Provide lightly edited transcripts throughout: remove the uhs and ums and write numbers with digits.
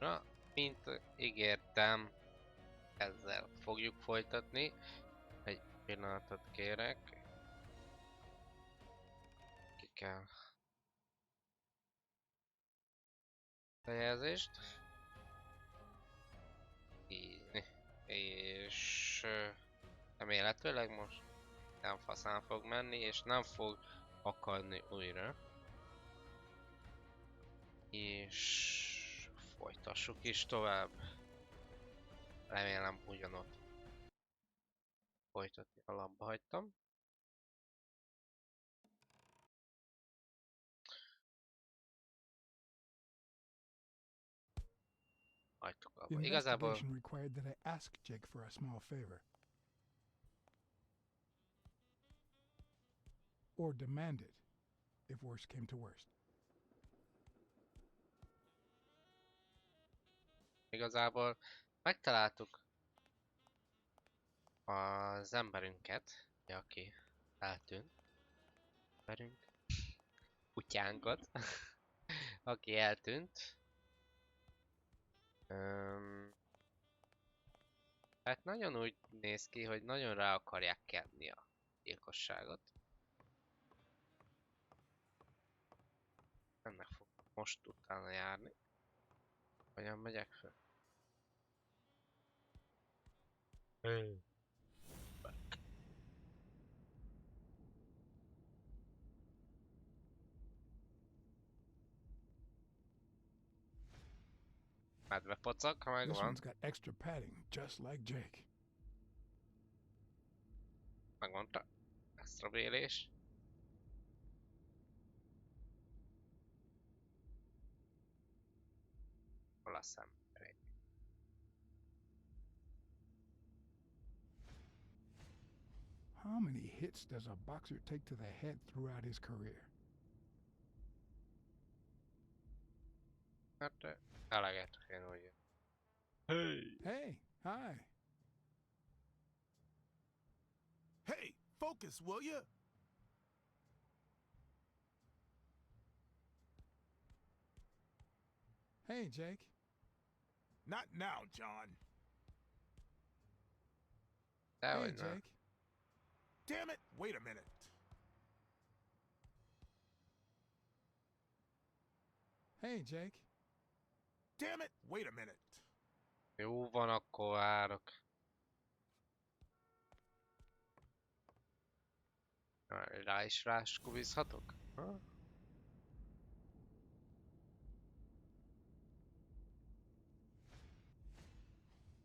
Na, mint ígértem, ezzel fogjuk folytatni. Egy pillanatot kérek. Ki kell fejezést. Így. És remélhetőleg most nem faszán fog menni, és nem fog akadni újra. És folytassuk is tovább. Remélem ugyanott folytatni alapba hagytam. Hagytuk The abba. Igazából investigation required that I ask Jake for a small favor. Or demand it, if worst came to worst. Igazából megtaláltuk az emberünket, aki eltűnt. Emberünk, kutyánkat, aki eltűnt. Hát nagyon úgy néz ki, hogy nagyon rá akarják kenni a gyilkosságot. Ennek fog most utána járni. Hogyan megyek fel? Hey. Medve pocak, ha This megvan. one's got extra padding, just like Jake. Megmondta. Extra vélés. Hol a szem? How many hits does a boxer take to the head throughout his career? Hát eleget kéne úgy. Hey! Hey, hi. Hey, focus, will you? Hey, Jake. Not now, John. That Hey, was not. Jake. Damn it, wait a minute. Hey, Jake. Damn it, wait a minute. Jó van, akkor várok. Rá is ráskubizhatok? Ha?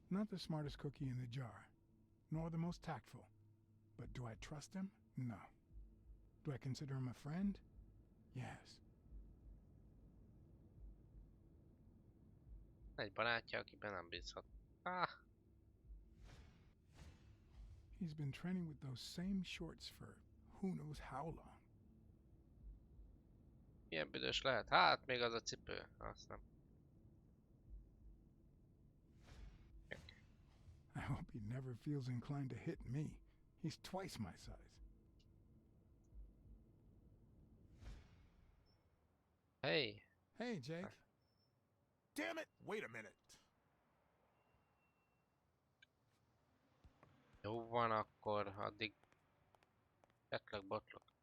Not the smartest cookie in the jar, nor the most tactful. But do I trust him? No. Do I consider him a friend? Yes. Egy barátja, akiben nem bízhat. Ah, He's been training with those same shorts for who knows how long. milyen büdös lehet? Hát, még az a cipő. Azt nem. I hope he never feels inclined to hit me. He's twice my size. Hey! Hey, Jake. Damn it, wait a minute. Jó van, akkor addig etlek botlok.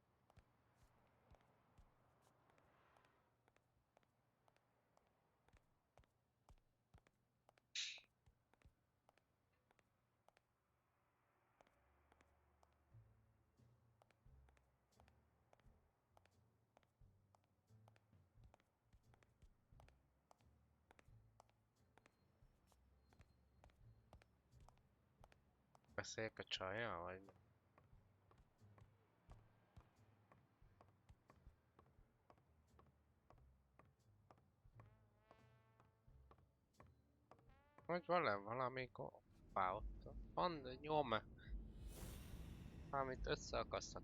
Beszéljek a csajjal, vagy? Vagy valami ott van, de nyom. Valamit összeakasztat.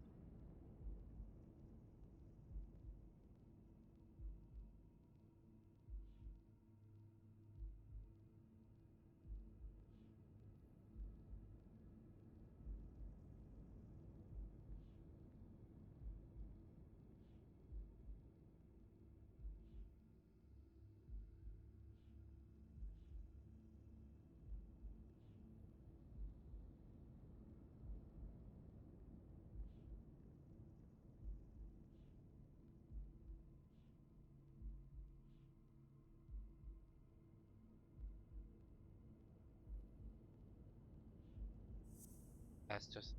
That's just...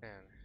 Man.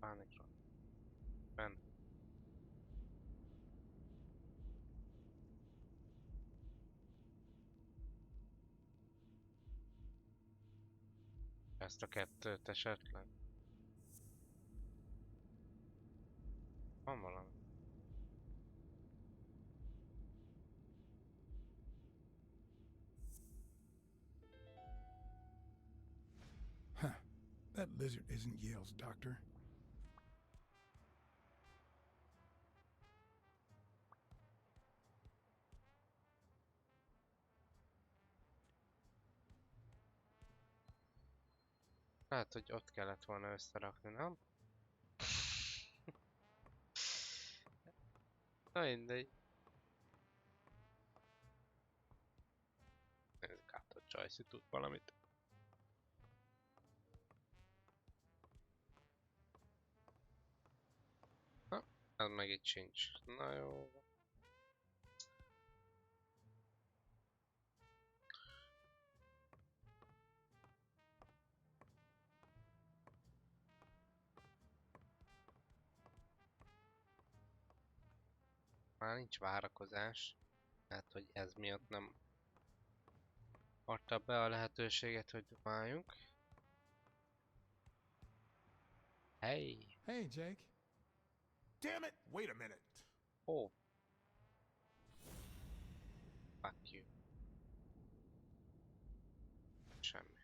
Pánikra. Ben. Ezt a kettőt esetleg. Van valami. Huh. That lizard isn't Yale's doctor. Lehet, hogy ott kellett volna összerakni, nem? Na mindegy. Nézzük át, a Csajci tud valamit. Ha, ez meg itt sincs. Na jó. Már nincs várakozás. Hát, hogy ez miatt nem adta be a lehetőséget, hogy váljunk. Hey! Hey, Jake. Damn it! Wait a minute. Oh! Fuck you. Semmi.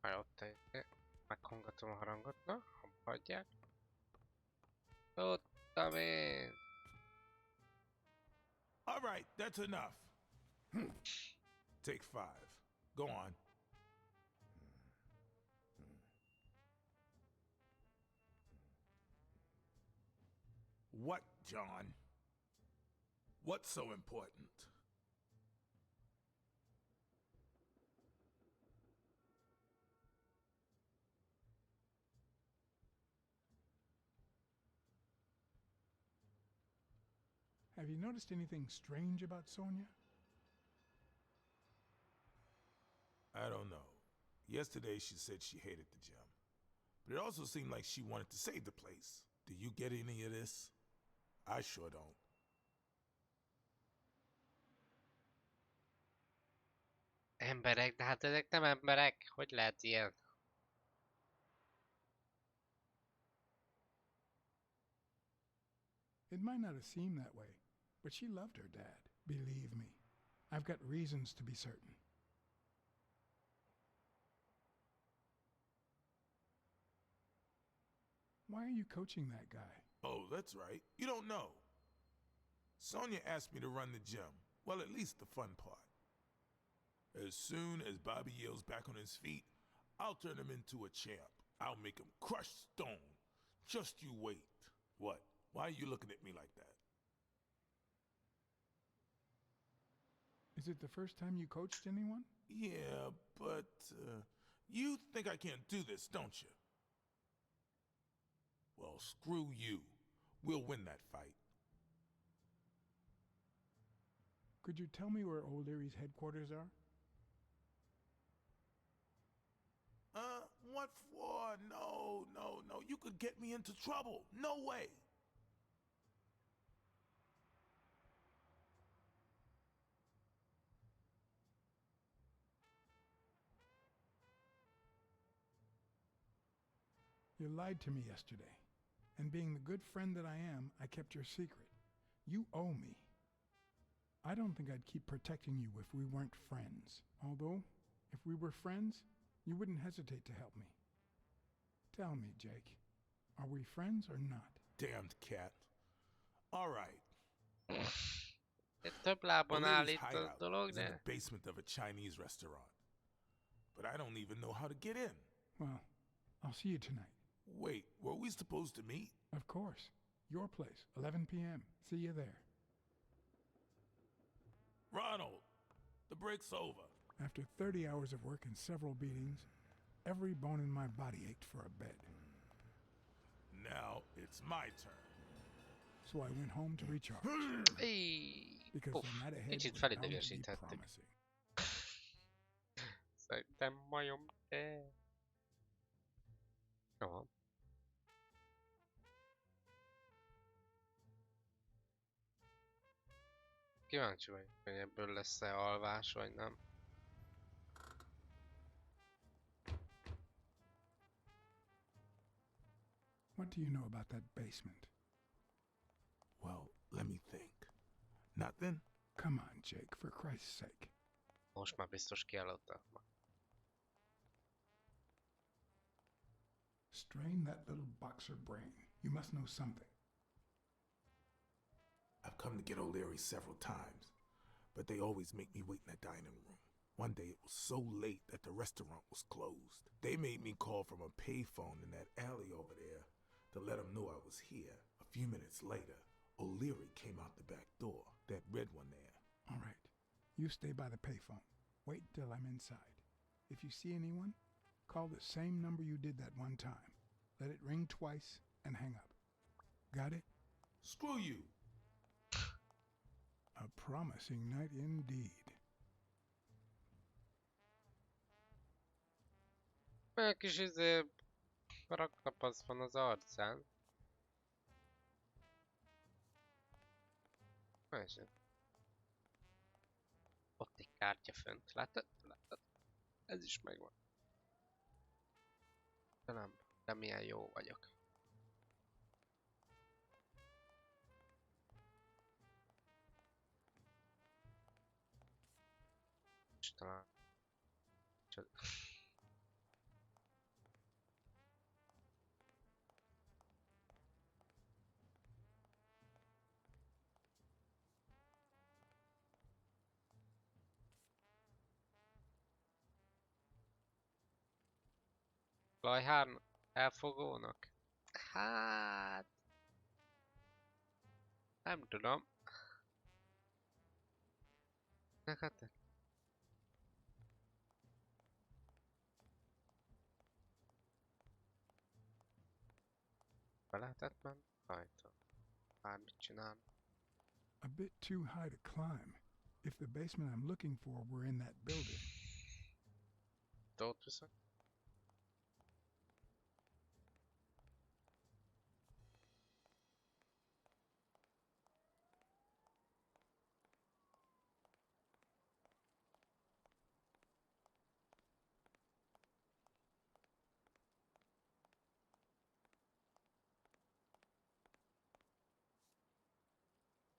Már ott megkongatom a harangot, na, ha hagyják. Tudtam én! All right, that's enough. Take 5. Go on. What, John? What's so important? Have you noticed anything strange about Sonia? I don't know. Yesterday she said she hated the gym. But it also seemed like she wanted to save the place. Do you get any of this? I sure don't. Emberek, de hát ezek nem emberek. Hogy lehet ilyen? It might not have seemed that way, but she loved her dad. Believe me, I've got reasons to be certain. Why are you coaching that guy? Oh, that's right. You don't know. Sonia asked me to run the gym. Well, at least the fun part. As soon as Bobby Yale's back on his feet, I'll turn him into a champ. I'll make him crush stone. Just you wait. What? Why are you looking at me like that? Is it the first time you coached anyone? Yeah, but you think I can't do this, don't you? Well, screw you. We'll win that fight. Could you tell me where Old Erie's headquarters are? What for? No, no, no. You could get me into trouble. No way. You lied to me yesterday. And being the good friend that I am, I kept your secret. You owe me. I don't think I'd keep protecting you if we weren't friends. Although, if we were friends, you wouldn't hesitate to help me. Tell me, Jake. Are we friends or not? Damned cat. All right. Több lábon áll O'Leary's itt a hideout dolog, is in the de... basement of a Chinese restaurant. But I don't even know how to get in. Well, I'll see you tonight. Wait, were we supposed to meet? Of course. Your place, 11 p.m. See you there. Ronald, the break's over. After 30 hours of work and several beatings, every bone in my body ached for a bed. Now it's my turn. So I went home to recharge. Because Puff, the night ahead kicsit was bound to be felidegesítettük. promising. Szerintem majom, de... Jó van. Kíváncsi vagyok, hogy ebből lesz-e alvás, vagy nem. What do you know about that basement? Well, let me think. Nothing? Come on, Jake, for Christ's sake. Most már biztos kiállottak. Strain that little boxer brain. You must know something. I've come to get O'Leary several times, but they always make me wait in the dining room. One day it was so late that the restaurant was closed. They made me call from a payphone in that alley over there to let them know I was here. A few minutes later, O'Leary came out the back door, that red one there. All right. You stay by the payphone. Wait till I'm inside. If you see anyone, call the same number you did that one time. Let it ring twice and hang up. Got it? Screw you! A promising night indeed. Olyan kis raktapasz van az arcán. Nézzük. Ott egy kártya fönt. Látod? Látod? Ez is megvan. De nem. De milyen jó vagyok. És talán... Lajhárn elfogónak? Hát... Nem tudom. Neked? Be lehetett menni? Rajta. Bármit csinál. A bit too high to climb. If the basement I'm looking for were in that building. Ott viszont.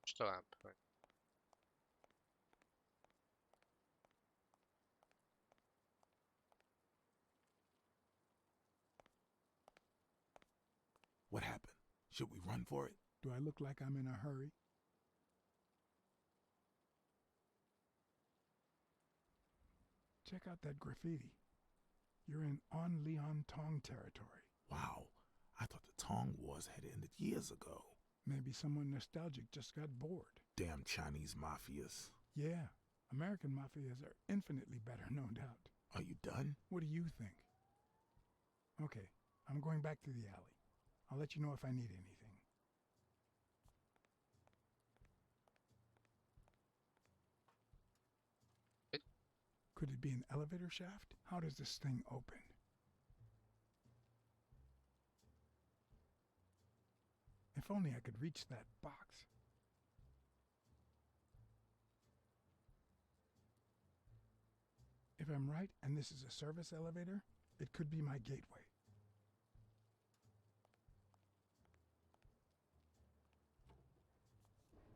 És tovább. What happened? Should we run for it? Do I look like I'm in a hurry? Check out that graffiti. You're in On Leon Tong territory. Wow, I thought the Tong Wars had ended years ago. Maybe someone nostalgic just got bored. Damn Chinese mafias. Yeah, American mafias are infinitely better, no doubt. Are you done? What do you think? Okay, I'm going back to the alley. I'll let you know if I need anything. Could it be an elevator shaft? How does this thing open? If only I could reach that box. If I'm right and this is a service elevator, it could be my gateway.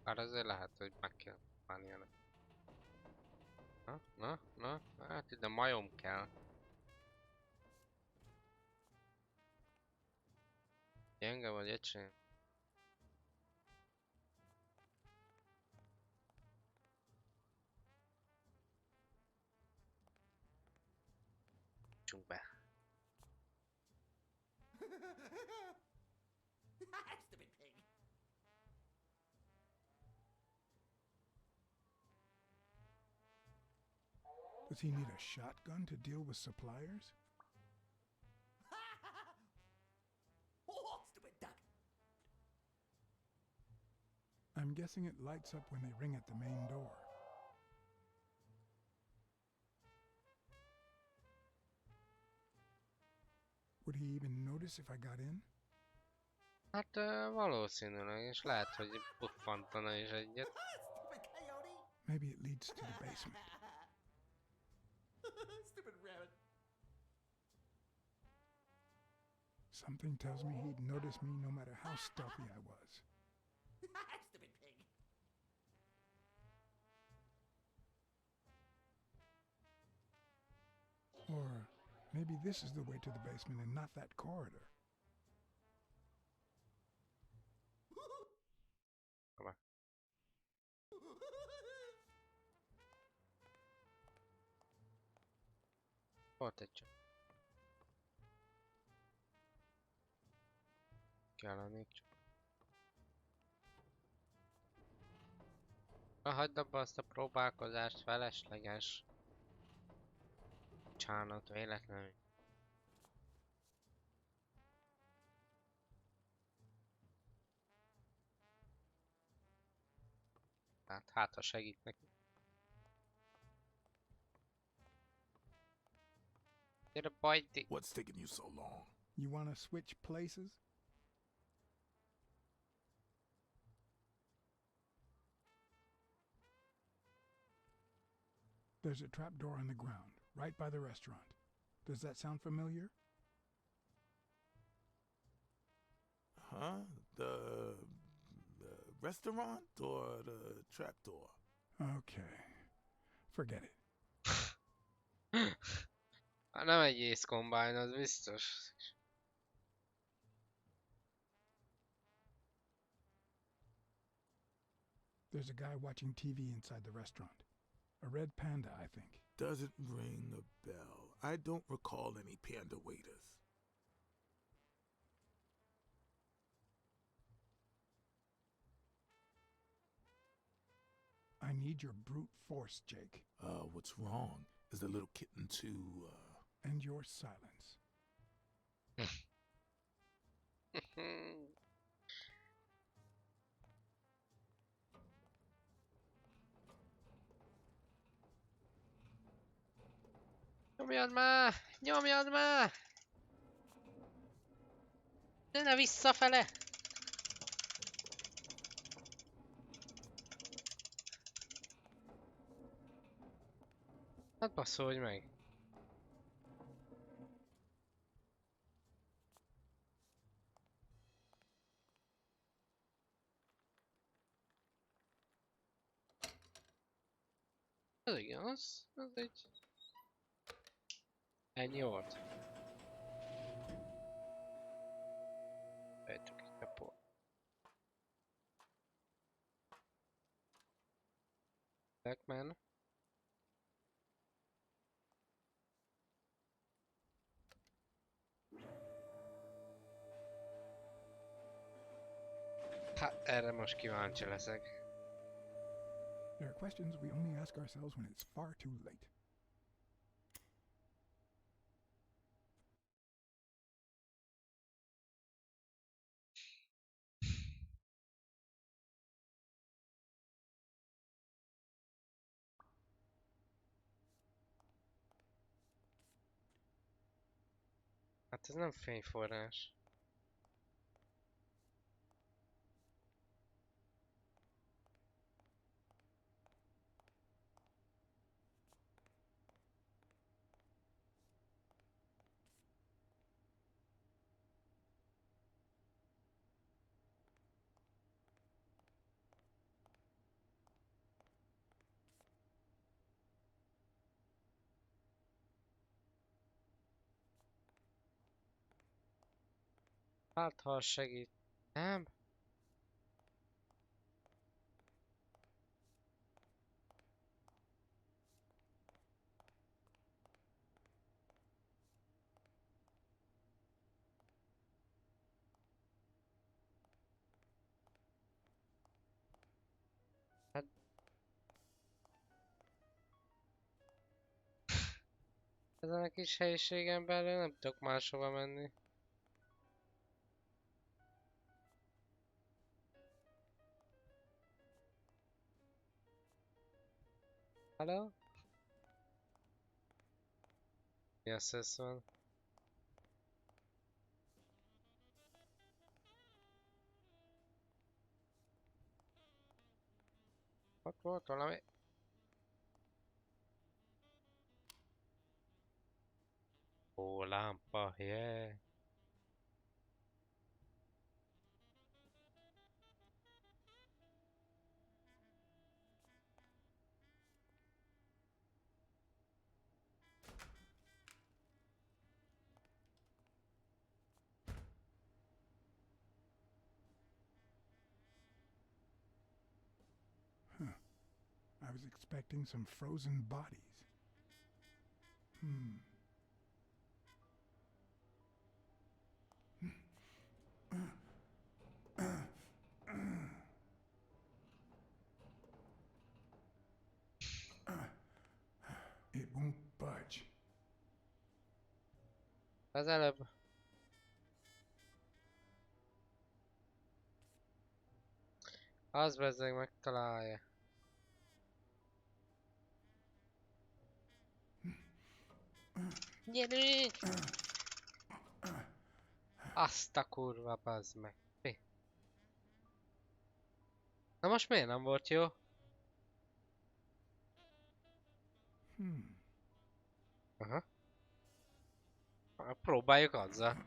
Bár azért lehet, hogy meg kell válni ennek. Na, hát ide majom kell. Gyenge vagy, öcsém? Csunk be. Stupid pig. Does he need a shotgun to deal with suppliers? Oh, stupid duck. I'm guessing it lights up when they ring at the main door. Would he even notice if I got in? Hát valószínűleg, és lehet, hogy puffantana is egyet. Stupid coyote. Maybe it leads to the basement. Stupid rabbit. Something tells me he'd notice me no matter how stealthy I was. Stupid pig. Or maybe this is the way to the basement and not that corridor. Come on. Volt egy csak. Kellene csak. Na, hagyd abba azt a próbálkozást, felesleges. Bocsánat, véletlenül. Hát ha segít neki. Gyere, Bajti! What's taking you so long? You want to switch places? There's a trapdoor on the ground, right by the restaurant. Does that sound familiar? Huh? The restaurant or the trapdoor? Okay. Forget it. Hát nem egy Ace Combine, az biztos. There's a guy watching TV inside the restaurant. A red panda, I think. Doesn't ring a bell. I don't recall any panda waiters. I need your brute force, Jake. What's wrong? Is the little kitten too, And your silence. Nyomjad már! Nyomjad már! Ne visszafele! Hát basszolj meg! Ez igaz, ez egy... Ennyi volt. Fejtük egy kapot. Backman. Hát erre most kíváncsi leszek. There are questions we only ask ourselves when it's far too late. Hát ez nem fényforrás. Hát ha segít. Nem? Hát ezen a kis helyiségen belül nem tudok máshova menni. Hello? Yes, this one. Ott volt valami. Ó, lámpa, yeah. Huh. I was expecting some frozen bodies. It won't budge. Az előbb. Az bezzeg megtalálja. Gyerünk! Azt a kurva, bazd meg. Mi? Na most miért nem volt jó? Aha. Próbáljuk azzal.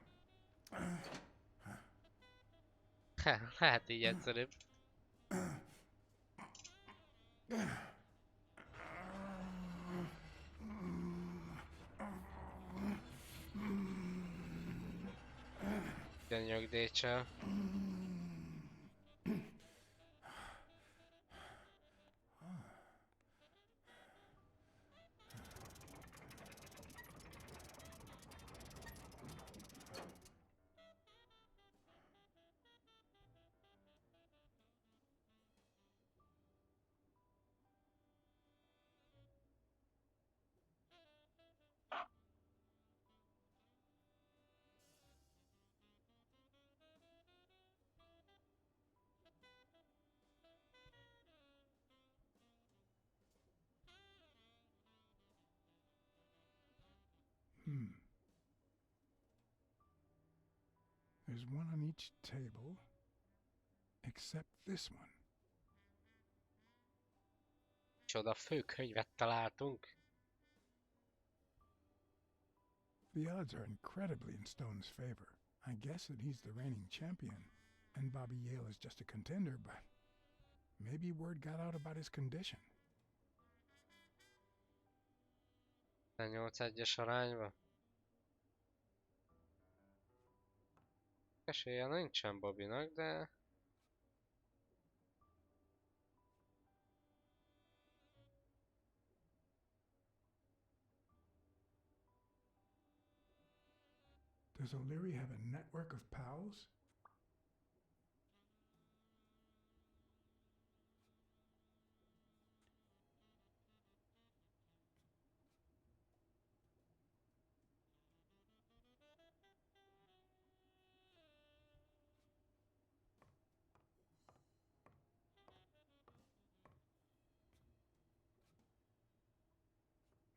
Lehet így egyszerűbb. Ilyen nyögdécsel. There's one on each table, except this one. Csoda főkönyvet találtunk. The odds are incredibly in Stone's favor. I guess that he's the reigning champion, and Bobby Yale is just a contender, but maybe word got out about his condition. 8-1-es arányban. Esélye nincsen Bobbynak, de... Does O'Leary have a network of pals?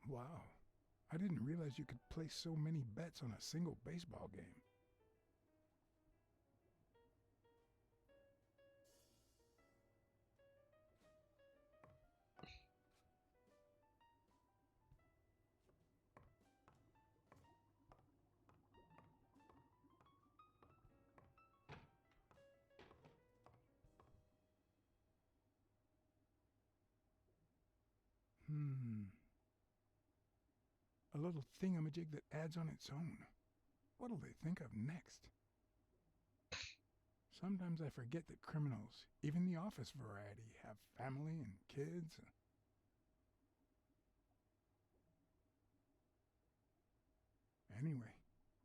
Wow. I didn't realize you could place so many bets on a single baseball game. A little thingamajig that adds on its own. What'll they think of next? Sometimes I forget that criminals, even the office variety, have family and kids. Anyway,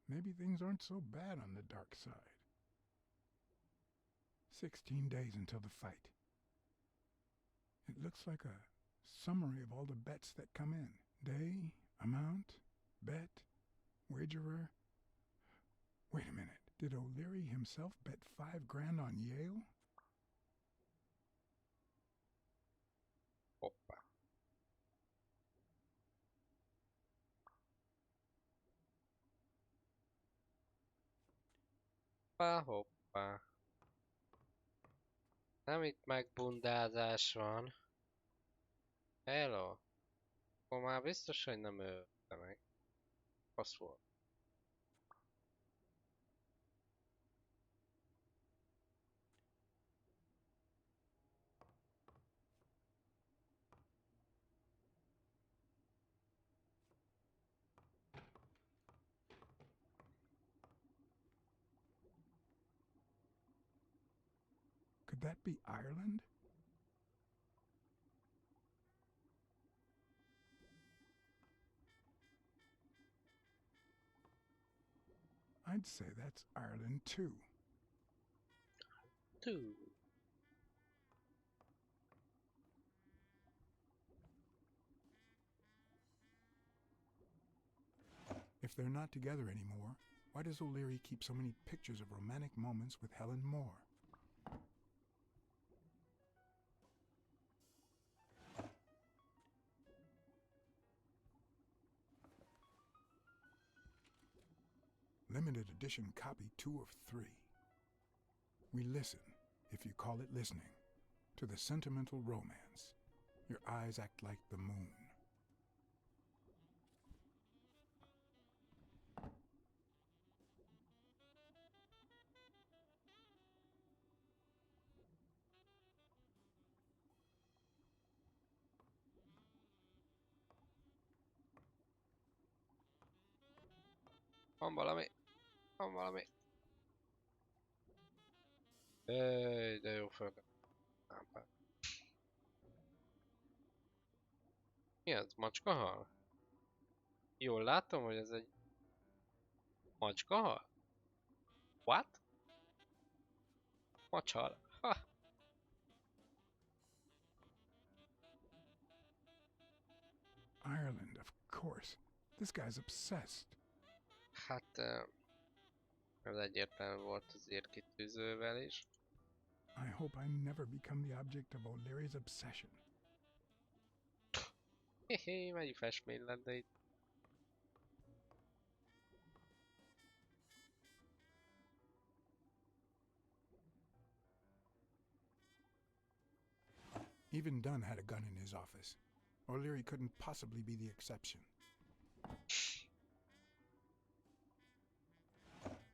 maybe things aren't so bad on the dark side. 16 days until the fight. It looks like a summary of all the bets that come in. Day, amount, bet, wagerer. Wait a minute. Did O'Leary himself bet $5,000 on Yale? Hoppá. Hoppá. Nem itt megbundázás van. Hello. Akkor már biztos, hogy nem ölte meg. Fasz volt. Could that be Ireland? I'd say that's Ireland too. Two. If they're not together anymore, why does O'Leary keep so many pictures of romantic moments with Helen Moore? Limited edition copy 2 of 3. We listen, if you call it listening, to the sentimental romance. Your eyes act like the moon. Van valami. Van valami. Éj, de jó földön. Lámpát. Mi ez? Macskahal? Jól látom, hogy ez egy macskahal? What? Macshal. Ha! Ireland, of course. This guy's obsessed. Hát... ez egyértelmű volt az érkitűzővel is. I hope I never become the object of O'Leary's obsession. Hehe, mennyi festmény lenne itt. Even Dunn had a gun in his office. O'Leary couldn't possibly be the exception.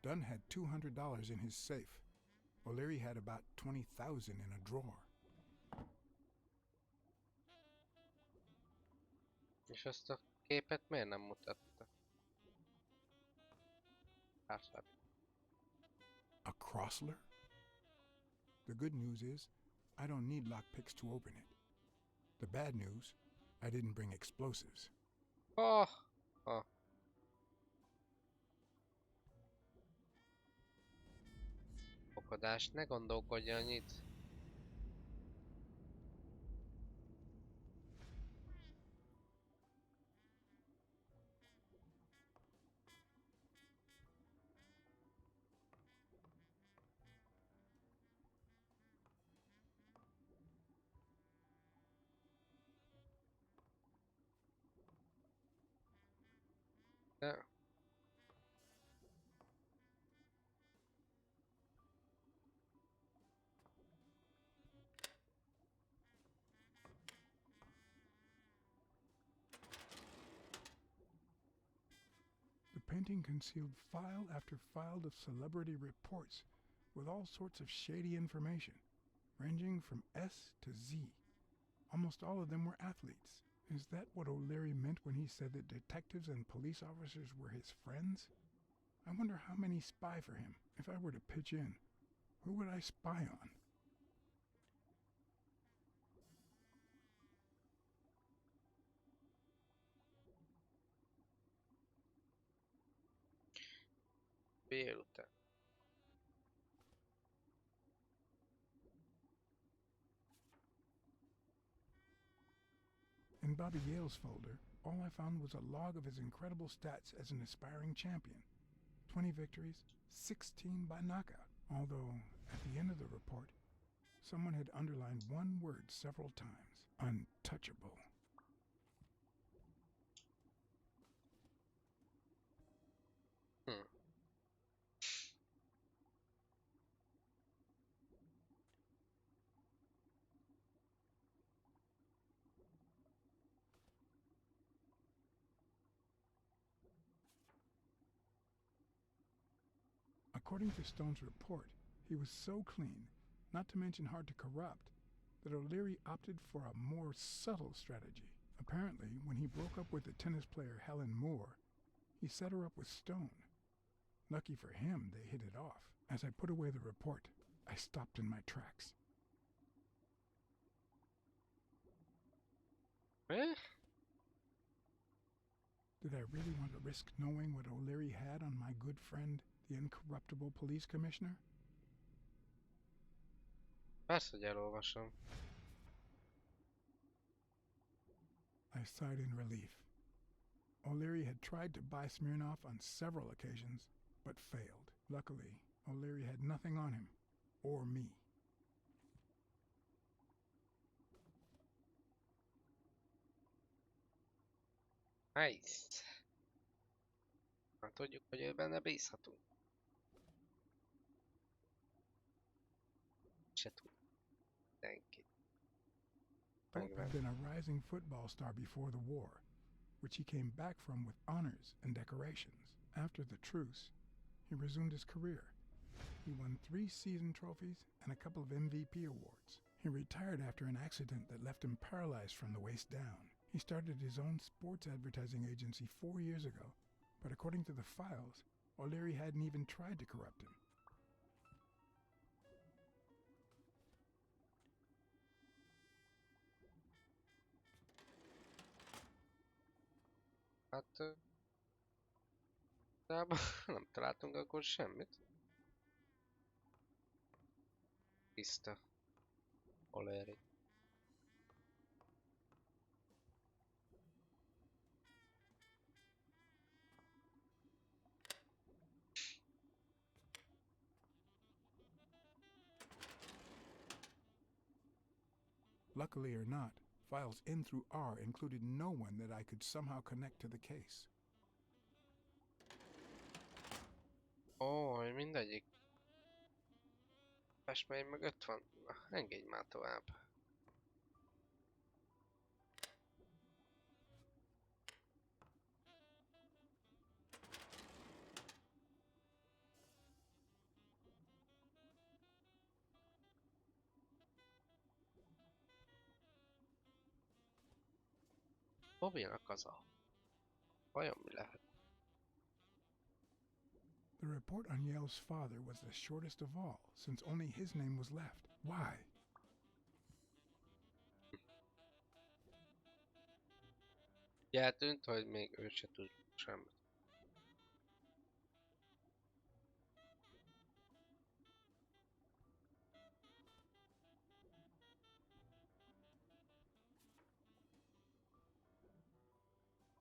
Dunn had $200 in his safe. O'Leary had about $20,000 in a drawer. És azt a képet miért nem mutatta? Hát. A Crossler? The good news is, I don't need lockpicks to open it. The bad news, I didn't bring explosives. Oh! Oh. Fokodás, ne gondolkodj annyit. De... The painting concealed file after file of celebrity reports with all sorts of shady information, ranging from S to Z. Almost all of them were athletes. Is that what O'Leary meant when he said that detectives and police officers were his friends? I wonder how many spy for him. If I were to pitch in, Who would I spy on? Délután. In Bobby Yale's folder, all I found was a log of his incredible stats as an aspiring champion. 20 victories, 16 by knockout. Although, at the end of the report, someone had underlined one word several times. Untouchable. Hmm. According to Stone's report, he was so clean, not to mention hard to corrupt, that O'Leary opted for a more subtle strategy. Apparently, when he broke up with the tennis player Helen Moore, he set her up with Stone. Lucky for him, they hit it off. As I put away the report, I stopped in my tracks. Eh? Did I really want to risk knowing what O'Leary had on my good friend, the incorruptible police commissioner? Persze, hogy elolvasom. I sighed in relief. O'Leary had tried to buy Smirnoff on several occasions, but failed. Luckily, O'Leary had nothing on him, or me. Nice. Hát tudjuk, hogy ő benne bízhatunk. Se tud. Mindenki. Thorpe had been a rising football star before the war, which he came back from with honors and decorations. After the truce, he resumed his career. He won 3 season trophies and a couple of MVP awards. He retired after an accident that left him paralyzed from the waist down. He started his own sports advertising agency 4 years ago, but according to the files, O'Leary hadn't even tried to corrupt him. Hát... De nem találtunk akkor semmit. Tiszta. O'Leary. Luckily or not, files N through R included no one that I could somehow connect to the case. Ó, hogy mindegyik. Festmény mögött van? Na, engedj már tovább. Bobbynak az a... Vajon mi lehet? The report on Yale's father was the shortest of all, since only his name was left. Why? Eltűnt, hogy még ő se tud semmit.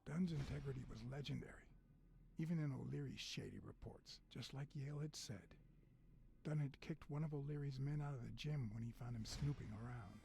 Dunn's integrity was legendary, even in O'Leary's shady reports, just like Yale had said. Dunn had kicked one of O'Leary's men out of the gym when he found him snooping around.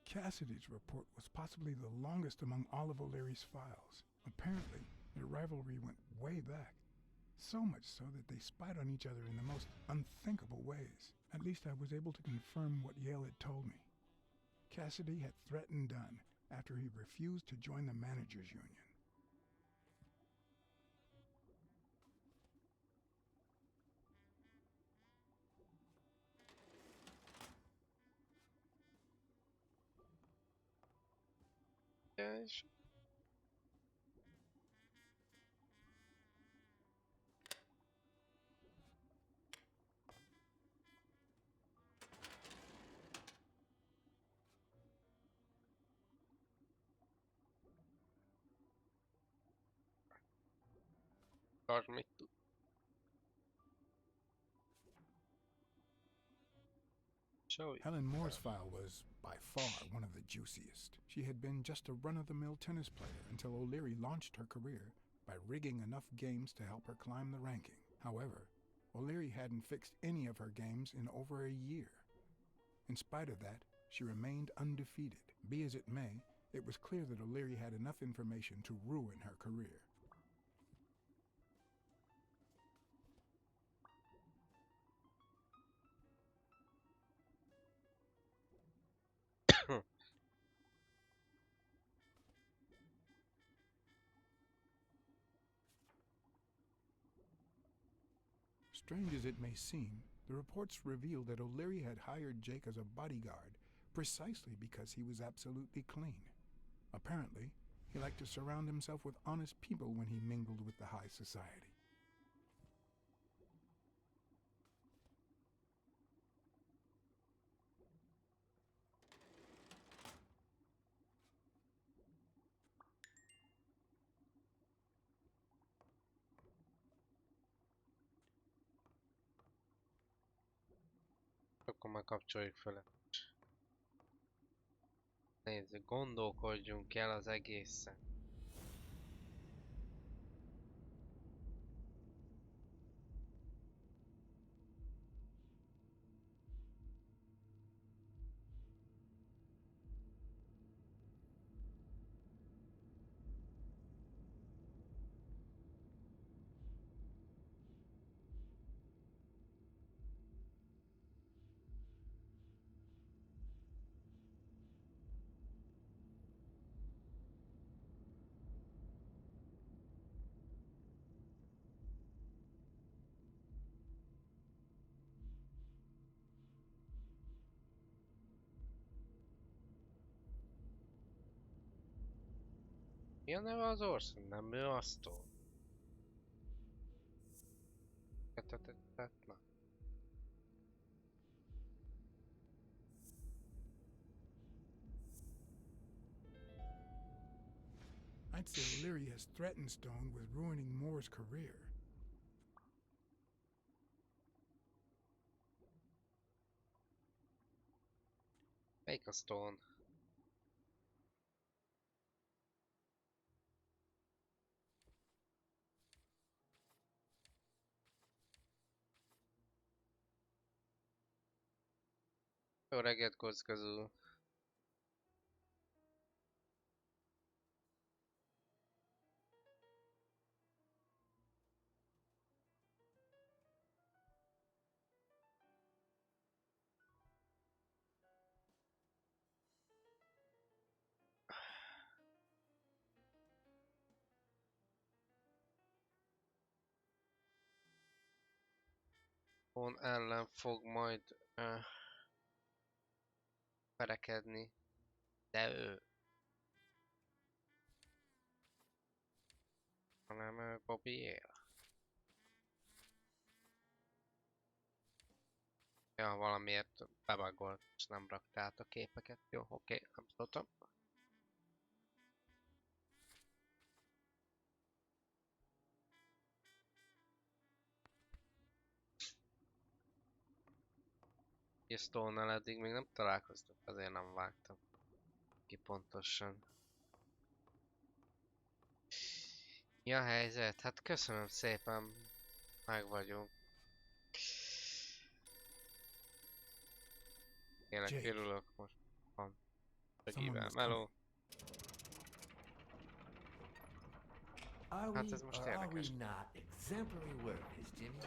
Cassidy's report was possibly the longest among all of O'Leary's files. Apparently, their rivalry went way back, so much so that they spied on each other in the most unthinkable ways. At least I was able to confirm what Yale had told me. Cassidy had threatened Dunn after he refused to join the managers' union. És mit tud? Show you. Helen Moore's file was, by far, one of the juiciest. She had been just a run-of-the-mill tennis player until O'Leary launched her career by rigging enough games to help her climb the ranking. However, O'Leary hadn't fixed any of her games in over a year. In spite of that, she remained undefeated. Be as it may, it was clear that O'Leary had enough information to ruin her career. Strange as it may seem, the reports revealed that O'Leary had hired Jake as a bodyguard precisely because he was absolutely clean. Apparently, he liked to surround himself with honest people when he mingled with the high society. Akkor már kapcsoljuk fel. Nézzük, gondolkodjunk el az egészen. Mi a neve az ország? Nem ő aztól. Na. I'd say O'Leary has threatened Stone with ruining Moore's career. Melyik a Stone? Jó reggelt kockázó. Stone ellen fog majd verekedni. De ő. Hanem Bobby él. Ja, valamiért bebagolt és nem rakta át a képeket. Jó, oké, nem tudtam. Stone-nal eddig még nem találkoztam, azért nem vágtam ki pontosan. Mi a helyzet? Hát köszönöm szépen, meg vagyunk. Tényleg Jake. örülök most. Van. Someone was Meló. Are Hát we ez most or are we érdekes. not exemplary workers, Jimmy?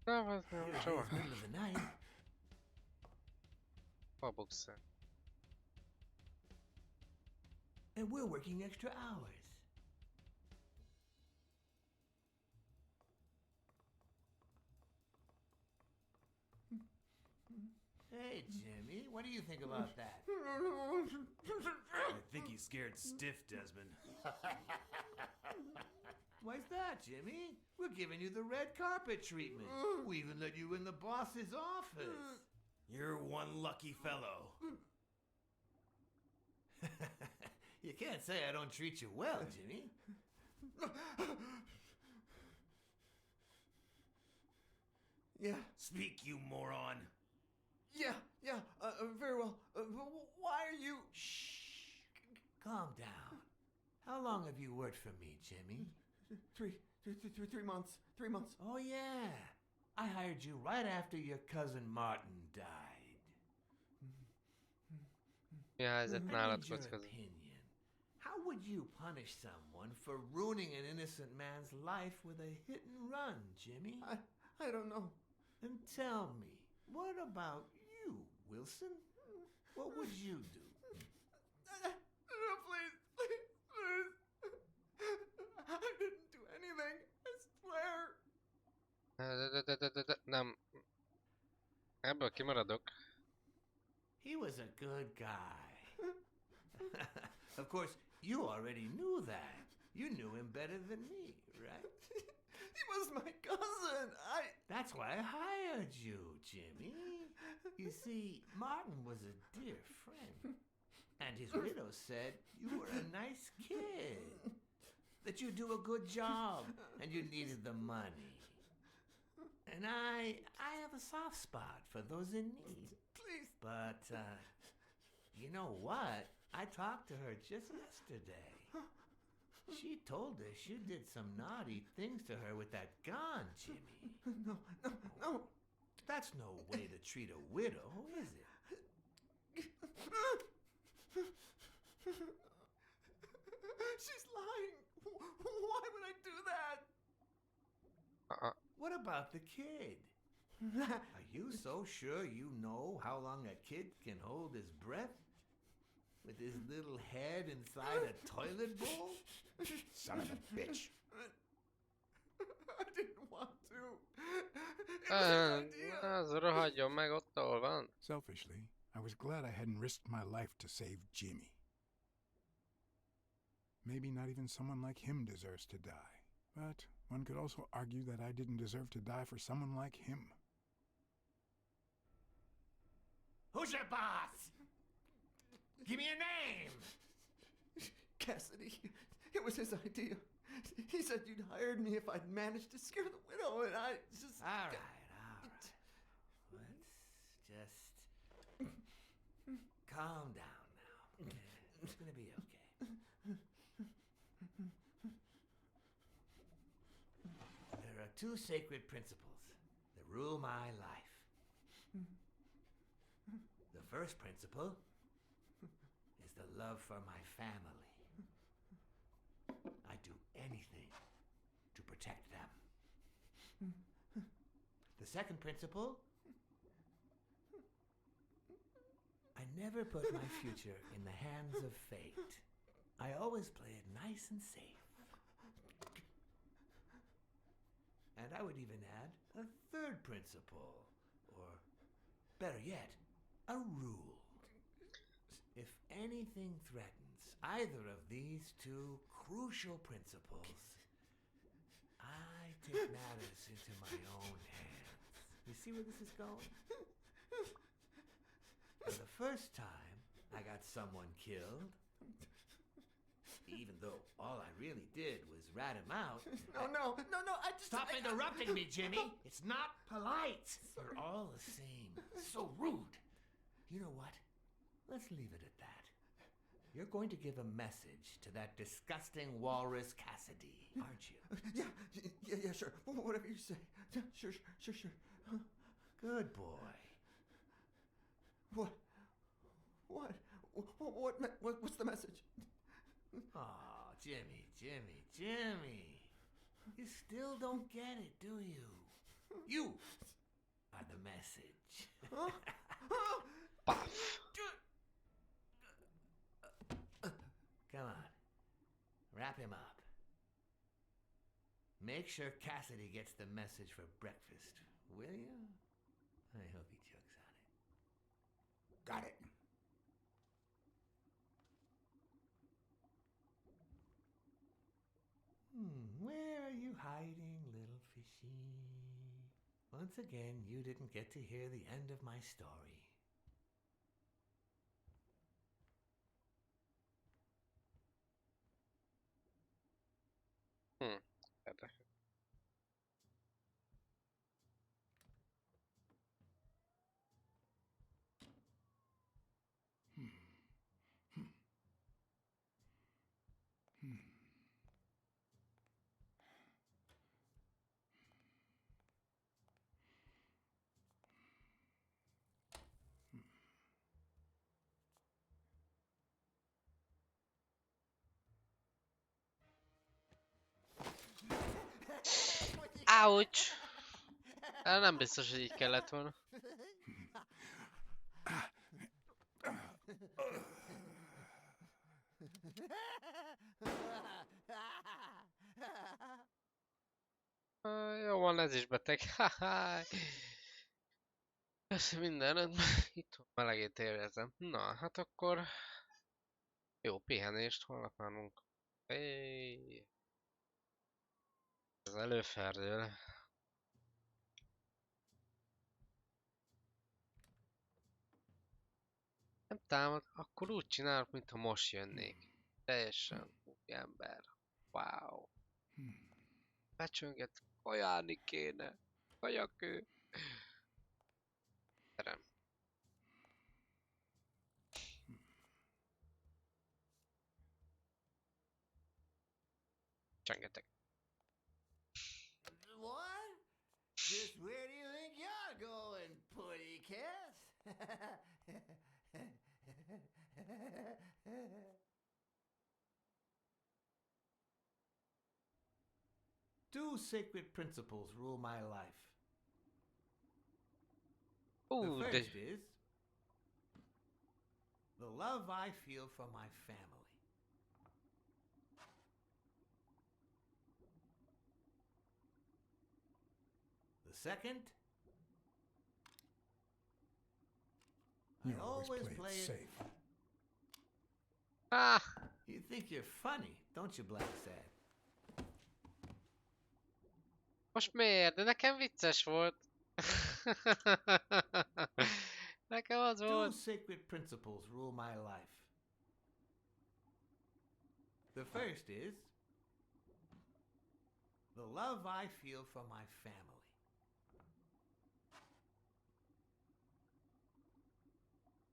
Nem, ez nem It's soha. middle of the night. Babukszer. And we're working extra hours. Hey, Jimmy, what do you think about that? I think he's scared stiff, Desmond. Why's that, Jimmy? We're giving you the red carpet treatment. We even let you in the boss's office. You're one lucky fellow. You can't say I don't treat you well, Jimmy. Yeah, Speak, you moron. yeah, very well. Why are you... Shh. Calm down. How long have you worked for me, Jimmy? 3 months. 3 months. Oh, yeah. I hired you right after your cousin Martin died. Mi a helyzet I nálad, need your kockazott? opinion. How would you punish someone for ruining an innocent man's life with a hit and run, Jimmy? I don't know. And tell me, what about you, Wilson? What would you do? No, please. I didn't do anything. I swear. Nem. Ebből kimaradok. He was a good guy. Of course, you already knew that. You knew him better than me, right? He was my cousin. That's why I hired you, Jimmy. You see, Martin was a dear friend. And his widow said you were a nice kid. That you do a good job and you needed the money. And I have a soft spot for those in need. Please. But, you know what? I talked to her just yesterday. She told us you did some naughty things to her with that gun, Jimmy. No. That's no way to treat a widow, is it? She's lying. Why would I do that? What about the kid? Are you so sure you know how long a kid can hold his breath? With his little head inside a toilet bowl? Son of a bitch. I didn't want to. It was his idea. Az rohadjon meg ott, ahol van. Selfishly, I was glad I hadn't risked my life to save Jimmy. Maybe not even someone like him deserves to die. But one could also argue that I didn't deserve to die for someone like him. Who's your boss? Give me a name! Cassidy. It was his idea. He said you'd hired me if I'd managed to scare the widow, and I just... All right. Let's just calm down now. Okay? It's gonna be okay. There are two sacred principles that rule my life. The first principle is the love for my family. I do anything to protect them. The second principle, I never put my future in the hands of fate. I always play it nice and safe. And I would even add a third principle, or better yet, a rule. If anything threatens either of these two crucial principles, I take matters into my own hands. You see where this is going? For the first time, I got someone killed. Even though all I really did was rat him out. No, I just... Stop interrupting me, Jimmy! It's not polite! You're all the same. So rude. You know what? Let's leave it at that. You're going to give a message to that disgusting walrus Cassidy, aren't you? Yeah, sure. Whatever you say. Sure. Good boy. What's the message? Oh, Jimmy. You still don't get it, do you? You are the message. Puff. Come on. Wrap him up. Make sure Cassidy gets the message for breakfast, will you? I hope he chokes on it. Got it. Where are you hiding, little fishy? Once again, you didn't get to hear the end of my story. Hmm. Ouch! Nem biztos, hogy így kellett volna. Jó van, ez is beteg. Persze minden rendben. Itt melegét érzem. Na, hát akkor jó pihenést, holnap már munka. Hey. Ez előferdül. Nem támad, akkor úgy csinálok, mintha most jönnék. Teljesen új ember. Wow. Becsönget, kajálni kéne. Kajakő. Terem. Csengetek. What? Just where do you think you're going, putty cat? Two sacred principles rule my life. Ooh, The de first is the love I feel for my family. The second, You I always always play play it it- safe. Ah! You think you're funny, don't you, Blacksad? Most miért? De nekem vicces volt. Nekem az Two volt. sacred principles rule my life. The first is the love I feel for my family.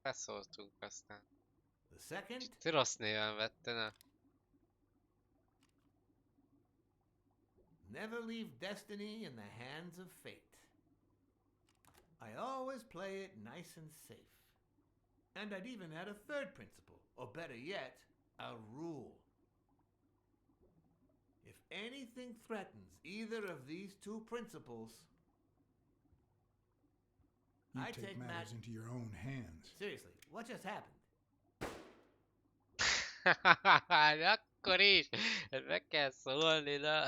Beszóltunk aztán. The second, Ti rossz néven vette, ne? never leave destiny in the hands of fate. I always play it nice and safe. And I'd even add a third principle, or better yet, a rule. If anything threatens either of these two principles, You I take take matters into your own hands. Seriously, what just happened? De akkor is! Hát meg kell szólni, na!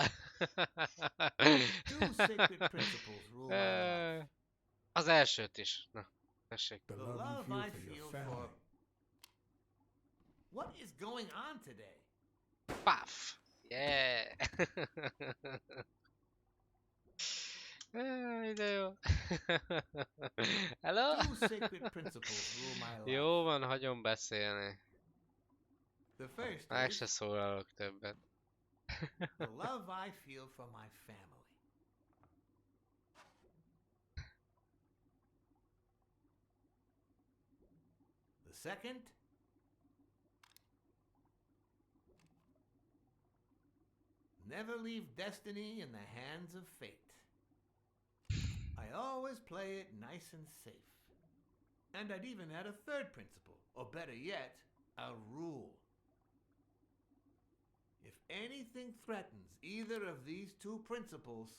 Two sacred principles rule my life. Az elsőt is. Na, tessék. The The love you love feel I for your feel family. for. What is going on today? Paf! Yeah! De jó. Hello? Two sacred principles rule my life. Jó van, hagyom beszélni. The first Meg is se szólalok többet. the love I feel for my family. The second, never leave destiny in the hands of fate. I always play it nice and safe. And I'd even add a third principle, or better yet, a rule. If anything threatens either of these two principles,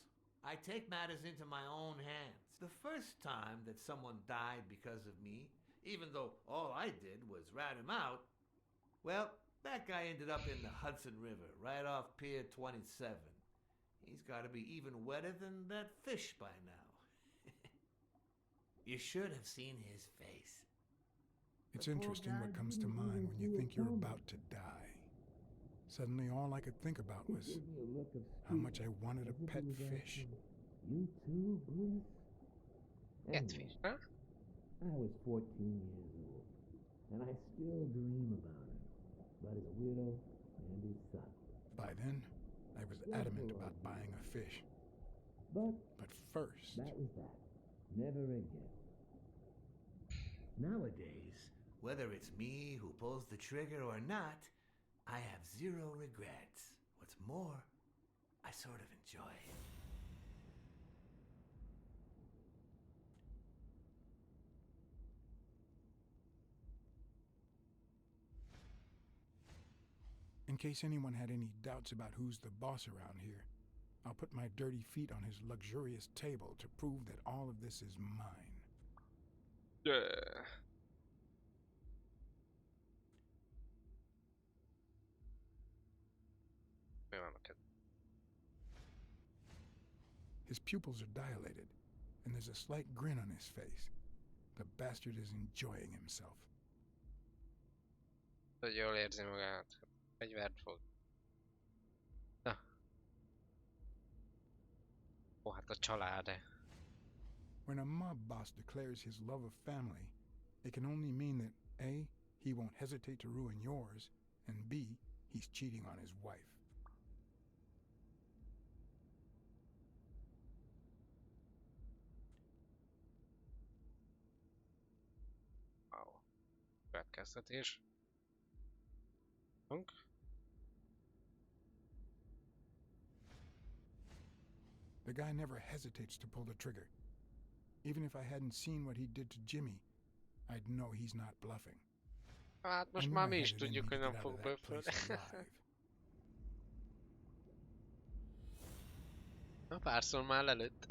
I take matters into my own hands. The first time that someone died because of me, even though all I did was rat him out, well, that guy ended up in the Hudson River, right off Pier 27. He's got to be even wetter than that fish by now. You should have seen his face. It's interesting what comes to mind when you think you're about to die. Suddenly, all I could think about was how much I wanted a pet fish. You too, Bruce? Catfish, huh? I was 14 years old, and I still dream about him. But his widow and his son. By then, I was adamant about buying a fish. But But first, that was that. Never again. Nowadays, whether it's me who pulls the trigger or not, I have zero regrets. What's more, I sort of enjoy it. in case anyone had any doubts about who's the boss around here, I'll put my dirty feet on his luxurious table to prove that all of this is mine. Yeah. Mi van neked? His pupils are dilated, and there's a slight grin on his face. The bastard is enjoying himself. Hogy jól érzi magát. Fegyvert fog. Na. Ó, hát a család. When a mob boss declares his love of family, it can only mean that A, he won't hesitate to ruin yours, and B, he's cheating on his wife. Wow. Következtetés. The guy never hesitates to pull the trigger. Even if I hadn't seen what he did to Jimmy, I'd know he's not bluffing. Hát I most knew már I mi had is it in tudjuk, me hogy to nem get out fog of that place bőfölni. alive. Na, párszor már lelőtt.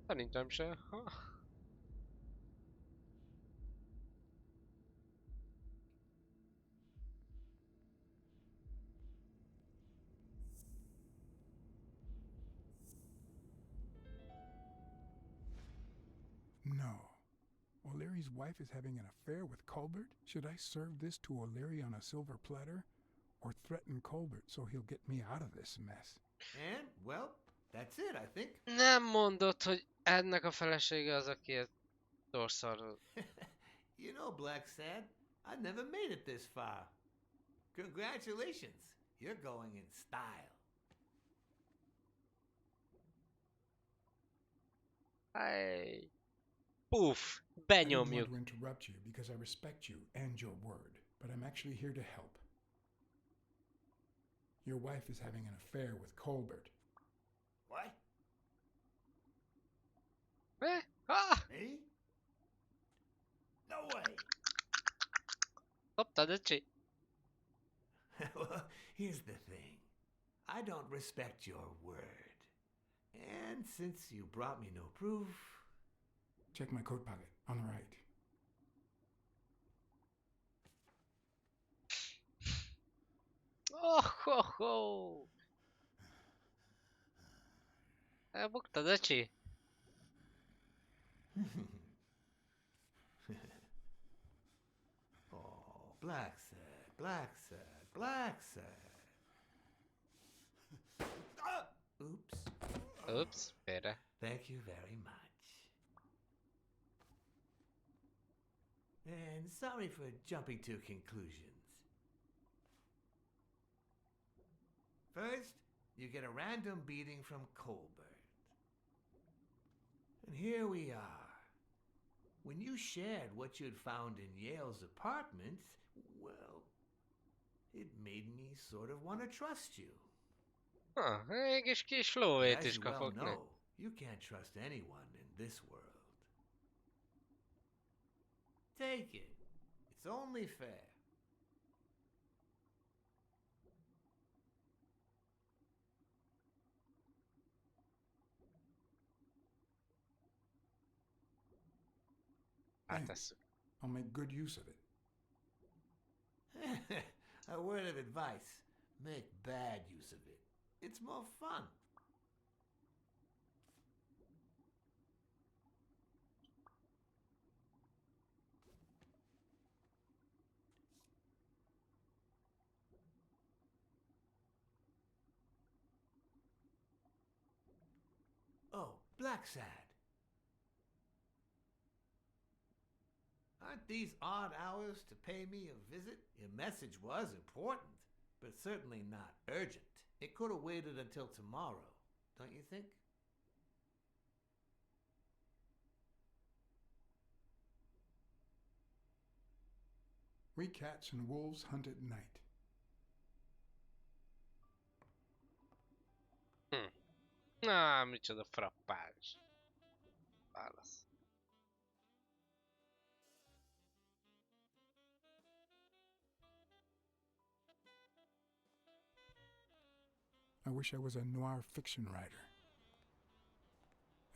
Szerintem se. No. O'Leary's wife is having an affair with Colbert? Should I serve this to O'Leary on a silver platter? Or threaten Colbert so he'll get me out of this mess? And, well, that's it, I think. Nem mondod, hogy ennek a felesége az, aki ezt torszarul. You know, Blacksad, I never made it this far. Congratulations. You're going in style. Hey. Puf, I didn't want benyomjuk. to interrupt you because I respect you and your word, but I'm actually here to help. Your wife is having an affair with Colbert. What? Eh? Ah! Me? No way. Kaptad, öcsi? Well, here's the thing. I don't respect your word. And since you brought me no proof... Check my coat pocket, on the right. Oh, ho, ho. Elbuktad, öcsi? Oh, Blacksad, Blacksad, Blacksad. Oops. Oops, félre. Thank you very much. And sorry for jumping to conclusions. First, you get a random beating from Colbert. And here we are. When you shared what you'd found in Yale's apartment, well, it made me sort of want to trust you. Mégis kis But lóvét as is you well kapok, ne? know, you can't trust anyone in this world. Take it. It's only fair. Átesszük. I'll make good use of it. A word of advice. Make bad use of it. It's more fun. Oh, Blacksad. Aren't these odd hours to pay me a visit? Your message was important, but certainly not urgent. It could have waited until tomorrow, don't you think? We cats and wolves hunt at night. Micsoda frappáns. Válasz. I wish I was a noir fiction writer.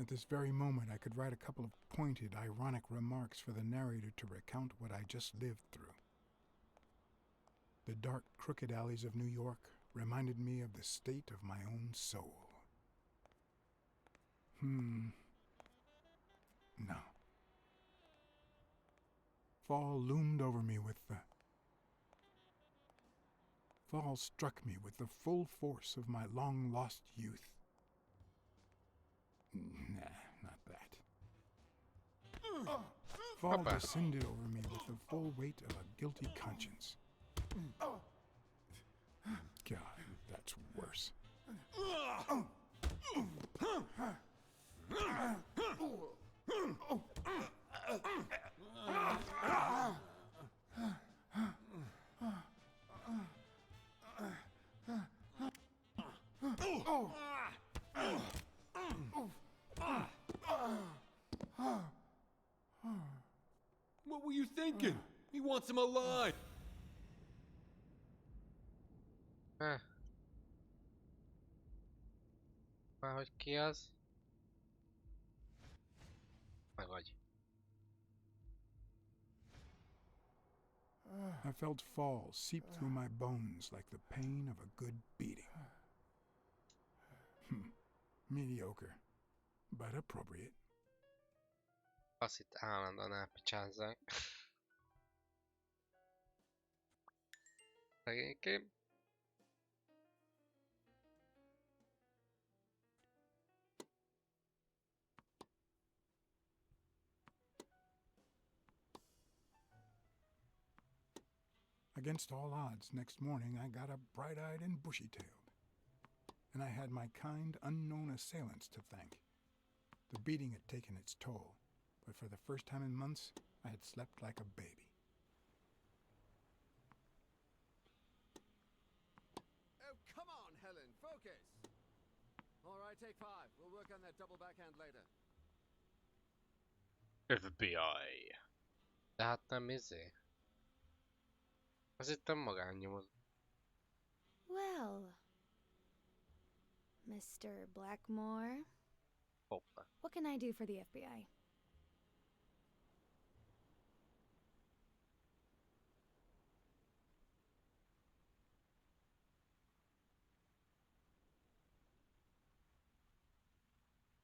At this very moment, I could write a couple of pointed, ironic remarks for the narrator to recount what I just lived through. The dark, crooked alleys of New York reminded me of the state of my own soul. No. Fall loomed over me with the... Fall struck me with the full force of my long-lost youth. Nah, not that. Fall Papa. descended over me with the full weight of a guilty conscience. God, that's worse. What were you thinking? He wants him alive. Már hogy ki az? Megvagy. I felt fall seep through my bones like the pain of a good beating. Mediocre, but appropriate. Azt itt állandóan elpicsázzák. Szegénykém. Against all odds, next morning I got up bright-eyed and bushy-tailed. And I had my kind, unknown assailants to thank. The beating had taken its toll, but for the first time in months, I had slept like a baby. Oh, come on, Helen, focus! All right, take 5. We'll work on that double backhand later. FBI. De hát nem izé. Az itt a magánnyomod. Well, Mr. Blackmore, Hoppá. what can I do for the FBI?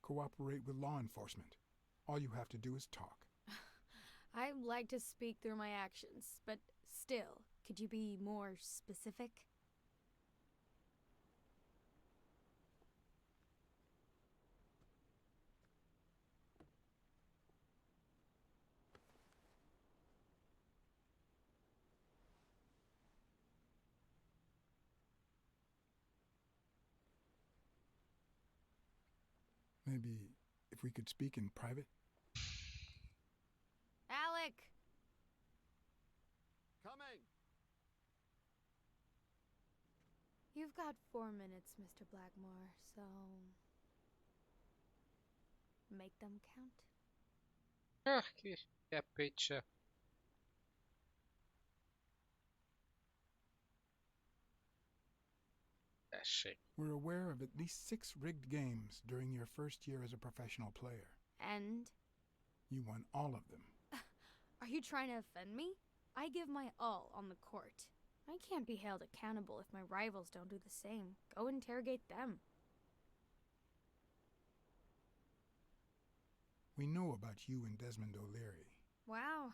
Cooperate with law enforcement. All you have to do is talk. I like to speak through my actions, but still, could you be more specific? Maybe if we could speak in private? Alec! Coming! You've got 4 minutes, Mr. Blackmore, so... make them count. Ah, kis keppécse. Tessék. We're aware of at least 6 rigged games during your first year as a professional player. And? You won all of them. Are you trying to offend me? I give my all on the court. I can't be held accountable if my rivals don't do the same. Go interrogate them. We know about you and Desmond O'Leary. Wow,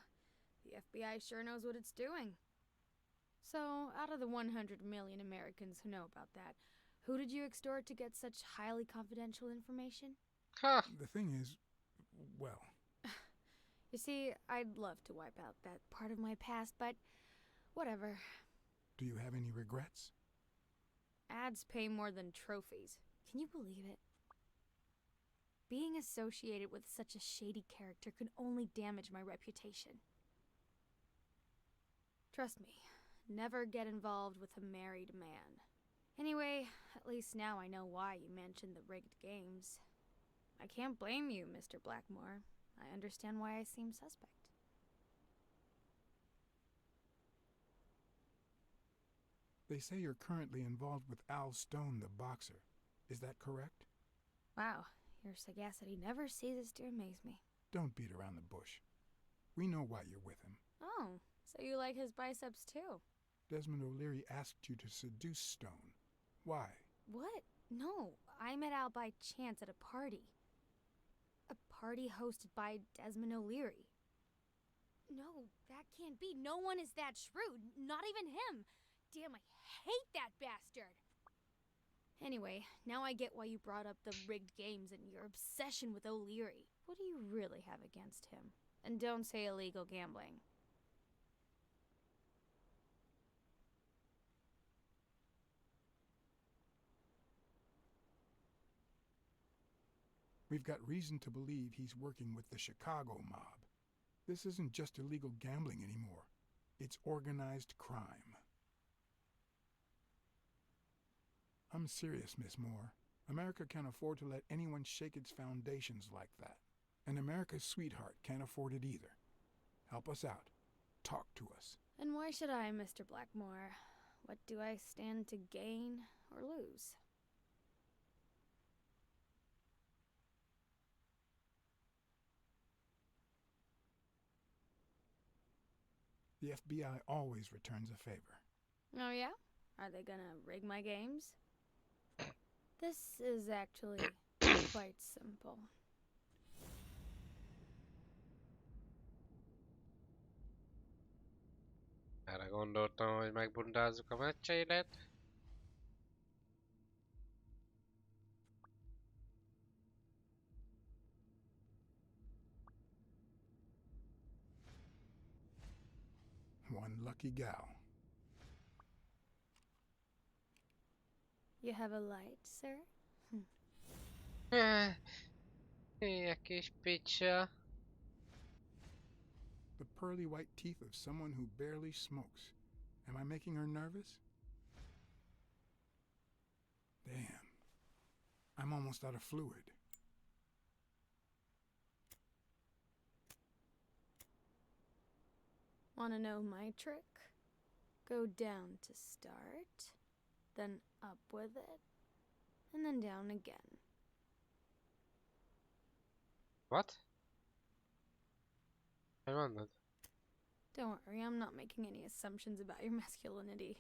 the FBI sure knows what it's doing. So, out of the 100 million Americans who know about that, who did you extort to get such highly confidential information? Ha! The thing is, well, You see, I'd love to wipe out that part of my past, but whatever. do you have any regrets? Ads pay more than trophies. Can you believe it? Being associated with such a shady character could only damage my reputation. Trust me, never get involved with a married man. Anyway, at least now I know why you mentioned the rigged games. I can't blame you, Mr. Blackmore. I understand why I seem suspect. They say you're currently involved with Al Stone, the boxer. Is that correct? Wow, your sagacity never ceases to amaze me. Don't beat around the bush. We know why you're with him. Oh, so you like his biceps too? Desmond O'Leary asked you to seduce Stone. Why? What? No, I met Al by chance at a party. A party hosted by Desmond O'Leary. No, that can't be. No one is that shrewd. Not even him. Damn, I hate that bastard. Anyway, now I get why you brought up the rigged games and your obsession with O'Leary. What do you really have against him? And don't say illegal gambling. We've got reason to believe he's working with the Chicago mob. This isn't just illegal gambling anymore. It's organized crime. I'm serious, Miss Moore. America can't afford to let anyone shake its foundations like that. And America's sweetheart can't afford it either. Help us out. Talk to us. And why should I, Mr. Blackmore? What do I stand to gain or lose? The FBI always returns a favor. Oh yeah? Are they gonna rig my games? This is actually quite simple. Erre gondoltam, hogy megbundázzuk a meccseidet. One lucky gal. You have a light, sir? Ilyen kis picsa. The pearly white teeth of someone who barely smokes. Am I making her nervous? Damn. I'm almost out of fluid. Wanna know my trick? Go down to start, then up with it, and then down again. What? Hogy mondod? Don't worry, I'm not making any assumptions about your masculinity.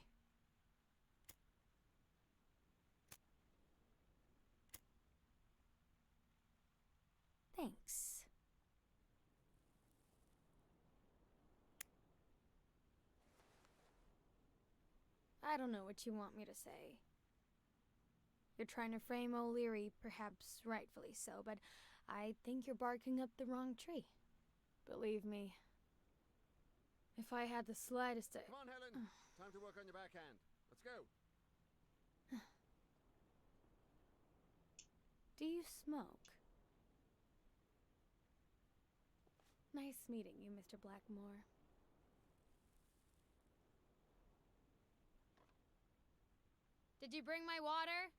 Thanks. I don't know what you want me to say. You're trying to frame O'Leary, perhaps rightfully so, but I think you're barking up the wrong tree. Believe me, if I had the slightest... Come on, Helen. Time to work on your backhand. Let's go. Do you smoke? Nice meeting you, Mr. Blackmore. Did you bring my water?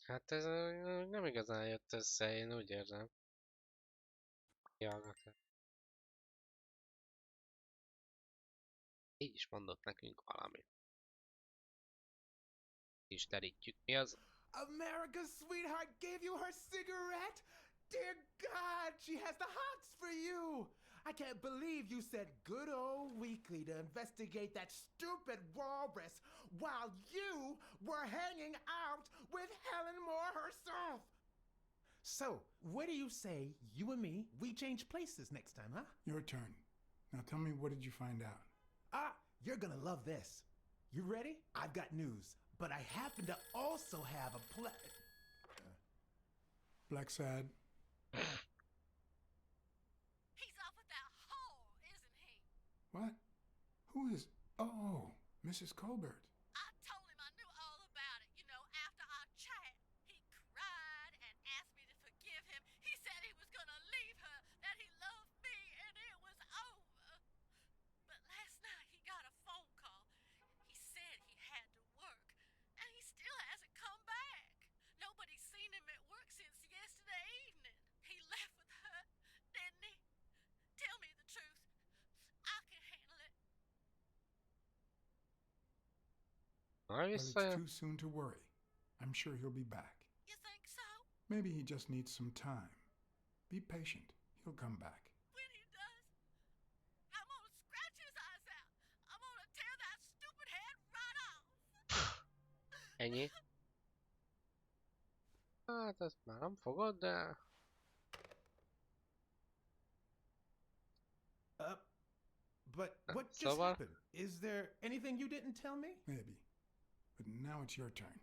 Hát ez nem igazán jött össze, én úgy érzem. Kihallgatás. Így is mondott nekünk valamit. És terítjük. Mi az? America's sweetheart gave you her cigarette? Dear God, she has the hots for you! I can't believe you said good old Weekly to investigate that stupid walrus while you were hanging out with Helen Moore herself! So, what do you say, you and me, we change places next time, huh? Your turn. Now tell me, what did you find out? Ah, you're gonna love this. You ready? I've got news, but I happen to also have a Blacksad. He's off with that whore, isn't he? What? Who is... Oh, Mrs. Colbert. I told him I knew all about it. You know, after our chat, he cried and asked me to forgive him. He said he was gonna leave her, that he loved me, and it was over. But last night he got a phone call. He said he had to work, and he still hasn't come back. Nobody's seen him at work since yesterday evening. He left with her, didn't he? Tell me the truth. I can handle it. But it's too soon to worry. I'm sure he'll be back. You think so? Maybe he just needs some time. Be patient. He'll come back. When he does, I'm gonna scratch his eyes out. I'm gonna tear that stupid head right off. Ennyi? Hát ezt már nem fogod, de... But what just Szóval? happened? Is there anything you didn't tell me? Maybe. But now it's your turn.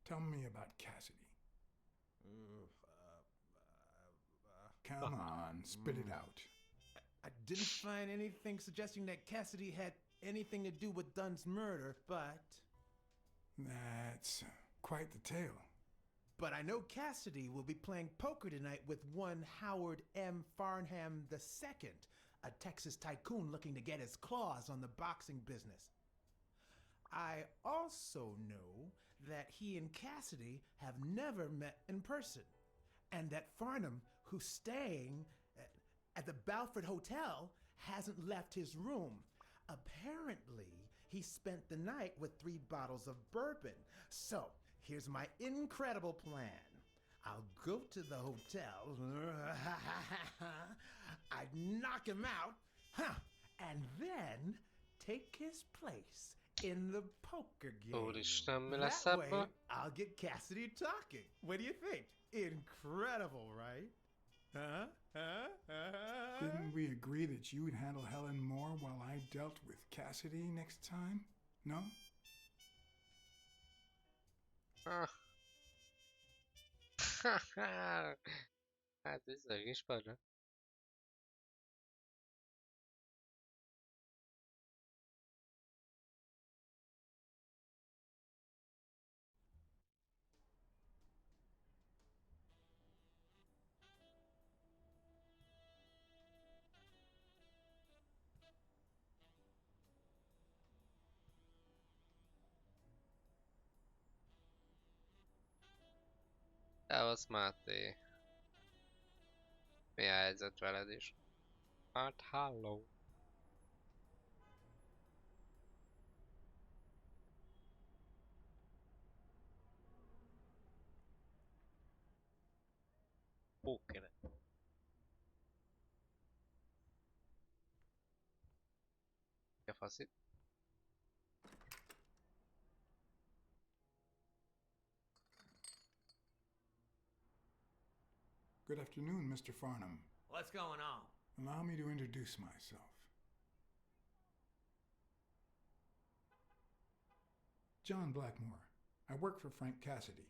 Tell me about Cassidy. Come on, spit it out. I didn't find anything suggesting that Cassidy had anything to do with Dunn's murder, but... That's quite the tale. But I know Cassidy will be playing poker tonight with one Howard M. Farnham II, a Texas tycoon looking to get his claws on the boxing business. I also know that he and Cassidy have never met in person, and that Farnham, who's staying at the Balford Hotel, hasn't left his room. Apparently, he spent the night with 3 bottles of bourbon. So, here's my incredible plan. I'll go to the hotel, I'd knock him out, and then take his place in the poker game. Úristen, mi lesz That way, ebből? I'll get Cassidy talking. What do you think? Incredible, right? Huh? Didn't we agree that you would handle Helen Moore while I dealt with Cassidy next time? No? Ah. Hát ez a kis padra. Szevasz Máté. Mi a helyzet veled is? Hát halló. Pókere. Mi a faszit? Good afternoon, Mr. Farnham. What's going on? Allow me to introduce myself. John Blackmore. I work for Frank Cassidy.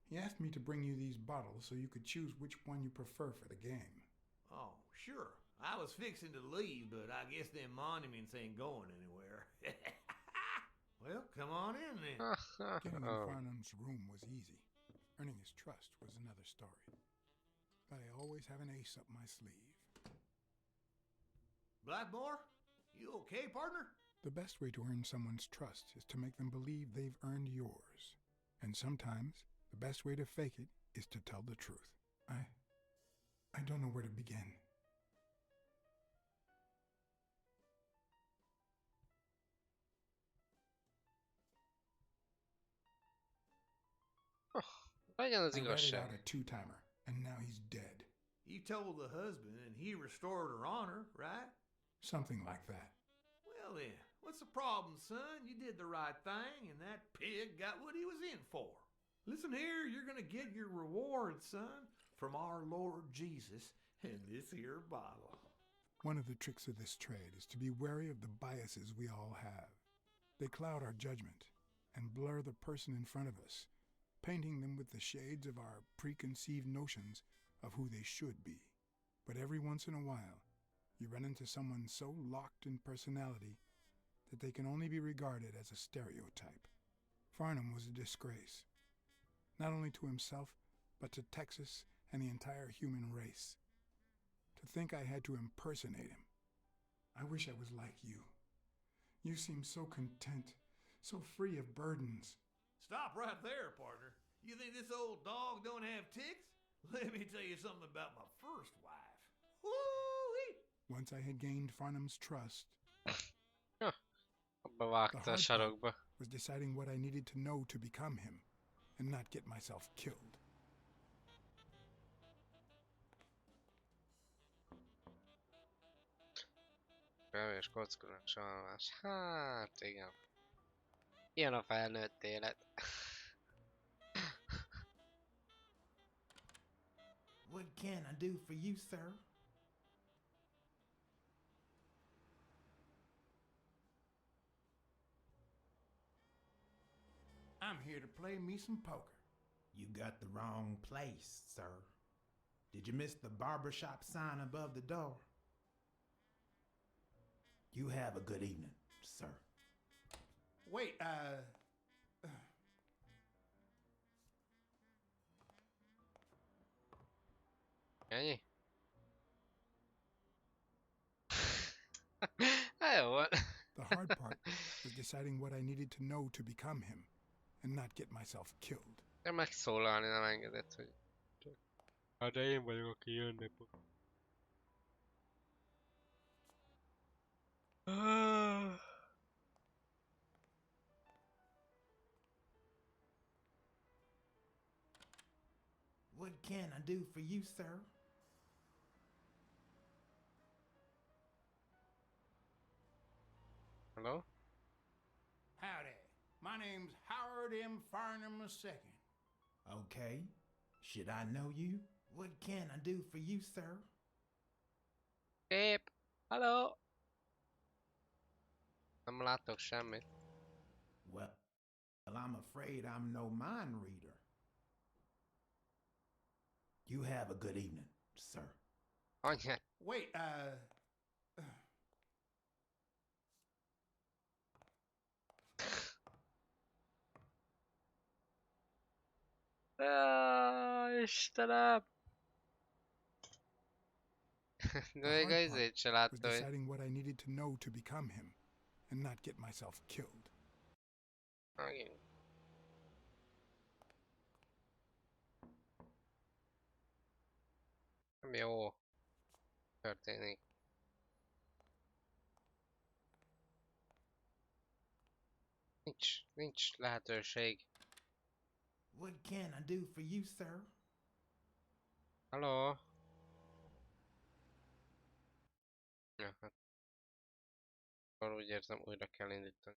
He asked me to bring you these bottles so you could choose which one you prefer for the game. Oh, sure. I was fixing to leave, but I guess them monuments ain't going anywhere. Well, come on in then. Getting in Farnham's room was easy. Earning his trust was another story. always have an ace up my sleeve. Blackmore, you okay, partner? The best way to earn someone's trust is to make them believe they've earned yours. And sometimes, the best way to fake it is to tell the truth. I don't know where to begin. Legyen az I ratted out igazság. a two-timer, and now he's dead. You told the husband and he restored her honor, right? Something like that. Well then, what's the problem, son? You did the right thing and that pig got what he was in for. Listen here, you're gonna get your reward, son, from our Lord Jesus and this here bottle. One of the tricks of this trade is to be wary of the biases we all have. They cloud our judgment and blur the person in front of us, painting them with the shades of our preconceived notions of who they should be. But every once in a while, you run into someone so locked in personality that they can only be regarded as a stereotype. Farnham was a disgrace, not only to himself, but to Texas and the entire human race. To think I had to impersonate him. I wish I was like you. You seem so content, so free of burdens. Stop right there, partner. You think this old dog don't have ticks? Let me tell you something about my first wife. Woo-wee! Once I had gained Farnham's trust, Abba the vágta a hard part sarokba. was deciding what I needed to know to become him and not get myself killed. Kevés kockulas alvás. Hát igen. Ilyen a felnőtt élet. What can I do for you, sir? I'm here to play me some poker. You got the wrong place, sir. Did you miss the barbershop sign above the door? You have a good evening, sir. Wait, Ennyi? Hát jó volt. The hard part was deciding what I needed to know to become him and not get myself killed. De megszólalni nem engedett, hogy... Hát de én vagyok, aki jönne. What can I do for you, sir? Hello? Howdy. My name's Howard M. Farnham II. Okay. Should I know you? What can I do for you, sir? Kép! Hello! Nem látok semmit. Well, I'm afraid I'm no mind reader. You have a good evening, sir. Anyád. Wait, Istenem! De the még hard az izét se part was látta, hogy... deciding what I needed to know to become him and not get myself killed. Megint. Nem jó. Történik. Nincs lehetőség. What can I do for you, sir? Halló? Ja, hát. Akkor úgy érzem, újra kell indítani.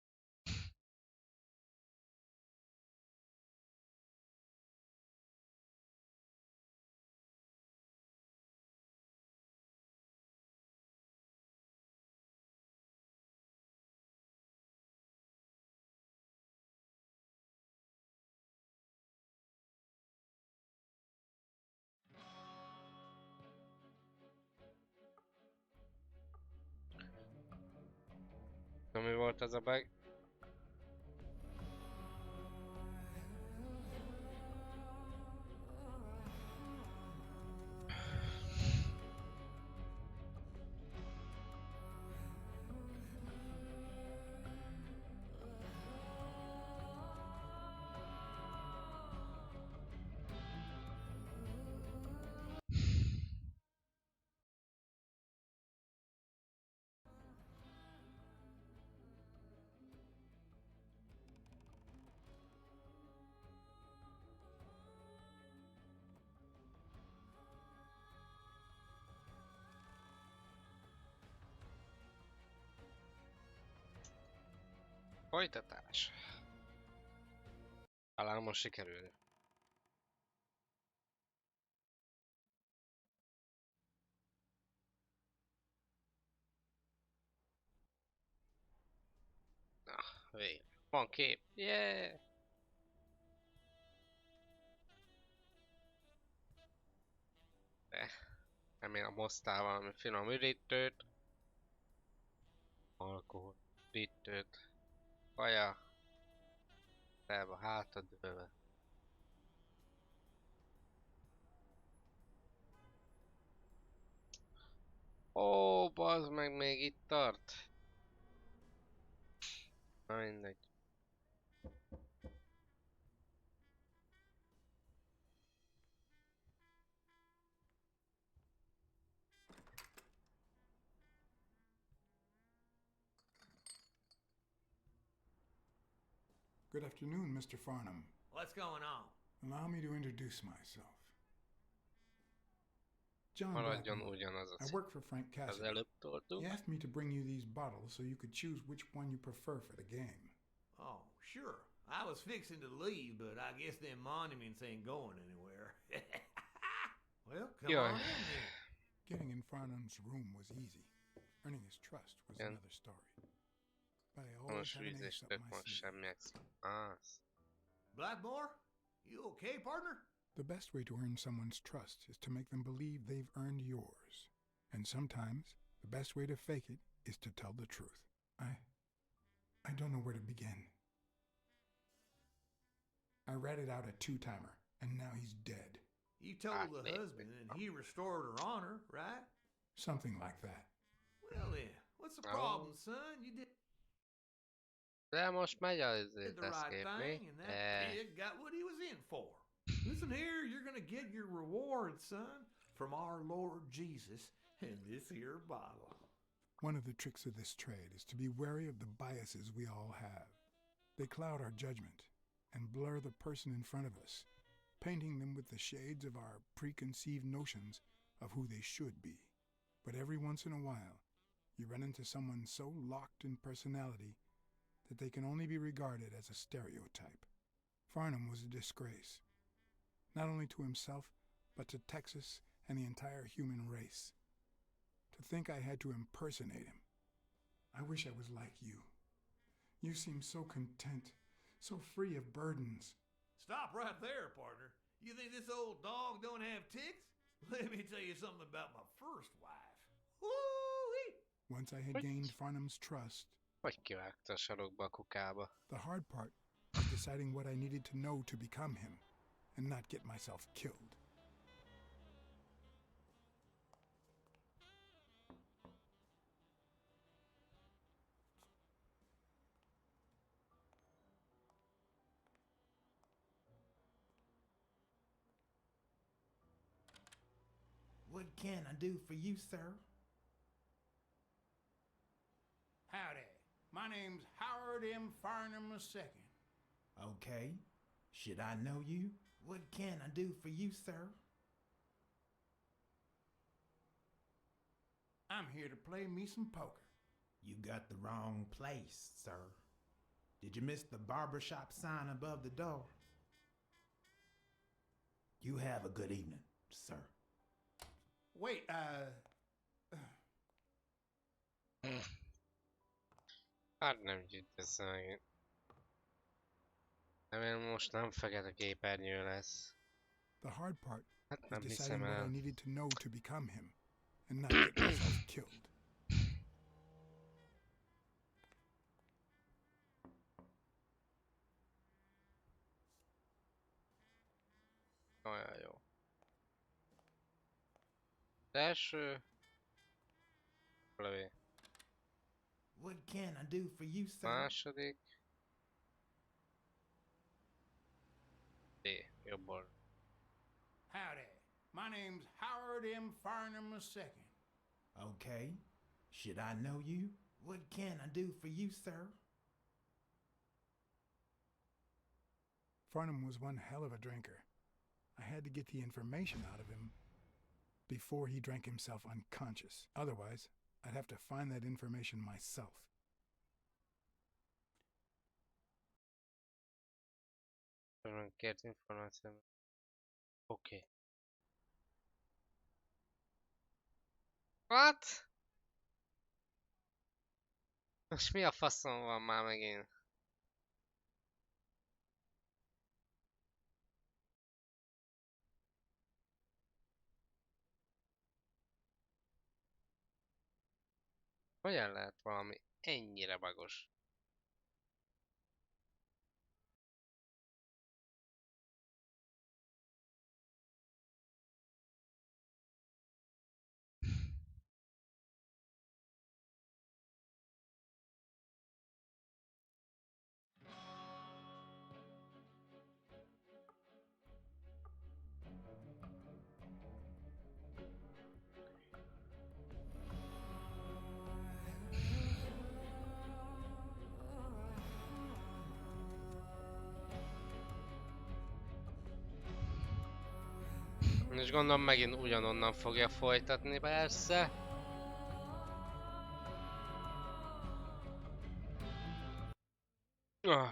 Na, mi volt ez a bug? Folytatás. Talán most sikerül. Na, végre. Van kép. Yeah! De remélem hoztál valami finom üdítőt. Alkohol, üdítőt. Kaja. Telve hátadőle. Ó, bazd meg, még itt tart. Na mindegy. Good afternoon, Mr. Farnham. What's going on? Allow me to introduce myself. John Maradjon Blackmore. ugyanaz I az. work for Frank Az Cassidy. előbb He toltuk. asked me to bring you these bottles so you could choose which one you prefer for the game. Oh, sure. I was fixing to leave, but I guess them monuments ain't going anywhere. Well, come Jaj. on in then. Getting in Farnham's room was easy. Earning his trust was Igen. another story. But I always Most have an ace vízés up tök my most sleeve. semmi extra. Az. Blackmore? You okay, partner? The best way to earn someone's trust is to make them believe they've earned yours. And sometimes, the best way to fake it is to tell the truth. I don't know where to begin. I ratted out a two-timer, and now he's dead. You told the husband and he restored her honor, right? Something like that. Well then, what's the Oh. problem, son? You did De most megy az the right escape, thing, and that pig got what he was in for. Listen here, you're gonna get your reward, son, from our Lord Jesus and this here bottle. One of the tricks of this trade is to be wary of the biases we all have. They cloud our judgment and blur the person in front of us, painting them with the shades of our preconceived notions of who they should be. But every once in a while, you run into someone so locked in personality that they can only be regarded as a stereotype. Farnham was a disgrace, not only to himself, but to Texas and the entire human race. To think I had to impersonate him. I wish I was like you. You seem so content, so free of burdens. Stop right there, partner. You think this old dog don't have ticks? Let me tell you something about my first wife. Woo-wee! Once I had gained Farnham's trust, Vagy kivágta a sarokba a kukába. the hard part was deciding what I needed to know to become him and not get myself killed. What can I do for you, sir? Howdy. My name's Howard M. Farnham II. Okay. Should I know you? What can I do for you, sir? I'm here to play me some poker. You got the wrong place, sir. Did you miss the barbershop sign above the door? You have a good evening, sir. Wait, Hát nem gyűjtesz meg. Remélem most nem fekete képernyő lesz. The hard part Hát was nem deciding hiszem what I el. needed to know to become him and not get myself killed. Olyan jó. Az első... Lövé. What can I do for you, sir? Második... D. Jobb oldal. howdy. My name's Howard M. Farnham II. Okay. Should I know you? What can I do for you, sir? Farnham was one hell of a drinker. I had to get the information out of him before he drank himself unconscious. Otherwise, I'd have to find that information myself. Kért információ. Oké. What? Most mi a faszom van már megint? Hogyan lehet valami ennyire bagos? És gondolom megint ugyanonnan fogja folytatni, persze. Ah.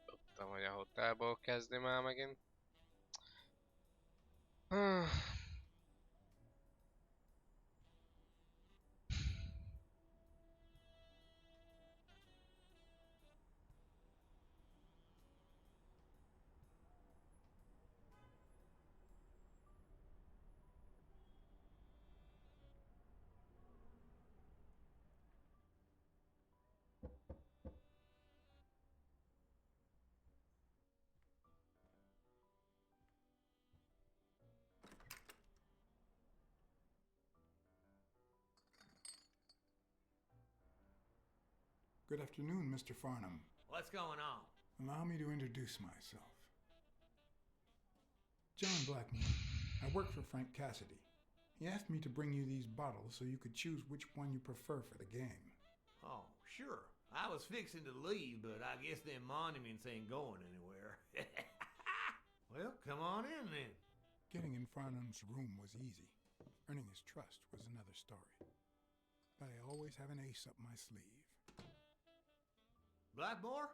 Tudtam, hogy a hotelból kezdi már megint. Good afternoon, Mr. Farnham. What's going on? Allow me to introduce myself. John Blackmore. I work for Frank Cassidy. He asked me to bring you these bottles so you could choose which one you prefer for the game. Oh, sure. I was fixing to leave, but I guess them monuments ain't going anywhere. Well, come on in then. Getting in Farnham's room was easy. Earning his trust was another story. But I always have an ace up my sleeve. Blackmore?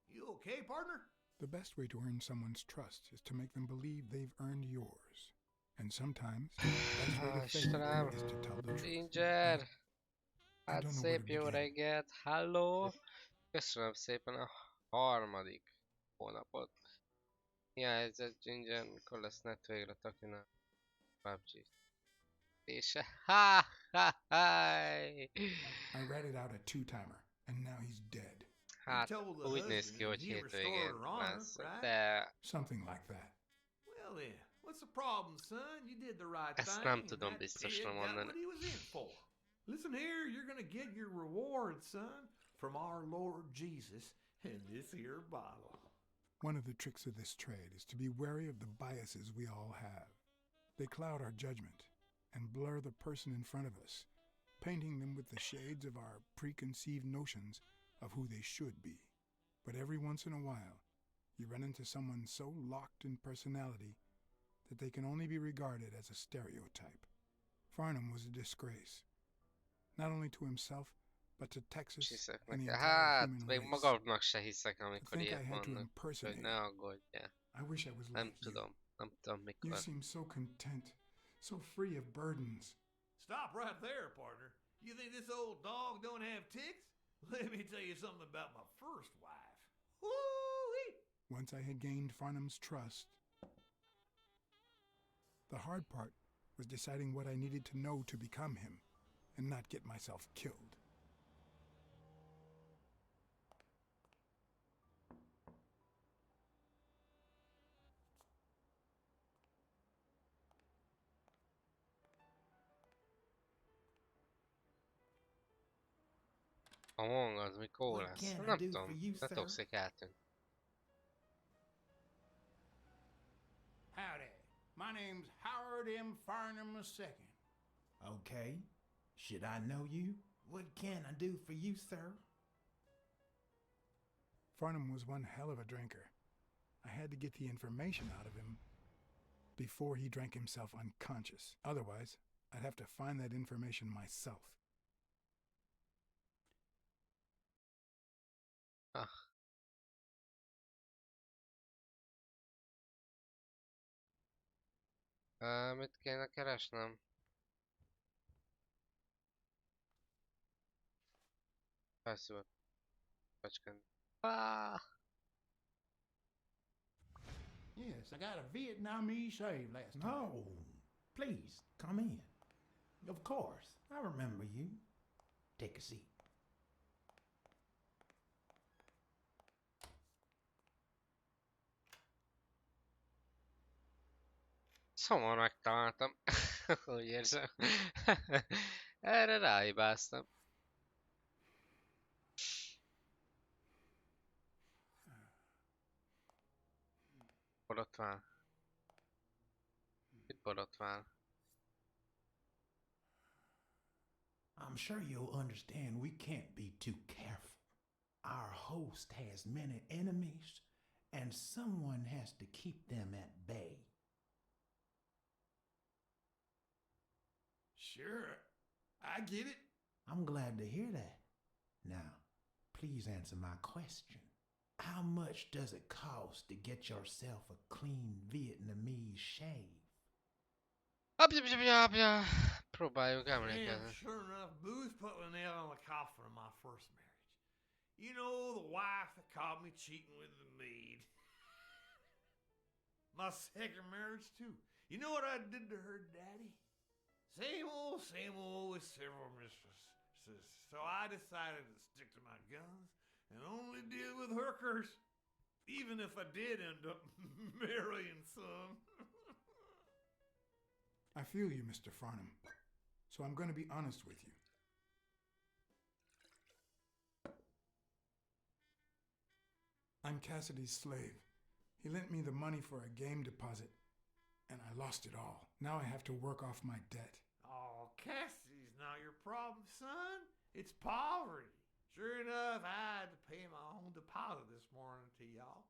You okay, partner? The best way to earn someone's trust is to make them believe they've earned yours. And sometimes, the best way to fake it is to tell the truth. Ginger! I Hát don't know where szép to jó begin. reggelt, halló! Köszönöm szépen a harmadik hónapot. Hiányzott Ginger, mikor lesz net végre Takina PUBG. És ha ha ha! I ratted out a two-timer, and now he's dead. Hát told the úgy néz ki, husband hogy he restored hétvégén her honor, lesz, right? de Something like that. Well then, what's the problem, son? You did the right ezt thing. nem and tudom that biztosra pig got mondani. what he was in for. Listen here, you're gonna get your reward, son, from our Lord Jesus in this here bottle. One of the tricks of this trade is to be wary of the biases we all have. They cloud our judgment and blur the person in front of us, painting them with the shades of our preconceived notions of who they should be. But every once in a while, you run into someone so locked in personality that they can only be regarded as a stereotype. Farnham was a disgrace, not only to himself, but to Texas Hiszek and neki. the entire Hát, human még race. magamnak se hiszek, To amikor think I ilyet had to mondok. impersonate Hogy him. ne aggódjál. I wish I was Nem like you. tudom You mikor. seem so content, so free of burdens. Stop right there, partner. You think this old dog don't have ticks? Let me tell you something about my first wife. Woo-wee! Once I had gained Farnham's trust, the hard part was deciding what I needed to know to become him and not get myself killed. Among az mikor What lesz? can I Nem do for tudom. you, Ne sir? toxik eltűnt. Howdy. My name's Howard M. Farnham II. Okay. Should I know you? What can I do for you, sir? Farnham was one hell of a drinker. I had to get the information out of him before he drank himself unconscious. Otherwise, I'd have to find that information myself. Ah. Mit kéne keresnem? Felszívott. Pecskend. Yes, I got a Vietnamese slave last time. No. Please, come in. Of course. I remember you. Take a seat. Szóval megtaláltam. Úgy érzem. Erre ráhibáztam. Borotvál. Mit borotvál? I'm sure you'll understand we can't be too careful. Our host has many enemies, and someone has to keep them at bay. Sure, I get it. I'm glad to hear that. Now, please answer my question. How much does it cost to get yourself a clean Vietnamese shave? Próbáljuk Damn, emlékezni. sure enough, Booth put the nail on the coffin of my first marriage. You know, the wife that caught me cheating with the maid. My second marriage, too. You know what I did to her daddy? Same old with several mistresses. So I decided to stick to my guns and only deal with hookers. Even if I did end up marrying some. I feel you, Mr. Farnham. So I'm going to be honest with you. I'm Cassidy's slave. He lent me the money for a game deposit, and I lost it all. Now I have to work off my debt. Oh, Cassidy's not your problem, son. It's poverty. Sure enough, I had to pay my own deposit this morning to y'all.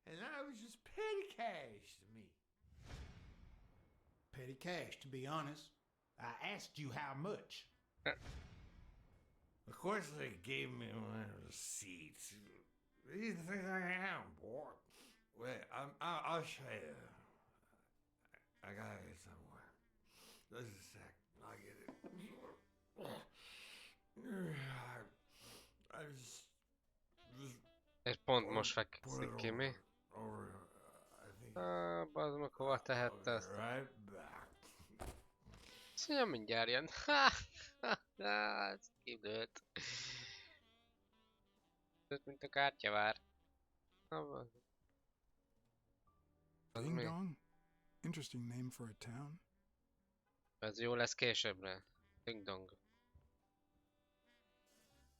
And that was just petty cash to me. Petty cash, to be honest. I asked you how much. Of course, they gave me my receipts. What do you think I am, boy? Wait, I'll show you. I got it somewhere. Just a sec. I'll get it. I just És pont most fekszik ki, mi? over. I think. Bazd meg, hova tehette ezt? Right back. Szóval mindjárt jön. Ez kidőlt. Ez mint a kártyavár. Az Ding mi? Dong? Interesting name for a town. Ez jó lesz későbbre. Ding dong.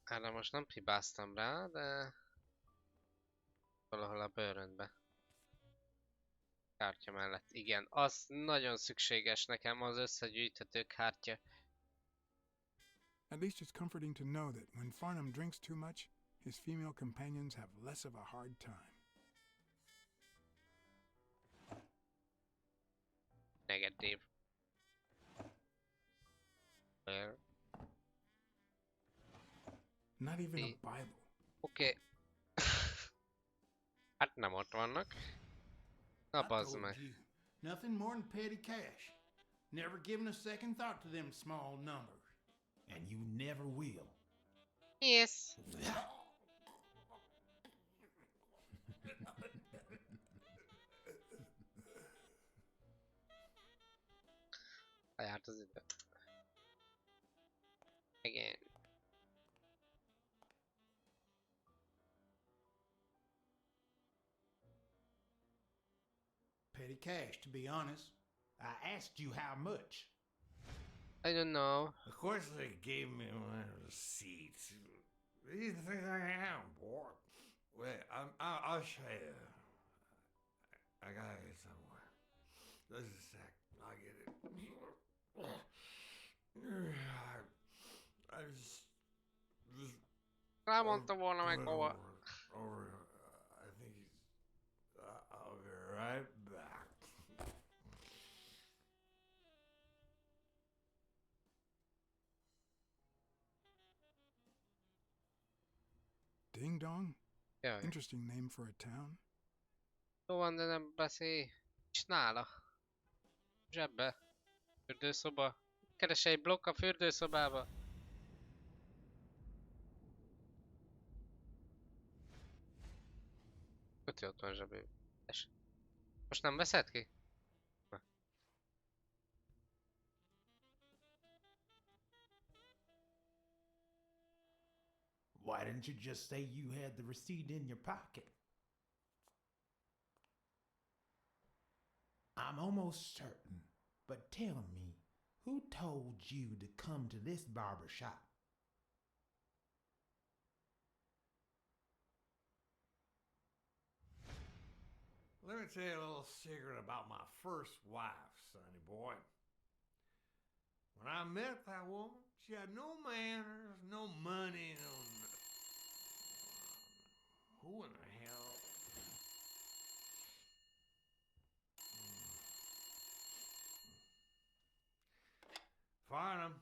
Erre most nem hibáztam rá, de... Valahol a bőröndbe. Kártya mellett. Igen, az nagyon szükséges nekem, az összegyűjthető kártya. At least it's comforting to know that when Farnham drinks too much, his female companions have less of a hard time. Negatív. Where? Not even a Bible. Oké. Hát nem ott vannak. Na I bazd told meg. you, nothing more than petty cash. Never given a second thought to them small numbers. And you never will. Yes. Lejárt az idő. Igen. Petty cash, to be honest. I asked you how much. I don't know. Of course, they gave me my receipts. What do do you think I am, boy? Wait, I'll show you. I gotta get somewhere. Just a sec. I'll get it. I just Elmondta volna meg hova. over. I think he's. I'll be right back. Ding Dong? Jaj. Interesting name for a town. Jó van, de nem beszél. És nála. Zsebbe. Fürdőszoba. Keres egy blokk a fürdőszobába. Köti ott van zsebében. Most nem veszed ki? Na. Why didn't you just say you had the receipt in your pocket? I'm almost certain, but tell me, who told you to come to this barber shop? Let me tell you a little secret about my first wife, sonny boy. When I met that woman, she had no manners, no money, no nothing. Who in the hell? Farnham.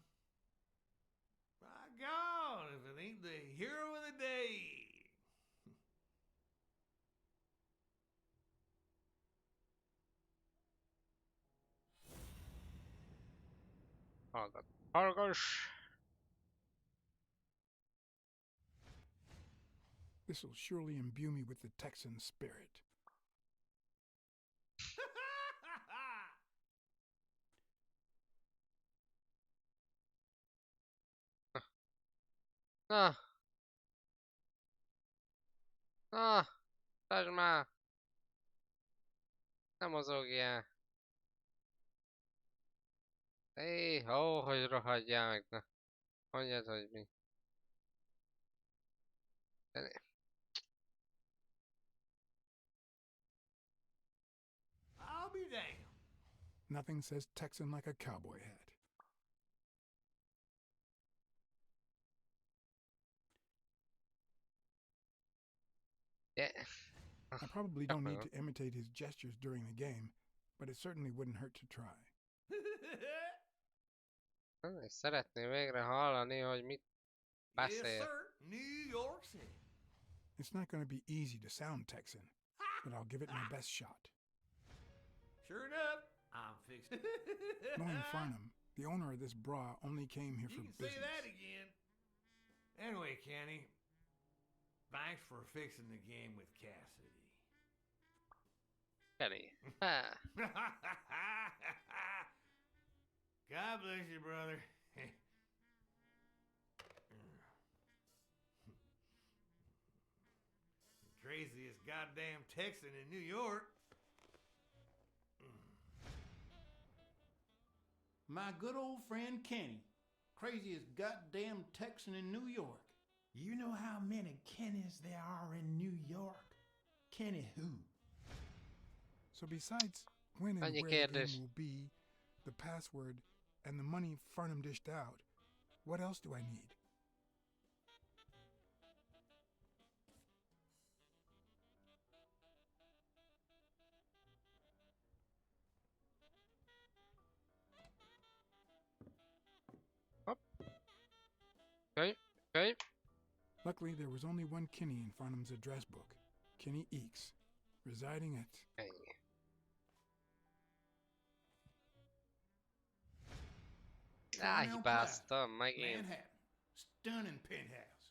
My God, if it ain't the hero of the day. Hallgat. Hallgass! This will surely imbue me with the Texan spirit. Na! Na! Tartsd már! Nem mozogjál! Hogy rohadjál meg, na! Mondjad, hogy mi. I'll be damned. Nothing says Texan like a cowboy hat. Yeah. I probably don't need to imitate his gestures during the game, but it certainly wouldn't hurt to try. És szeretném végre hallani, hogy mit Yes, beszél. sir. New York City. It's not going to be easy to sound Texan, but I'll give it my best shot. Sure enough, I'm fixing. Knowing Farnham, the owner of this bra only came here You for can business. say that again. Anyway, Kenny, thanks for fixing the game with Cassidy. Kenny. Ah. God bless you, brother. Craziest goddamn Texan in New York. My good old friend Kenny, craziest goddamn Texan in New York. You know how many Kennys there are in New York? Kenny who? So besides when and Annyi where the kérdés. game will be, the password, and the money Farnham dished out, what else do I need? Okay. Luckily, there was only one Kinney in Farnham's address book, Kinney Eeks, residing at... Ennyi. Ráhibáztam megint. Manhattan. Stunning penthouse.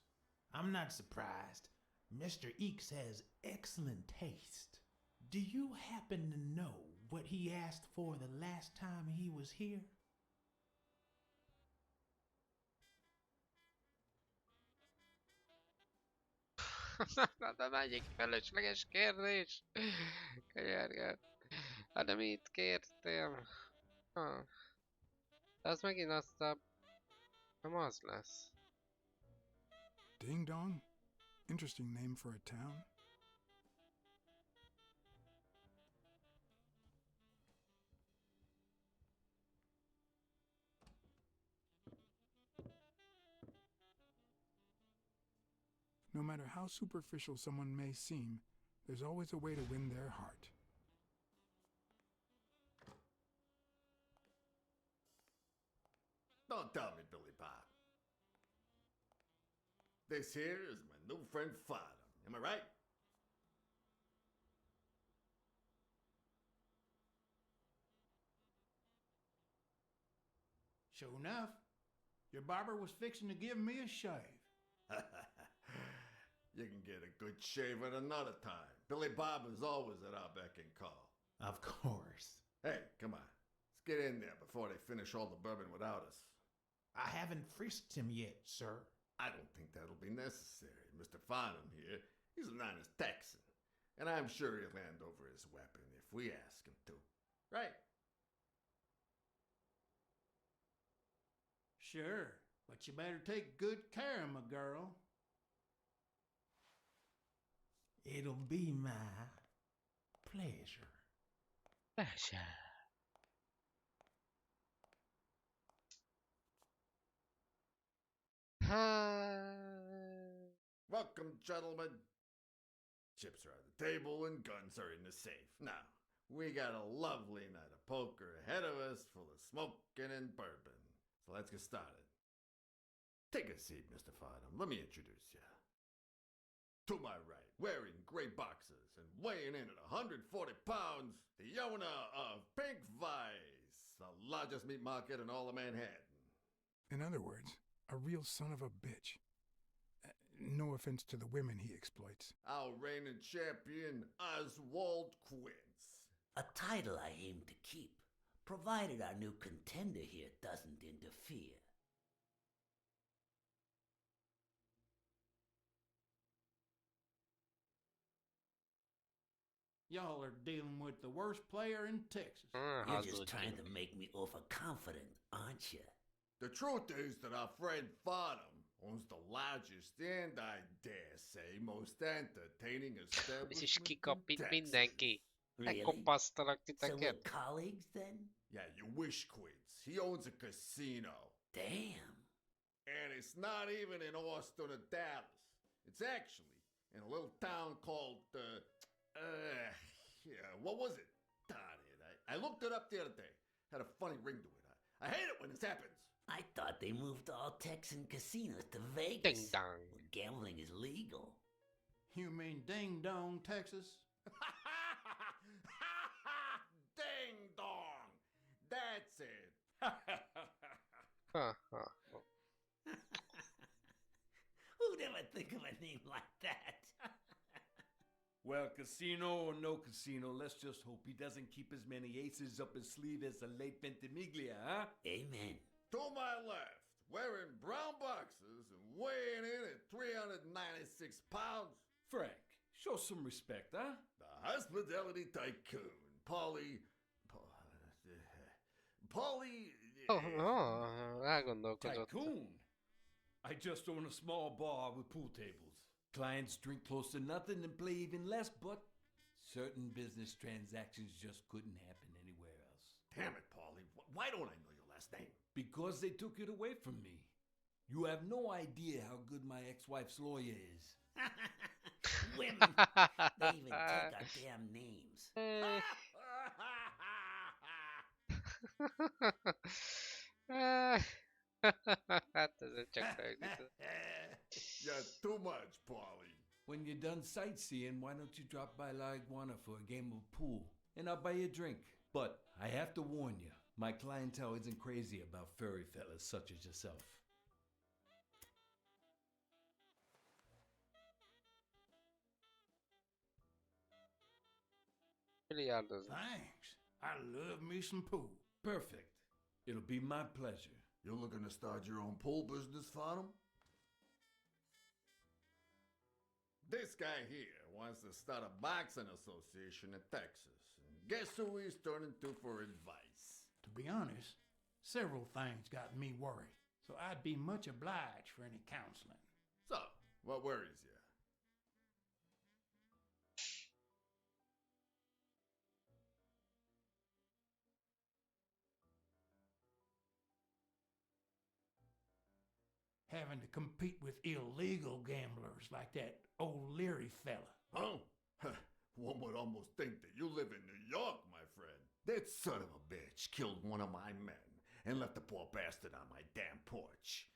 I'm not surprised. Mr. Eeks has excellent taste. Do you happen to know what he asked for the last time he was here? De melyik felesleges kérdés? Könyörgöm. Hát de mit kértem? Ha. De az megint azt a... Nem az lesz. Ding Dong? Interesting name for a town. No matter how superficial someone may seem, there's always a way to win their heart. Don't tell me, Billy Bob. This here is my new friend Fada. Am I right? Sure enough, your barber was fixing to give me a shave. You can get a good shave at another time. Billy Bob is always at our beck and call. Of course. Hey, come on. Let's get in there before they finish all the bourbon without us. I haven't frisked him yet, sir. I don't think that'll be necessary. Mr. Farnham here, he's an honest Texan. And I'm sure he'll hand over his weapon if we ask him to. Right? Sure, but you better take good care of my girl. It'll be my pleasure. Welcome, gentlemen. Chips are on the table and guns are in the safe. Now, we got a lovely night of poker ahead of us full of smoking and bourbon. So let's get started. Take a seat, Mr. Farnham. Let me introduce you. To my right, wearing gray boxers and weighing in at 140 pounds, the owner of Pink Vice, the largest meat market in all of Manhattan. In other words, a real son of a bitch. No offense to the women he exploits. Our reigning champion, Oswald Quince. A title I aim to keep, provided our new contender here doesn't interfere. Y'all are dealing with the worst player in Texas. You're just trying to make me overconfident, aren't you? The truth is that our friend Farnham owns the largest and, I dare say, most entertaining establishment És in kikapít Texas. mindenki. Really? Megkopasztalak So we're titeket. colleagues then? Yeah, you wish, Quince. He owns a casino. Damn. And it's not even in Austin or Dallas. It's actually in a little town called, what was it? Darn it. I looked it up the other day. Had a funny ring to it. I hate it when this happens. I thought they moved all Texan casinos to Vegas. Ding dong. Where gambling is legal. You mean Ding Dong, Texas? Ding dong. That's it. Who'd ever think of a name like that? Well, casino or no casino, let's just hope he doesn't keep as many aces up his sleeve as the late Ventimiglia, huh? Amen. To my left, wearing brown boxers and weighing in at 396 pounds, Frank, show some respect, huh? the hospitality tycoon, Polly... Elgondolkozott. Tycoon. I just own a small bar with pool tables. Clients drink close to nothing and play even less, but certain business transactions just couldn't happen anywhere else. Damn it, Polly. Why don't I know your last name? Because they took it away from me. You have no idea how good my ex-wife's lawyer is. Women, they even take our damn names. Hát ez csak felütött. You're too much, Polly. When you're done sightseeing, why don't you drop by La Iguana for a game of pool? And I'll buy you a drink. But I have to warn you, my clientele isn't crazy about furry fellas such as yourself. Biliárdozó. Thanks. I love me some pool. Perfect. It'll be my pleasure. You're looking to start your own pool business, Farnham? This guy here wants to start a boxing association in Texas. And guess who he's turning to for advice? To be honest, several things got me worried, so I'd be much obliged for any counseling. So, What worries you? Having to compete with illegal gamblers like that old Leary fella. Oh, one would almost think that you live in New York, my friend. That son of a bitch killed one of my men and left the poor bastard on my damn porch.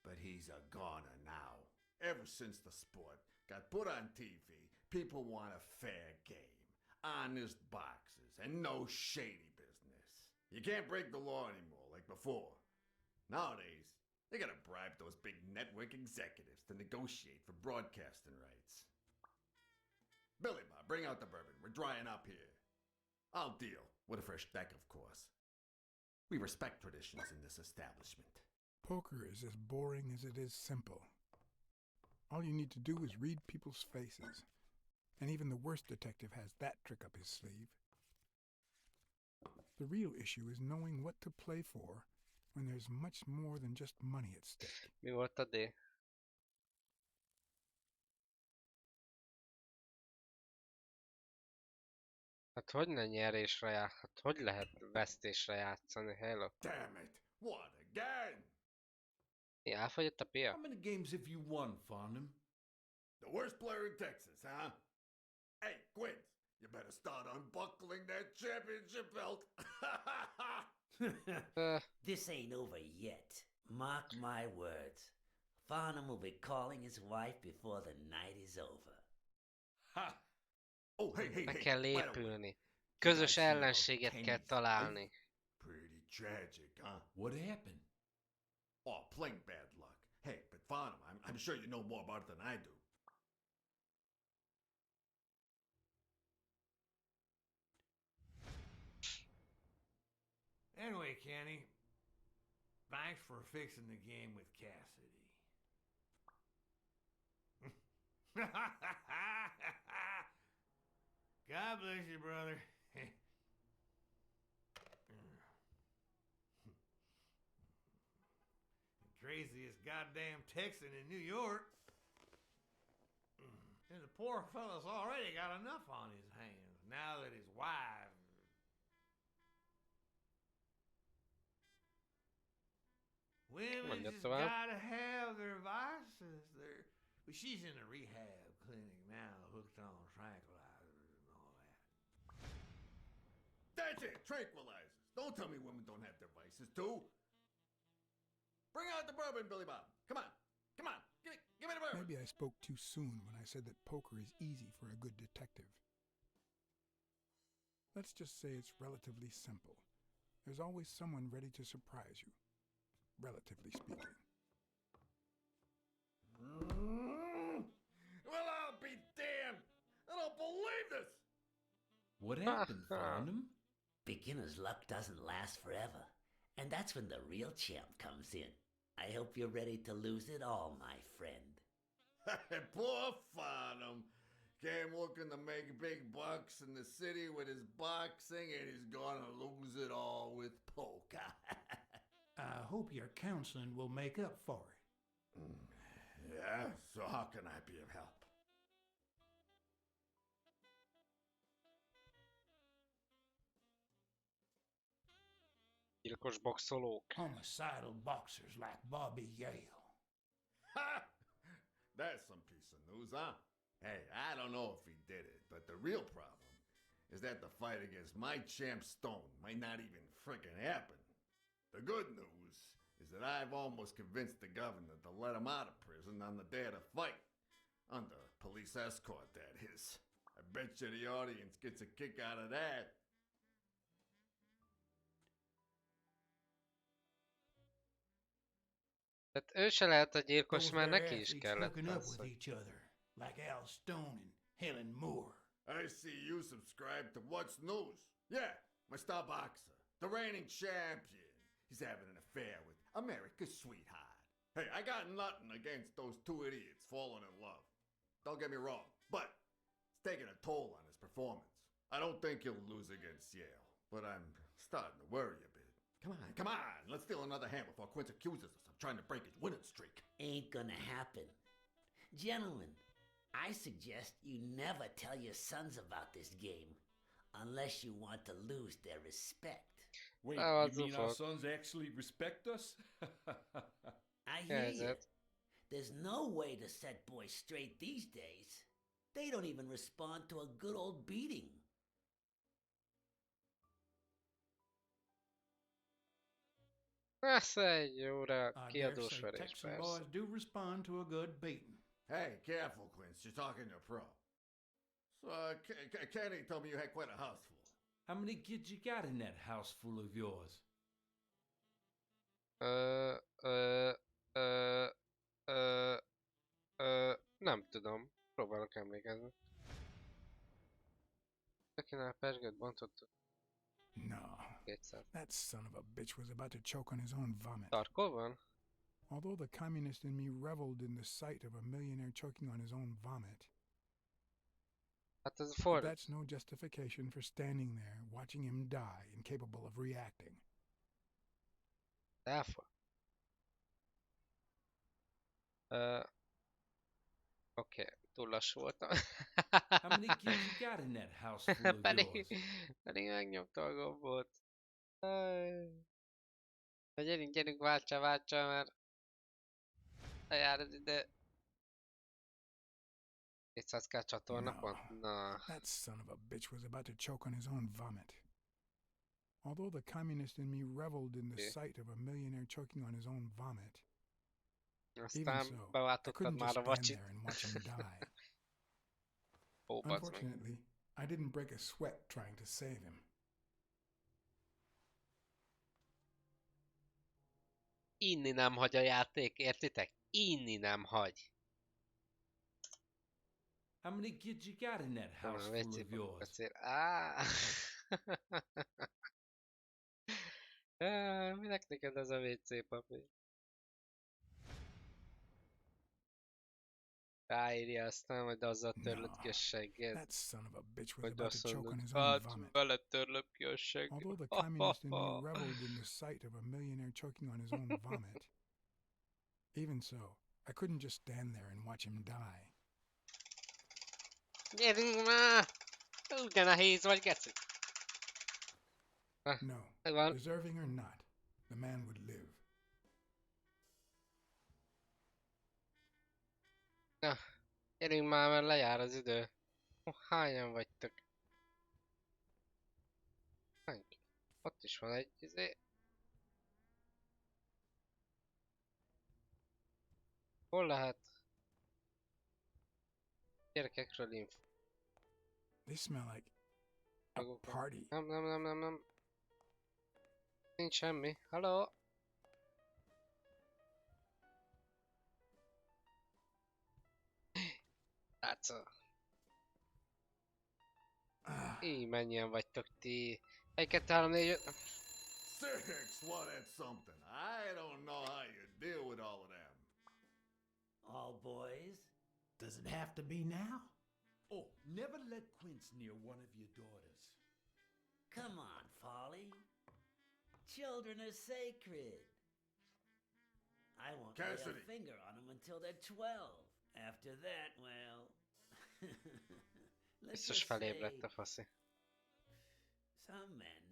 But he's a goner now. Ever since the sport got put on TV, people want a fair game, honest boxes, and no shady business. You can't break the law anymore like before. Nowadays, they gotta bribe those big network executives to negotiate for broadcasting rights. Billy Bob, bring out the bourbon. We're drying up here. I'll deal with a fresh deck, of course. We respect traditions in this establishment. Poker is as boring as it is simple. All you need to do is read people's faces, and even the worst detective has that trick up his sleeve. The real issue is knowing what to play for when there's much more than just money at stake. Mi volt a D? Hát hogy ne nyerésre hát hogy lehet vesztésre játszani, hello? Damn it! What again? Mi, elfogyott a pia? How many games have you won, Farnham? The worst player in Texas, huh? Hey, Quince, you better start unbuckling that championship belt. This ain't over yet. Mark my words. Farnham will be calling his wife before the night is over. Ha! Oh, hey, Be hey, kell by the way, épülni. Közös ellenséget kell Kenny's találni. Pretty tragic, huh? What happened? Oh, plain bad luck. Hey, but Farnham, I'm sure you know more about it than I do. Anyway, Kenny, thanks for fixing the game with Cassidy. God bless you, brother. Craziest goddamn Texan in New York. And the poor fella's already got enough on his hands now that his wife. Women Mondja just tovább. gotta have their vices. But she's in a rehab clinic now, hooked on tranquilizers and all that. That's it, tranquilizers. Don't tell me women don't have their vices, too. Bring out the bourbon, Billy Bob. Come on, come on, give me the bourbon. Maybe I spoke too soon when I said that poker is easy for a good detective. Let's just say it's relatively simple. There's always someone ready to surprise you, relatively speaking. Well, I'll be damned. I don't believe this. What happened, Farnham? Beginner's luck doesn't last forever, and that's when the real champ comes in. I hope you're ready to lose it all, my friend. Poor Farnham. Came looking to make big bucks in the city with his boxing, and he's gonna lose it all with poker. I hope your counseling will make up for it. Yeah, so how can I be of help? Gyilkos boxolók. Homicidal boxers like Bobby Yale. Ha! That's some piece of news, huh? Hey, I don't know if he did it, but the real problem is that the fight against my champ Stone might not even frickin' happen. The good news is that I've almost convinced the governor to let him out of prison on the day of the fight. Under police escort, that is. I bet you the audience gets a kick out of that. Tehát ő se lehet a gyilkos, Those mert there neki is athletes kellett hooking up az, with hogy... each other, like Al Stone and Helen Moore. I see you subscribe to What's News. Yeah, my star boxer, the reigning champion. He's having an affair with America's sweetheart. Hey, I got nothing against those two idiots falling in love. Don't get me wrong, but it's taking a toll on his performance. I don't think he'll lose against Yale, but I'm starting to worry a bit. Come on, let's steal another hand before Quince accuses us of trying to break his winning streak. Ain't gonna happen. Gentlemen, I suggest you never tell your sons about this game unless you want to lose their respect. Wait, What you the mean our fuck? sons actually respect us? I Yeah, hear is you. it? There's no way to set boys straight these days. They don't even respond to a good old beating. Azt egy óra I dare kiadós say verés, Texan persze. boys do respond to a good beating. Hey, careful, Quince. You're talking to a pro. So, Kenny told me you had quite a house full. How many kids you got in that house full of yours? Ö, ö, ö, ö, nem tudom. Próbálok emlékezni. Akinál persgőt bontottuk No, 200. that son of a bitch was about to choke on his own vomit. Tarkó van? Although the communist in me reveled in the sight of a millionaire choking on his own vomit, Hát ez but fordít. that's no justification for standing there watching him die, incapable of reacting. Elfog. Oké, túl lassú voltam. How many kids you got in that house full of pedig, yours? pedig megnyomta a gombot. Na gyerünk, váltsa, mert lejár az idő. 200k csatornapont? Na. That son of a bitch was about to choke on his own vomit. Although the communist in me reveled in the sight of a millionaire choking on his own vomit, even Aztán so, I beváltottad couldn't már just a stand vacsit. there and watch him die. Ó, bazd meg. Unfortunately, I didn't break a sweat trying to save him. Inni nem hagy a játék, értitek? Inni nem hagy. How many kids you got in that Nem, house a full WC of yours? beszél. Minek neked ez a WC papír? Ráírja aztán, majd azzal törlöd ki a segged. That son of a bitch was Majd about to azt choke on mondod, his own hát vomit. vele törlöm ki a segged. Although the communist in me reveled in the sight of a millionaire choking on his own vomit, even so, I couldn't just stand there and watch him die. Gyerünk már! Ugyan a héz vagy, geci. No, Megvan. deserving or not, the man would live. Na, gyerünk már, mert lejár az idő. Hányan vagytok? Hány? Ott is van egy izé. Hol lehet? Gyerekekről info. They smell like a party. Nem. Nincs semmi. Halló? Látszol. Így mennyien vagytok ti. 1, 2, 3, 4, 5. Six, well, that's something. I don't know how you deal with all of them. All boys? Does it have to be now? Oh, never let Quince near one of your daughters. Come on, Folly. Children are sacred. I won't lay Cassidy. a finger on them until they're 12. After that, well... let's Biztos just say felébredt a faszi. some men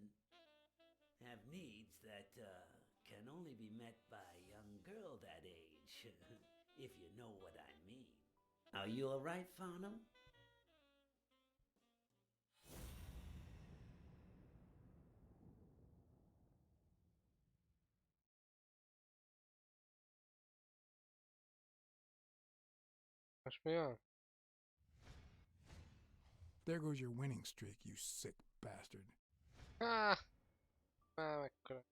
have needs that can only be met by a young girl that age, if you know what I mean. Are you all right, Farnham? Most mi van? There goes your winning streak, you sick bastard. Már mekkora.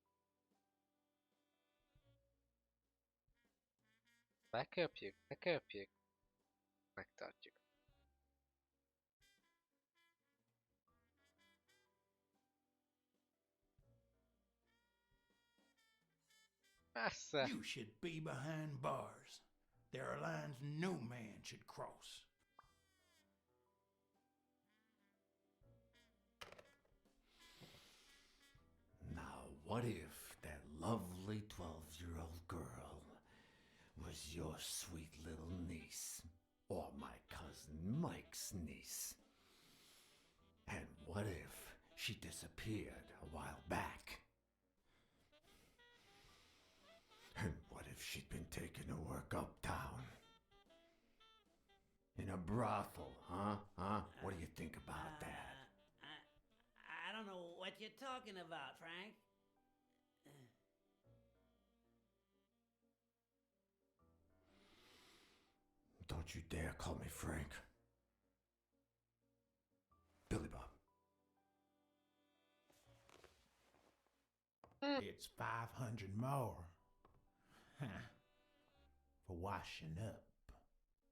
Beköpjük. Megtartjuk. Persze. You should be behind bars. There are lines no man should cross. Now, what if that lovely 12-year-old girl was your sweet little niece? niece. And what if she disappeared a while back? And what if she'd been taken to work uptown? In a brothel, huh? What do you think about that? I don't know what you're talking about, Frank. Don't you dare call me Frank. Billy Bob. It's 500 more. Huh. For washing up.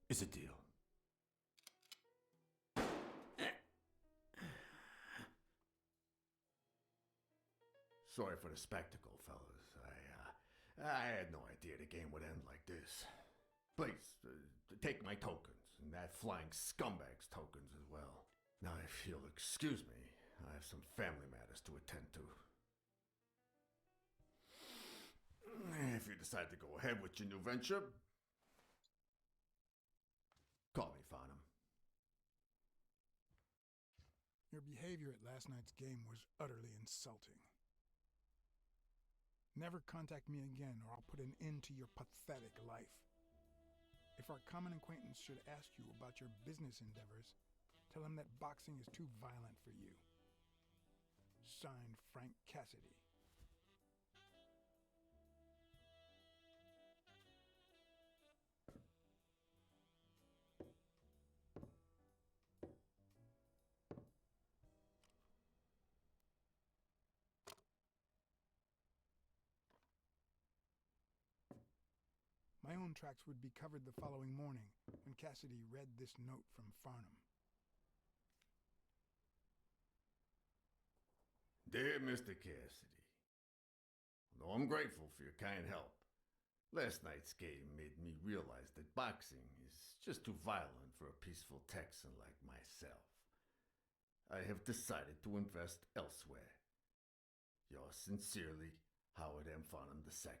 It's a deal. Sorry for the spectacle, fellas. I had no idea the game would end like this. Please, take my tokens, and that flying scumbag's tokens as well. Now, if you'll excuse me, I have some family matters to attend to. If you decide to go ahead with your new venture, call me Farnham. Your behavior at last night's game was utterly insulting. Never contact me again, or I'll put an end to your pathetic life. If our common acquaintance should ask you about your business endeavors, tell him that boxing is too violent for you. Signed, Frank Cassidy. My own tracks would be covered the following morning when Cassidy read this note from Farnham. Dear Mr. Cassidy, though I'm grateful for your kind help, last night's game made me realize that boxing is just too violent for a peaceful Texan like myself. I have decided to invest elsewhere. Yours sincerely, Howard M. Farnham II.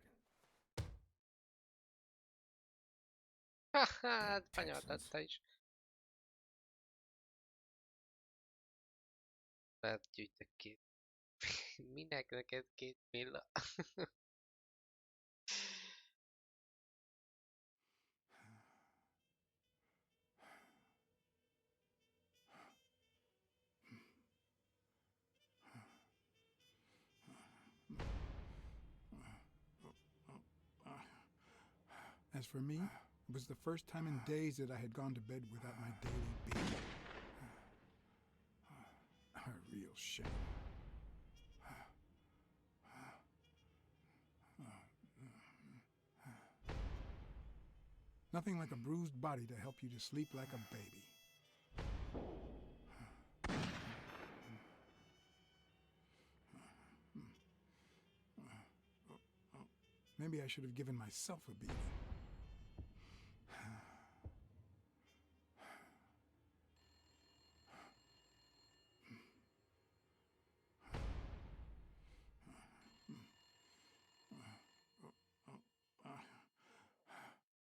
Haha, fanyaltatta is. Lehet gyűjtök két. Minek neked 2 milla? As for me, it was the first time in days that I had gone to bed without my daily beat. A real shame. Nothing like a bruised body to help you to sleep like a baby. Maybe I should have given myself a beating.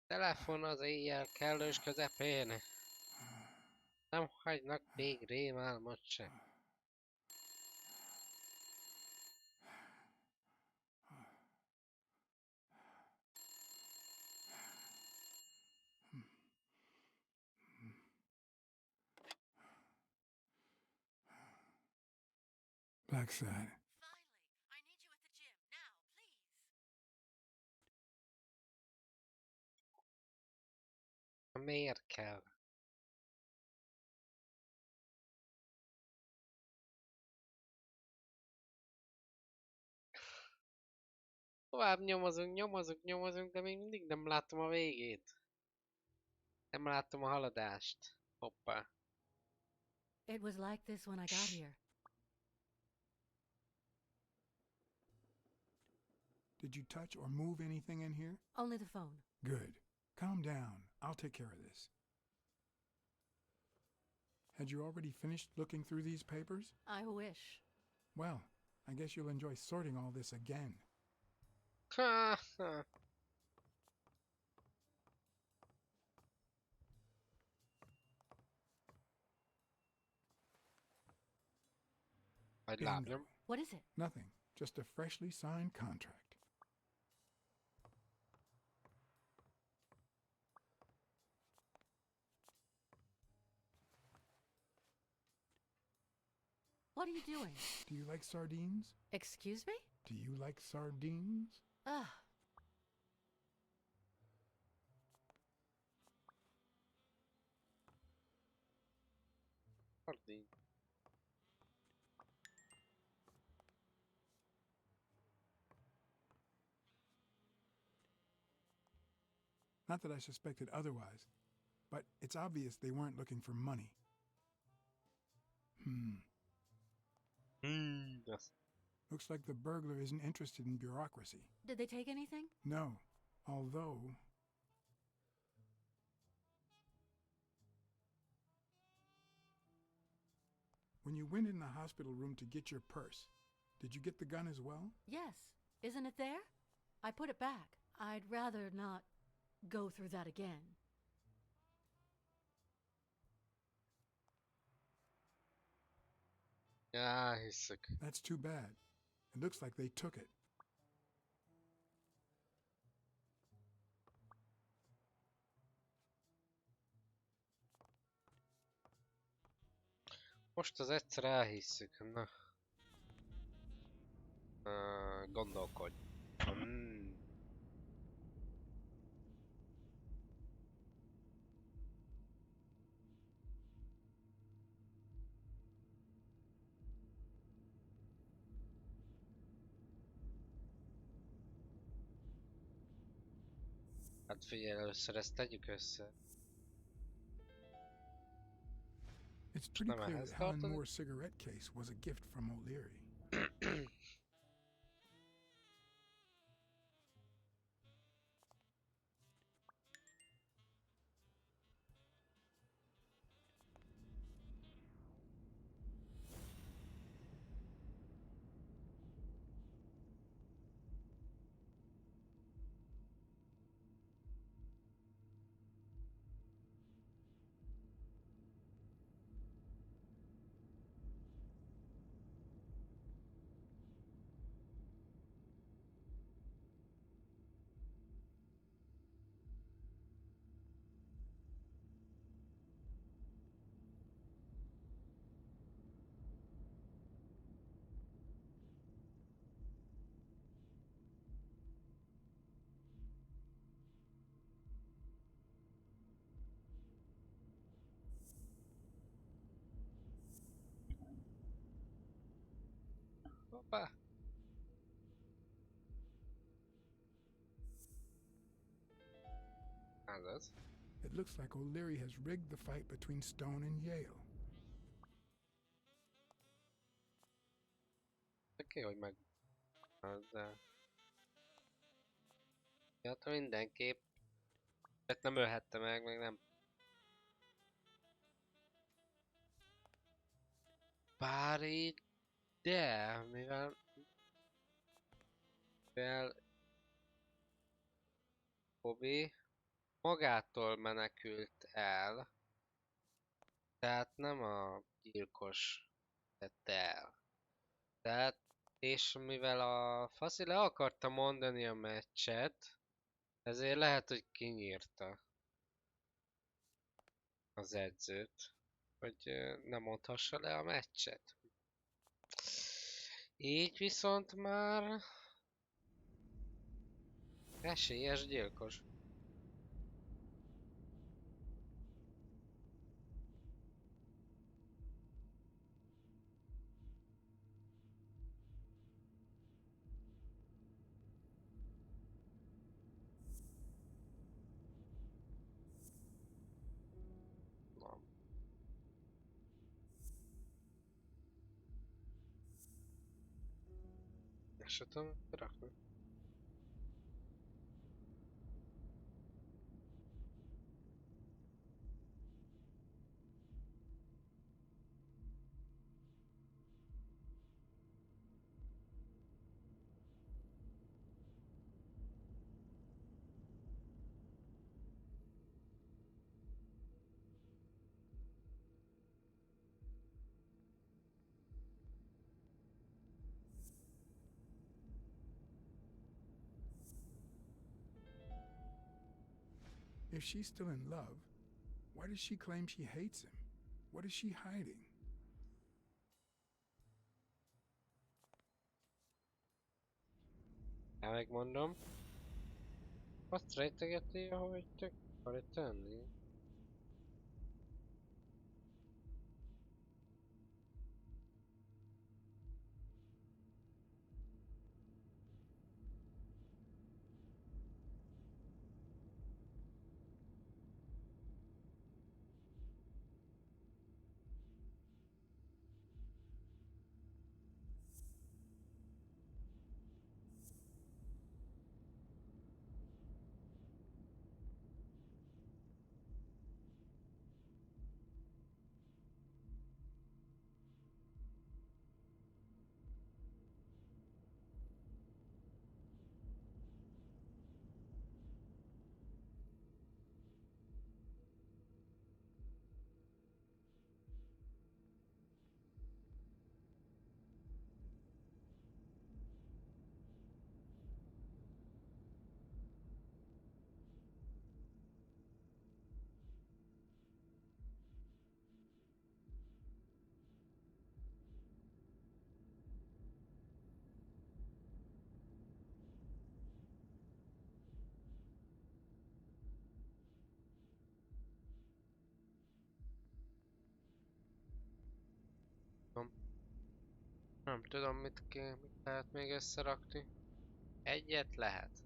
Telefon az éjjel kellős közepén. Nem hagynak még rémálmot sem. Blacksad. Finally, I need you at the gym now, please. Miért kell? Tovább nyomozunk, de még mindig nem látom a végét. Nem látom a haladást. Hoppá. It was like this when I got here. Did you touch or move anything in here? Only the phone. Good. Calm down. I'll take care of this. Had you already finished looking through these papers? I wish. Well, I guess you'll enjoy sorting all this again. Ha ha. Vagy Bingo. lábnyom. What is it? Nothing. Just a freshly signed contract. What are you doing? Do you like sardines? Excuse me? Do you like sardines? Ugh. Sardín. Not that I suspected otherwise, but it's obvious they weren't looking for money. Yes. Looks like the burglar isn't interested in bureaucracy. Did they take anything? No, although... When you went in the hospital room to get your purse, did you get the gun as well? Yes. Isn't it there? I put it back. I'd rather not go through that again. Elhisszük. That's too bad. It looks like they took it. Most az egyszer elhisszük. Na. Gondolkodj. Hát figyelj, először ezt tegyük össze. It's pretty Nem clear ehhez that Helen tartozik. Moore's cigarette case was a gift from O'Leary. Hoppá! Ez az. It looks like O'Leary has rigged the fight between Stone and Yale. Oké, hogy meg... De... Hát mindenképp... Ezt nem ölhette meg nem... Bár így... De, mivel Bobby magától menekült el, tehát nem a gyilkos tette el. Tehát, és mivel a faszi le akarta mondani a meccset, ezért lehet, hogy kinyírta az edzőt, hogy ne mondhassa le a meccset. Így viszont már esélyes gyilkos. Na. Ezt se tudom rakni. If she's still in love, why does she claim she hates him? What is she hiding? Ja, megmondom. Azt rejtegeti, hogy te akarod tenni. Nem tudom, mit lehet még összerakni. Egyet lehet.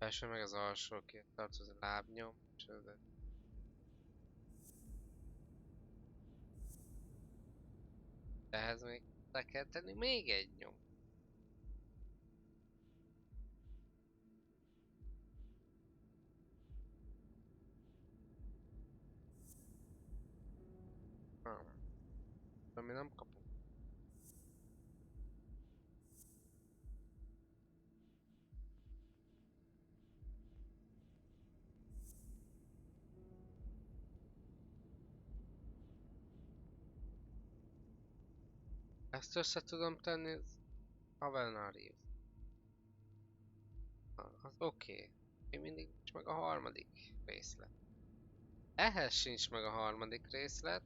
Első meg az alsó két tartozik a lábnyom, és ez ehhez még le kell tenni még egy nyom. Ami nem kapunk. Ezt össze tudom tenni, Havelnari. Az oké. Még mindig nincs meg a harmadik részlet. Ehhez sincs meg a harmadik részlet.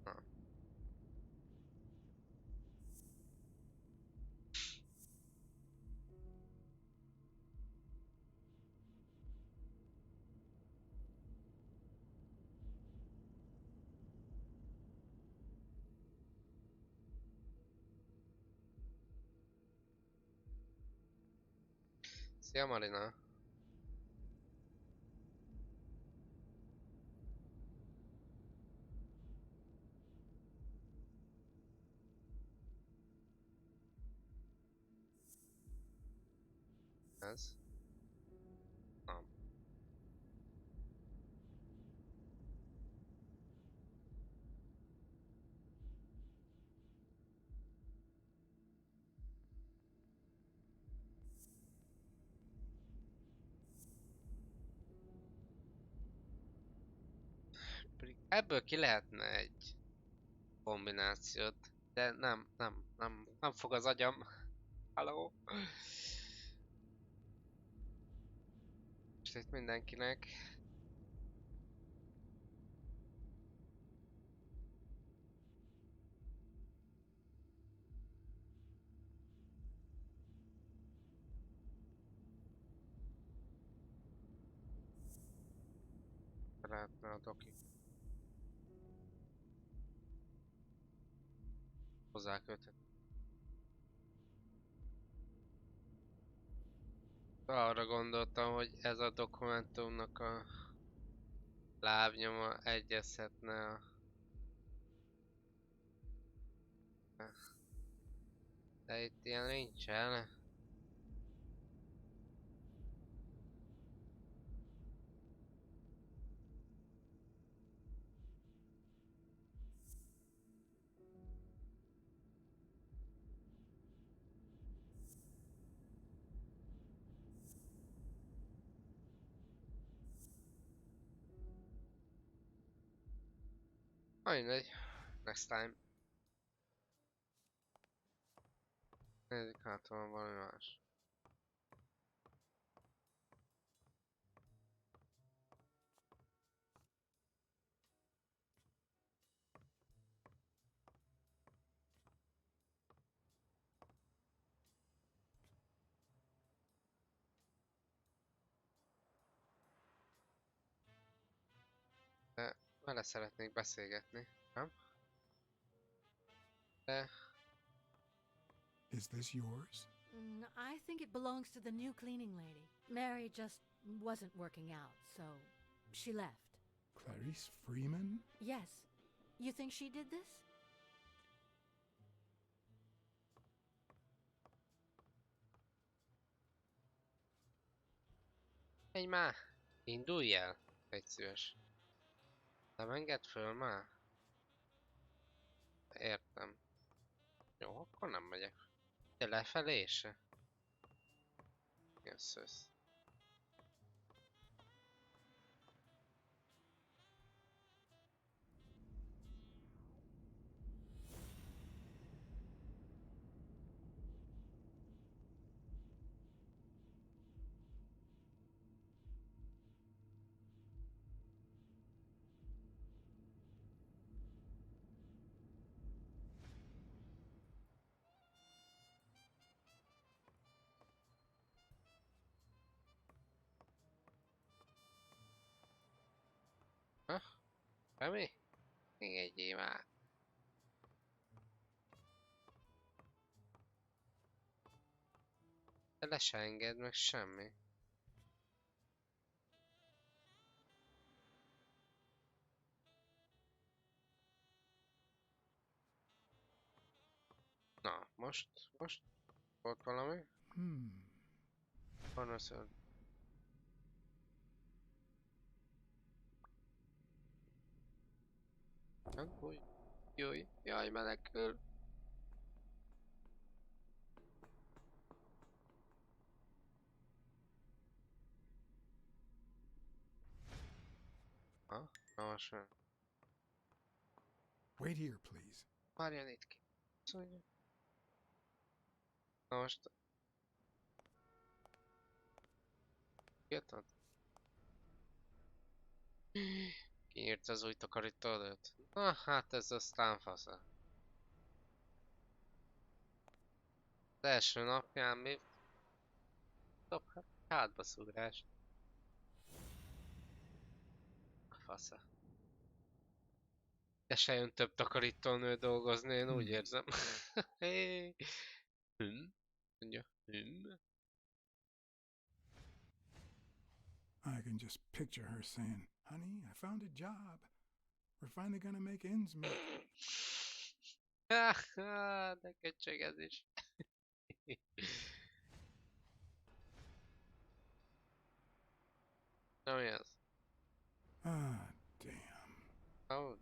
Na. Szia Marina! Ez? Nem. Pedig ebből ki lehetne egy kombinációt, de nem fog az agyam. Halló? És itt mindenkinek. lehetne a doki. Hozzáköthet. Arra gondoltam, hogy ez a dokumentumnak a lábnyoma egyezhetne a... De itt ilyen nincsen. Mindegy. Next time. Nézzük, hát van valami más. De vele szeretnék beszélgetni, nem? De... Is this yours? I think it belongs to the new cleaning lady. Mary just wasn't working out, so she left. Clarice Freeman? Yes. You think she did this? Menj már! Indulj el! Légy szíves. Nem engedd föl már? Értem. Jó, akkor nem megyek. De lefelé se? Jössz. Ha? Semmi? Engedjél már. De le se engedd meg semmi. Na, most volt valami? Van az ön. Úgy. Jaj, jaj, menekül. Ha? Na most jön. Wait here, please. Várjál itt ki. Szóval. Na most... Jötted? Kinyírt az új takarítódőt? Na hát ez aztán fasza. Az első napján mi... Hát hátba szúrás. Fasza. De se jön több takarítónő dolgozni, én úgy érzem. Mondja. I can just picture her saying, "Honey, I found a job. We're finally gonna make ends meet." De köcsög ez is. Na mi az? Ah, damn. Oh.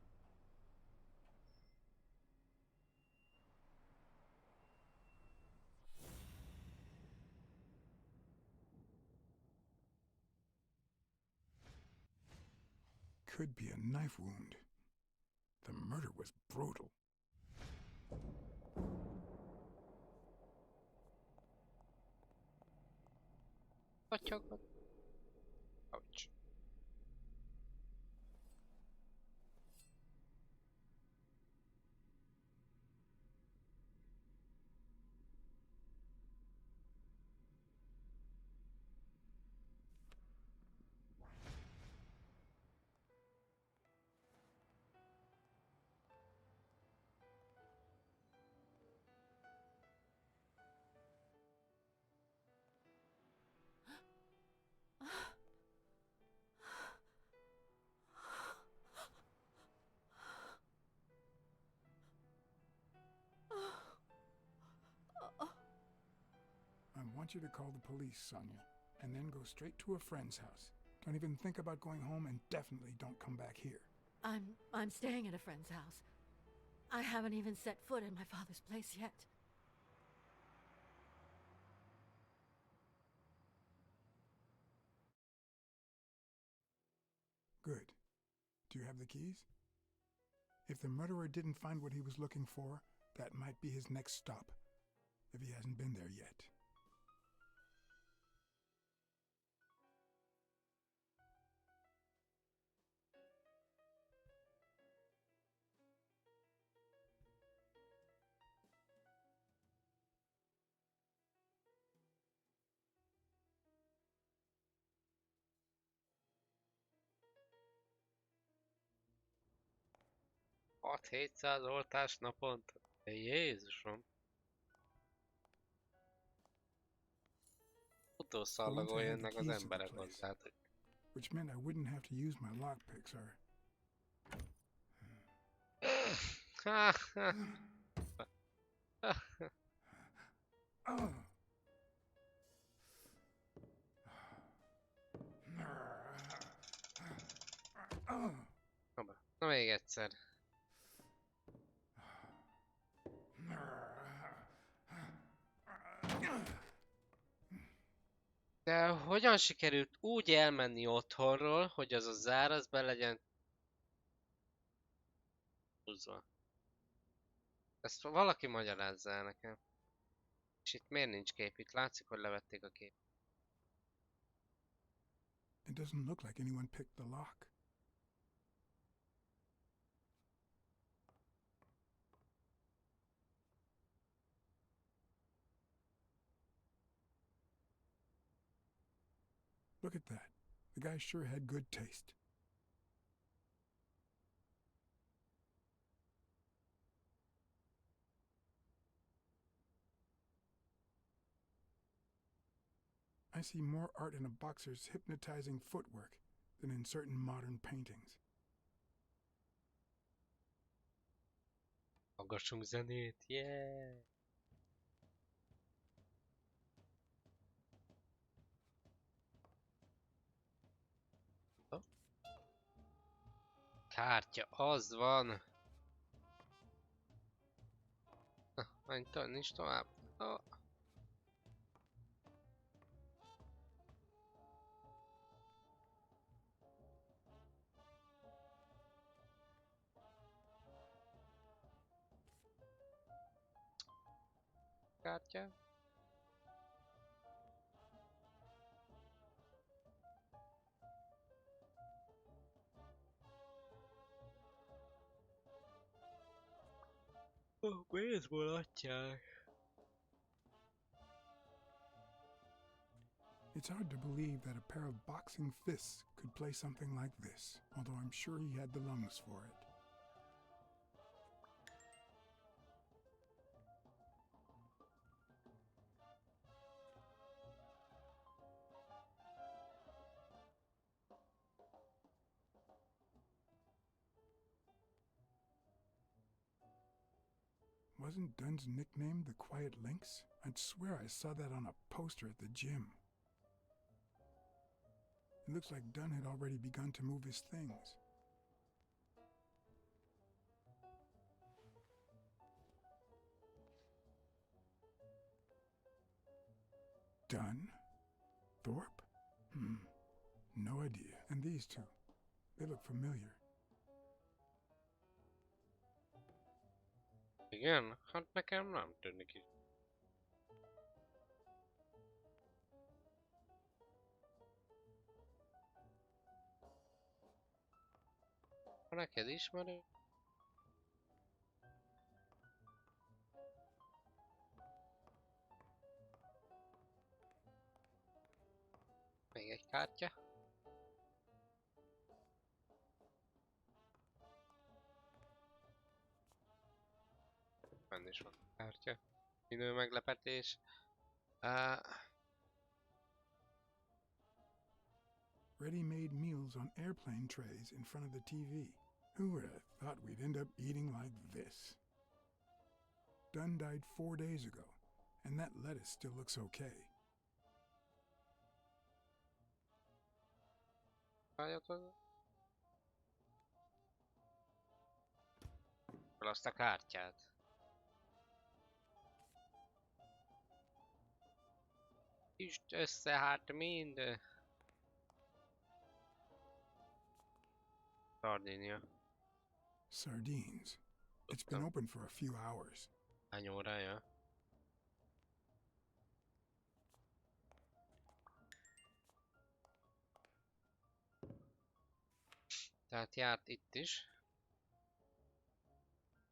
Could be a knife wound. The murder was brutal. Patyogod. Ouch. want you to call the police, Sonia, and then go straight to a friend's house. Don't even think about going home, and definitely don't come back here. I'm staying at a friend's house. I haven't even set foot in my father's place yet. Good. Do you have the keys? If the murderer didn't find what he was looking for, that might be his next stop, if he hasn't been there yet. Hat 700 oltás naponta? Jézusom! For once Utószallagol I had the jönnek az keys to the emberek place, hozzá. which meant I wouldn't have to use my lockpicks or... Oh. Na még egyszer. De hogyan sikerült úgy elmenni otthonról, hogy az a zár az be legyen húzva? Ezt valaki magyarázza el nekem. És itt miért nincs kép? Itt látszik, hogy levették a kép. It doesn't look like anyone picked the lock. Look at that. The guy sure had good taste. I see more art in a boxer's hypnotizing footwork than in certain modern paintings. Hallgassunk zenét, yeah! Oh. Kártya, az van! Na, nincs tovább. Oh. Kártya. Baseball adják. It's hard to believe that a pair of boxing fists could play something like this, although I'm sure he had the lungs for it. Wasn't Dunn's nickname the Quiet Lynx? I'd swear I saw that on a poster at the gym. It looks like Dunn had already begun to move his things. Dunn? Thorpe? No idea. And these two. They look familiar. Igen? Hát nekem nem tűnik így. Ha neked ismerő? Még egy kártya. Benne is van a kártya. Minő meglepetés. Ready-made meals on airplane trays in front of the TV. Who would have thought we'd end up eating like this? Dunn died 4 days ago, and that lettuce still looks okay. Várjatok. Fel azt a kártyát. Üst össze hát mind. Sardinia. Sardines. It's been open for a few hours. Hány órája? Tehát járt itt is.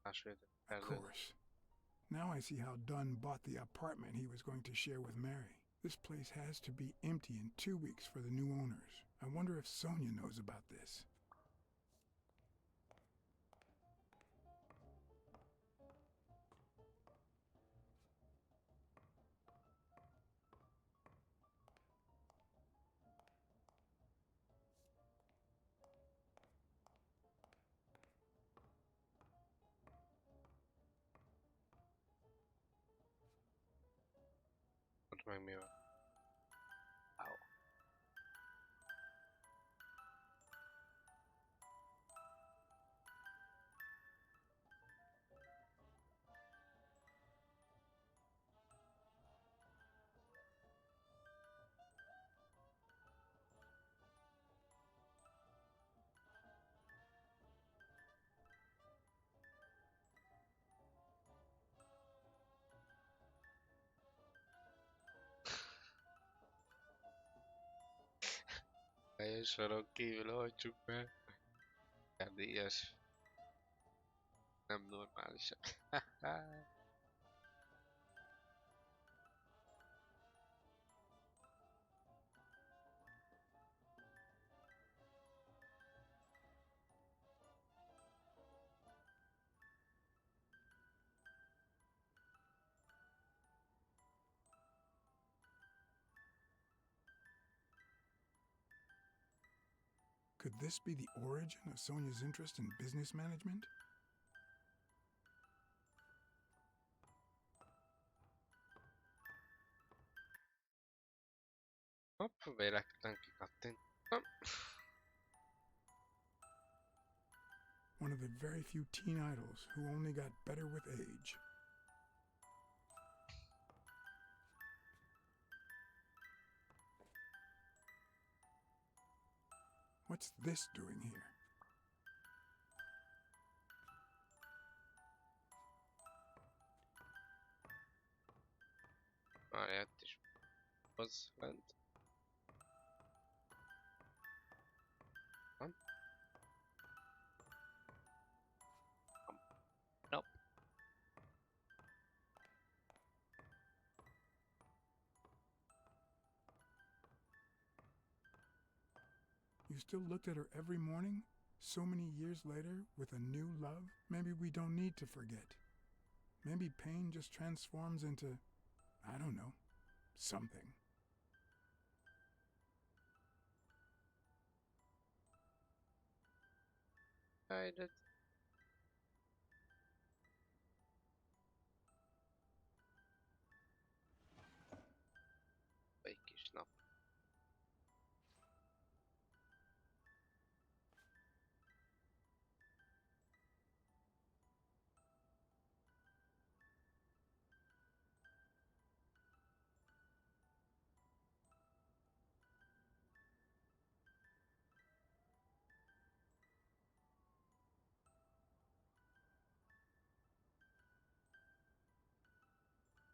Másfél Of course. Now I see how Dunn bought the apartment he was going to share with Mary. This place has to be empty in 2 weeks for the new owners. I wonder if Sonia knows about this. Ott meg mi van? Au. Teljes sorok kívül hagyjuk meg. Erdélyes. Nem normálisak. Could this be the origin of Sonia's interest in business management? Hopp, véletlen kikattintam. One of the very few teen idols who only got better with age. What's this doing here? Várját is. Az lent. Nope. You still looked at her every morning? So many years later, with a new love? Maybe we don't need to forget. Maybe pain just transforms into, I don't know, something. Hajdet. Egy kis nap.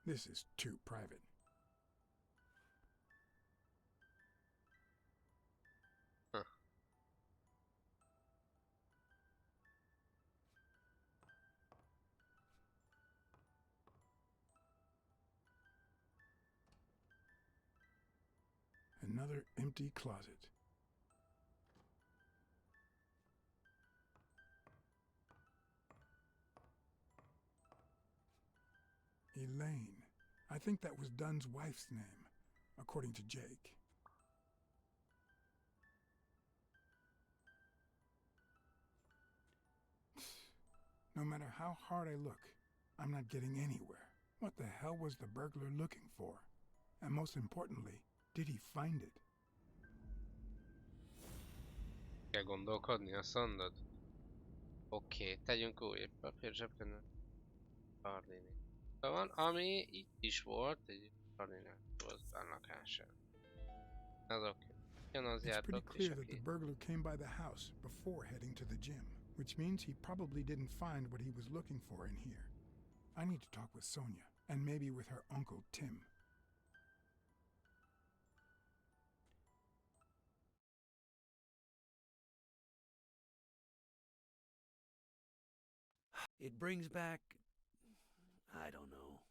This is too private. Huh. Another empty closet. Elaine. I think that was Dunn's wife's name, according to Jake. No matter how hard I look, I'm not getting anywhere. What the hell was the burglar looking for? And most importantly, did he find it? Kell gondolkodni, azt mondod? Oké, tegyünk új papír zsebkendő. Koordinát. Van, ami itt is volt, egy koordinátor bellakása. Ez oké. Ugyanaz It's járt pretty ott is, clear that the aki. burglar came by the house before heading to the gym, which means he probably didn't find what he was looking for in here. I need to talk with Sonia, and maybe with her uncle Tim. It brings back, I don't know.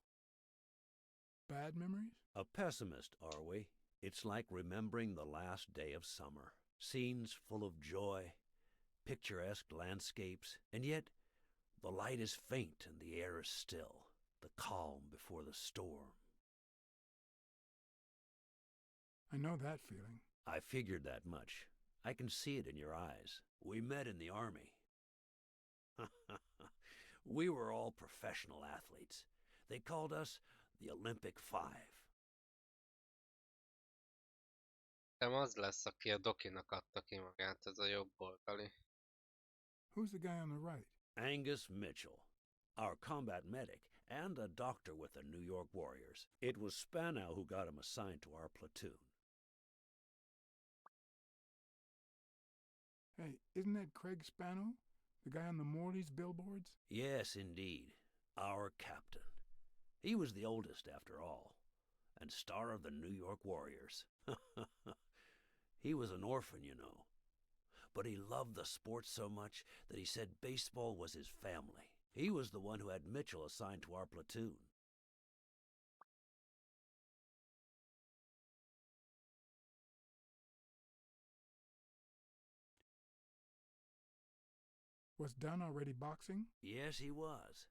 Bad memories? A pessimist, are we? It's like remembering the last day of summer. Scenes full of joy, picturesque landscapes, and yet the light is faint and the air is still, the calm before the storm. I know that feeling. I figured that much. I can see it in your eyes. We met in the army. We were all professional athletes. They called us the Olympic Five. Nem az lesz, aki a Dokinak adta ki magát, ez a jobb oldali. Who's the guy on the right? Angus Mitchell, our combat medic, and a doctor with the New York Warriors. It was Spanow who got him assigned to our platoon. Hey, isn't that Craig Spano? The guy on the Morley's billboards? Yes, indeed. Our captain. He was the oldest, after all, and star of the New York Warriors. He was an orphan, you know. But he loved the sport so much that he said baseball was his family. He was the one who had Mitchell assigned to our platoon. Was Dunn already boxing? Yes, he was.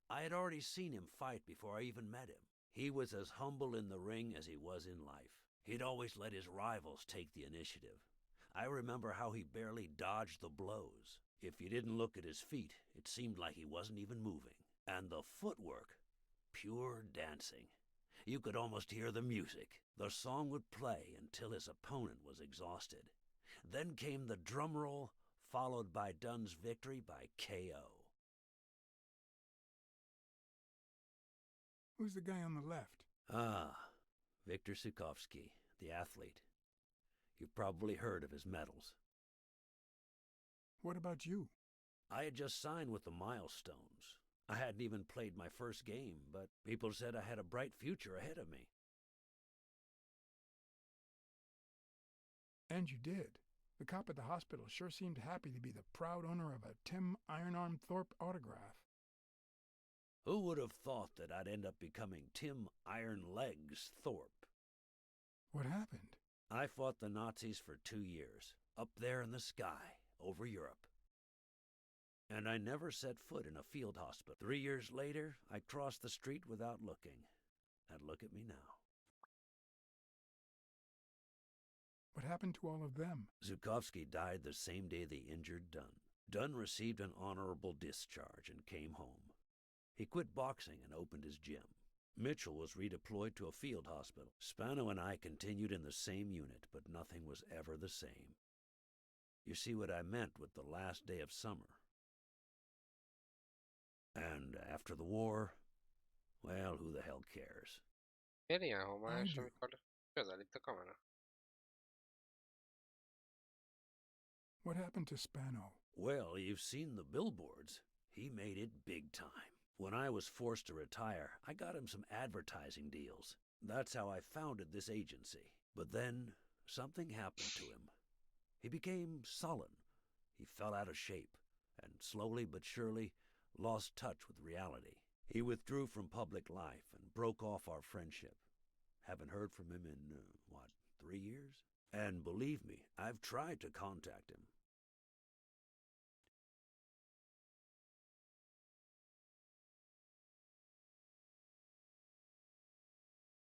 I had already seen him fight before I even met him. He was as humble in the ring as he was in life. He'd always let his rivals take the initiative. I remember how he barely dodged the blows. If you didn't look at his feet, it seemed like he wasn't even moving. And the footwork, pure dancing. You could almost hear the music. The song would play until his opponent was exhausted. Then came the drum roll, followed by Dunn's victory by KO. Who's the guy on the left? Ah, Viktor Sukovsky, the athlete. You've probably heard of his medals. What about you? I had just signed with the Milestones. I hadn't even played my first game, but people said I had a bright future ahead of me. And you did. The cop at the hospital sure seemed happy to be the proud owner of a Tim Ironarm Thorpe autograph. Who would have thought that I'd end up becoming Tim Iron Legs Thorpe? What happened? I fought the Nazis for 2 years, up there in the sky, over Europe. And I never set foot in a field hospital. 3 years later, I crossed the street without looking. And look at me now. What happened to all of them? Zukovsky died the same day they injured Dunn. Dunn received an honorable discharge and came home. He quit boxing and opened his gym. Mitchell was redeployed to a field hospital. Spano and I continued in the same unit, but nothing was ever the same. You see what I meant with the last day of summer. And after the war, well, who the hell cares? Miért ilyen homályos, amikor közelít a kamera? What happened to Spano? Well, you've seen the billboards. He made it big time. When I was forced to retire, I got him some advertising deals. That's how I founded this agency. But then, something happened to him. He became sullen. He fell out of shape, and slowly but surely lost touch with reality. He withdrew from public life and broke off our friendship. Haven't heard from him in, 3 years? And believe me, I've tried to contact him.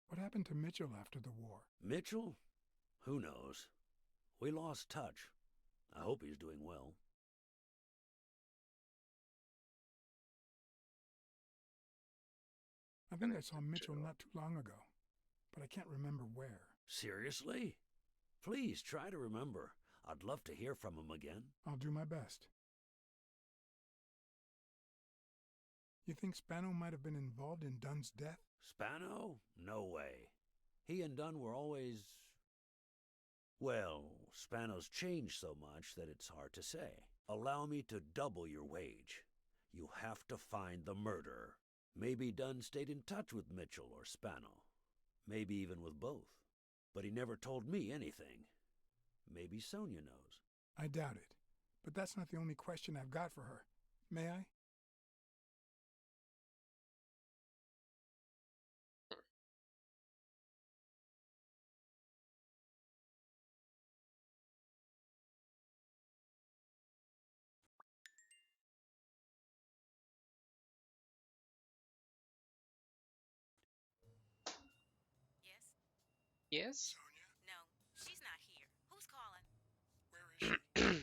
What happened to Mitchell after the war? Mitchell? Who knows? We lost touch. I hope he's doing well. I think I saw Mitchell not too long ago, but I can't remember where. Seriously? Please try to remember. I'd love to hear from him again. I'll do my best. You think Spano might have been involved in Dunn's death? Spano? No way. He and Dunn were always... Well, Spano's changed so much that it's hard to say. Allow me to double your wage. You have to find the murderer. Maybe Dunn stayed in touch with Mitchell or Spano. Maybe even with both. But he never told me anything. Maybe Sonia knows. I doubt it. But that's not the only question I've got for her. May I? Yes? No, she's not here. Who's calling? Where is she?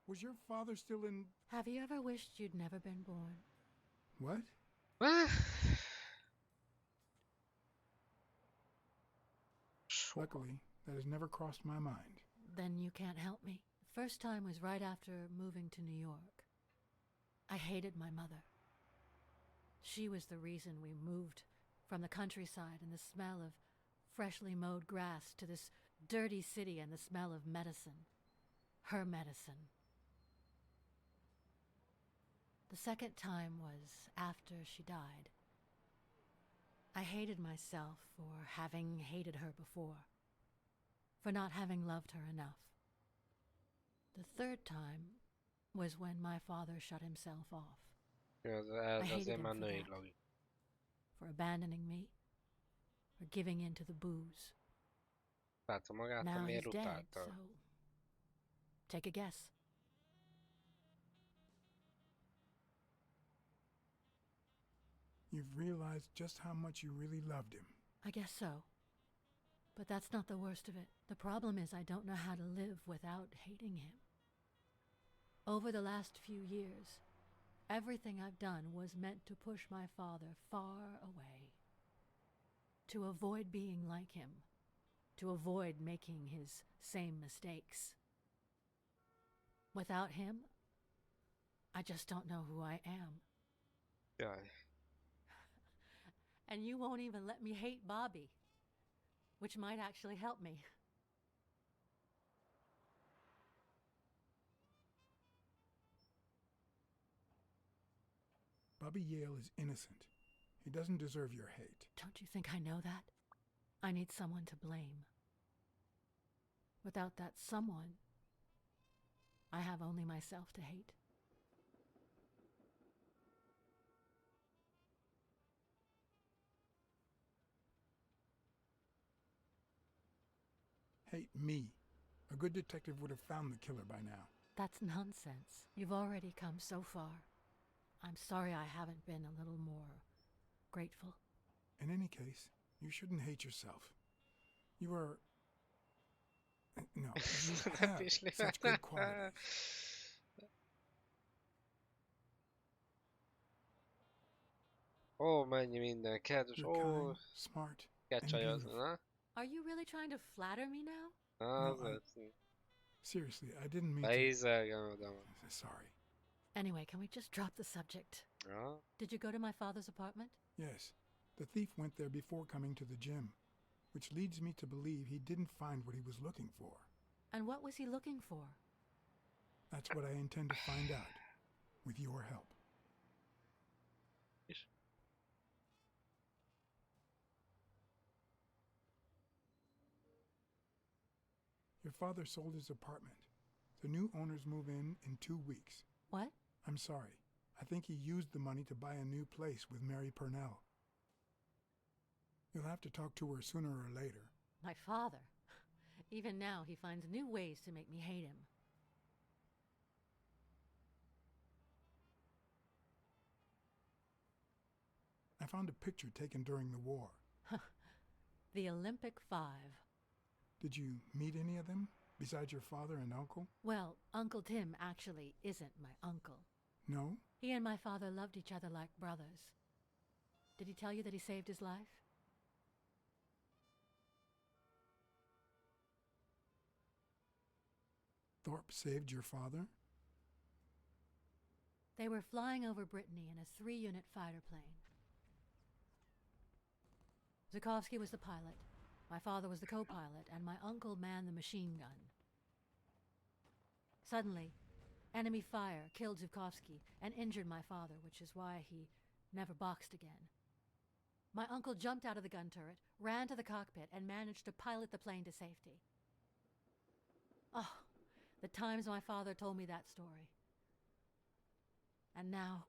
Was your father still in... Have you ever wished you'd never been born? What? Luckily, that has never crossed my mind. Then you can't help me. First time was right after moving to New York. I hated my mother. She was the reason we moved from the countryside and the smell of freshly mowed grass to this dirty city and the smell of medicine. Her medicine. The second time was after she died. I hated myself for having hated her before, for not having loved her enough. The third time was when my father shut himself off. I hated him for that, for abandoning me, for giving in to the booze. Now he's dead, so take a guess. You've realized just how much you really loved him. I guess so. But that's not the worst of it. The problem is I don't know how to live without hating him. Over the last few years, everything I've done was meant to push my father far away. To avoid being like him. To avoid making his same mistakes. Without him, I just don't know who I am. Yeah. And you won't even let me hate Bobby, which might actually help me. Bobby Yale is innocent. He doesn't deserve your hate. Don't you think I know that? I need someone to blame. Without that someone, I have only myself to hate. Hate me. A good detective would have found the killer by now. That's nonsense. You've already come so far. I'm sorry I haven't been a little more grateful. In any case, you shouldn't hate yourself. You are... No, you have such good qualities. Ó, mennyi minden kedves. You're Ó, kind, smart, kell and csajozni, beautiful. na? Are you really trying to flatter me now? Na, No, Seriously, I didn't mean to... beízelgem oda. Sorry. Anyway, can we just drop the subject? Ja? Did you go to my father's apartment? Yes, the thief went there before coming to the gym, which leads me to believe he didn't find what he was looking for. And what was he looking for? That's what I intend to find out, with your help. Your father sold his apartment. The new owners move in 2 weeks. What? I'm sorry. I think he used the money to buy a new place with Mary Purnell. You'll have to talk to her sooner or later. My father. Even now, he finds new ways to make me hate him. found a picture taken during the war. The Olympic 5. Did you meet any of them, besides your father and uncle? Well, Uncle Tim actually isn't my uncle. No? He and my father loved each other like brothers. Did he tell you that he saved his life? Thorpe saved your father? They were flying over Brittany in a 3-unit fighter plane. Zukovsky was the pilot, my father was the co-pilot, and my uncle manned the machine gun. Suddenly, enemy fire killed Zukovsky and injured my father, which is why he never boxed again. My uncle jumped out of the gun turret, ran to the cockpit, and managed to pilot the plane to safety. Oh, the times my father told me that story. And now...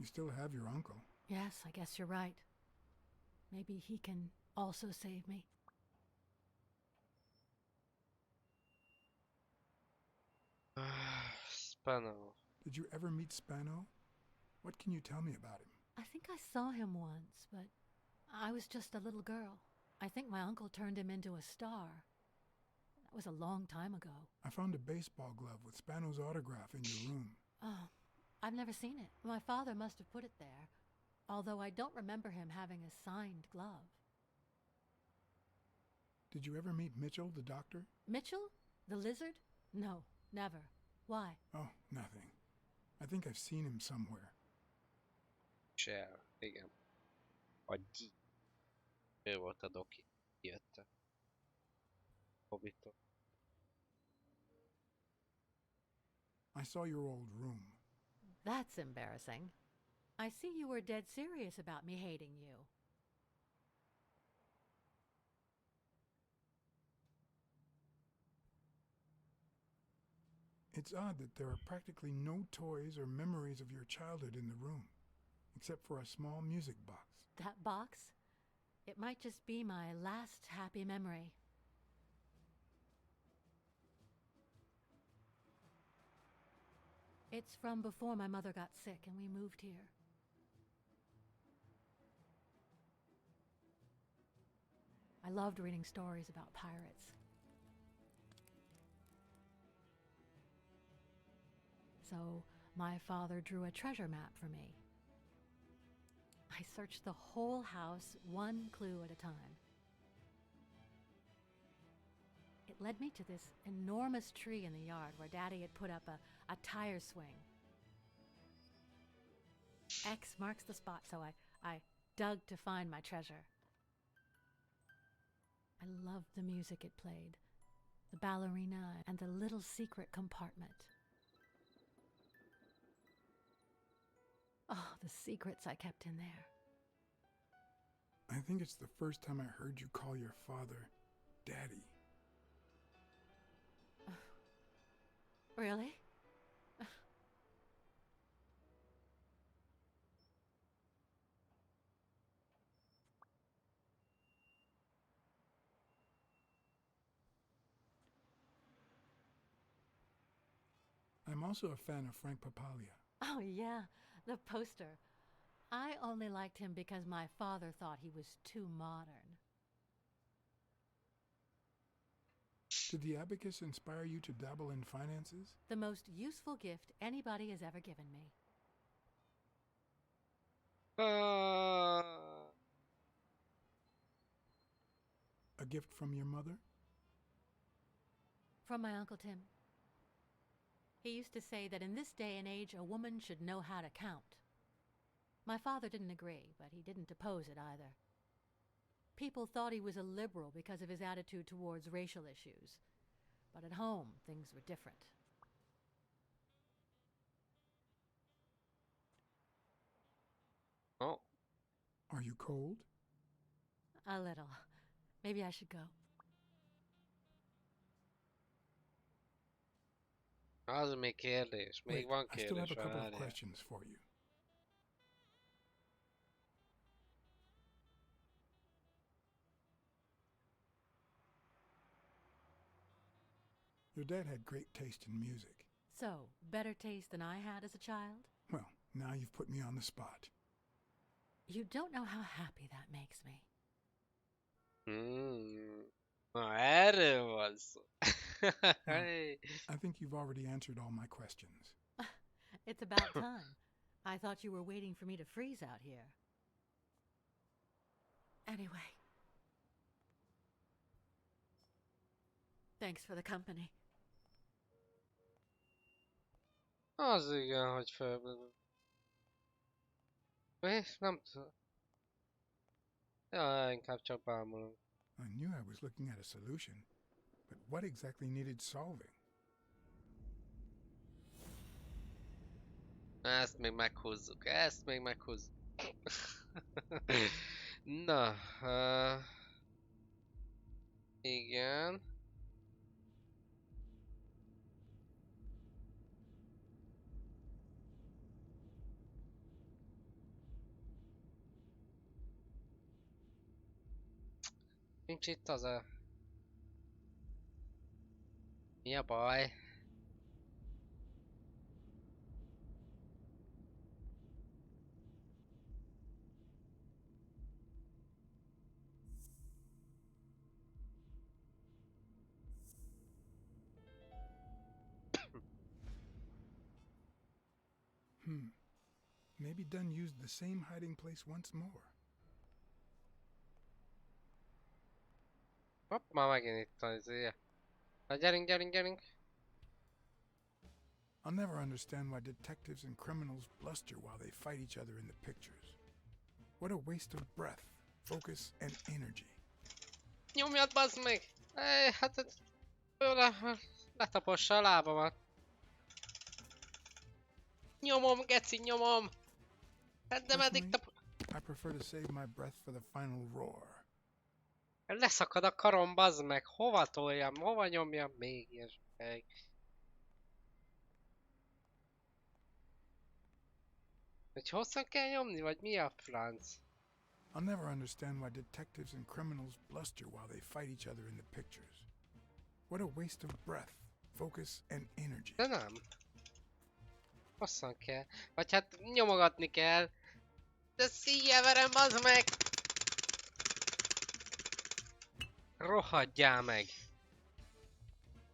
You still have your uncle. Yes, I guess you're right. Maybe he can also save me. Spano. Did you ever meet Spano? What can you tell me about him? I think I saw him once, but I was just a little girl. I think my uncle turned him into a star. That was a long time ago. I found a baseball glove with Spano's autograph in your room. Oh, I've never seen it. My father must have put it there, although I don't remember him having a signed glove. Did you ever meet Mitchell, the doctor? Mitchell? The lizard? No, never. Why? Oh, nothing. I think I've seen him somewhere. Share, igen. Agyi. Ő volt a doki. Jötte. Hobbitól. I saw your old room. That's embarrassing. I see you were dead serious about me hating you. It's odd that there are practically no toys or memories of your childhood in the room, except for a small music box. That box? It might just be my last happy memory. It's from before my mother got sick and we moved here. I loved reading stories about pirates. So my father drew a treasure map for me. I searched the whole house, one clue at a time. It led me to this enormous tree in the yard where Daddy had put up a tire swing. X marks the spot, so I dug to find my treasure. I loved the music it played, the ballerina and the little secret compartment. Oh, the secrets I kept in there. I think it's the first time I heard you call your father Daddy. Really? I'm also a fan of Frank Papalia. Oh, yeah, the poster. I only liked him because my father thought he was too modern. Did the abacus inspire you to dabble in finances? The most useful gift anybody has ever given me. A gift from your mother? From my Uncle Tim. He used to say that in this day and age, a woman should know how to count. My father didn't agree, but he didn't oppose it either. People thought he was a liberal because of his attitude towards racial issues. But at home, things were different. Oh. Are you cold? A little. Maybe I should go. Az még kérdés. Még Wait, van I still have kérdés. a couple of Várjál. questions for you. Your dad had great taste in music. So, better taste than I had as a child? Well, now you've put me on the spot. You don't know how happy that makes me. Na, erről van szó. Well, I think you've already answered all my questions. It's about time. I thought you were waiting for me to freeze out here. Anyway. Thanks for the company. Az igen, hogy fel... És nem tudom. Ja, inkább csak bámulom. I knew I was looking at a solution, but what exactly needed solving? Ezt még meghúzzuk, ezt még meghúzzuk. Na, igen. Nincs itt az a... Mi a baj? Maybe Dunn used the same hiding place once more. Hopp, már megint itt az ilyen. Na gyerünk, gyerünk, gyerünk. I'll never understand why detectives and criminals bluster while they fight each other in the pictures. What a waste of breath, focus, and energy. Nyomjad, bazd meg! Hát letapossa a lábamat. Nyomom, geci, nyomom! Hát de meddig I prefer to save my breath for the final roar. Leszakad a karom, bazd meg! Hova toljam? Hova nyomjam még ilyes meg? Hogy hosszan kell nyomni, vagy mi a franc? I'll never understand why detectives and criminals bluster while they fight each other in the pictures. What a waste of breath, focus, and energy. De nem. Hosszan kell. Vagy hát nyomogatni kell. De szíjjel verem, bazd meg! Rohadjál meg!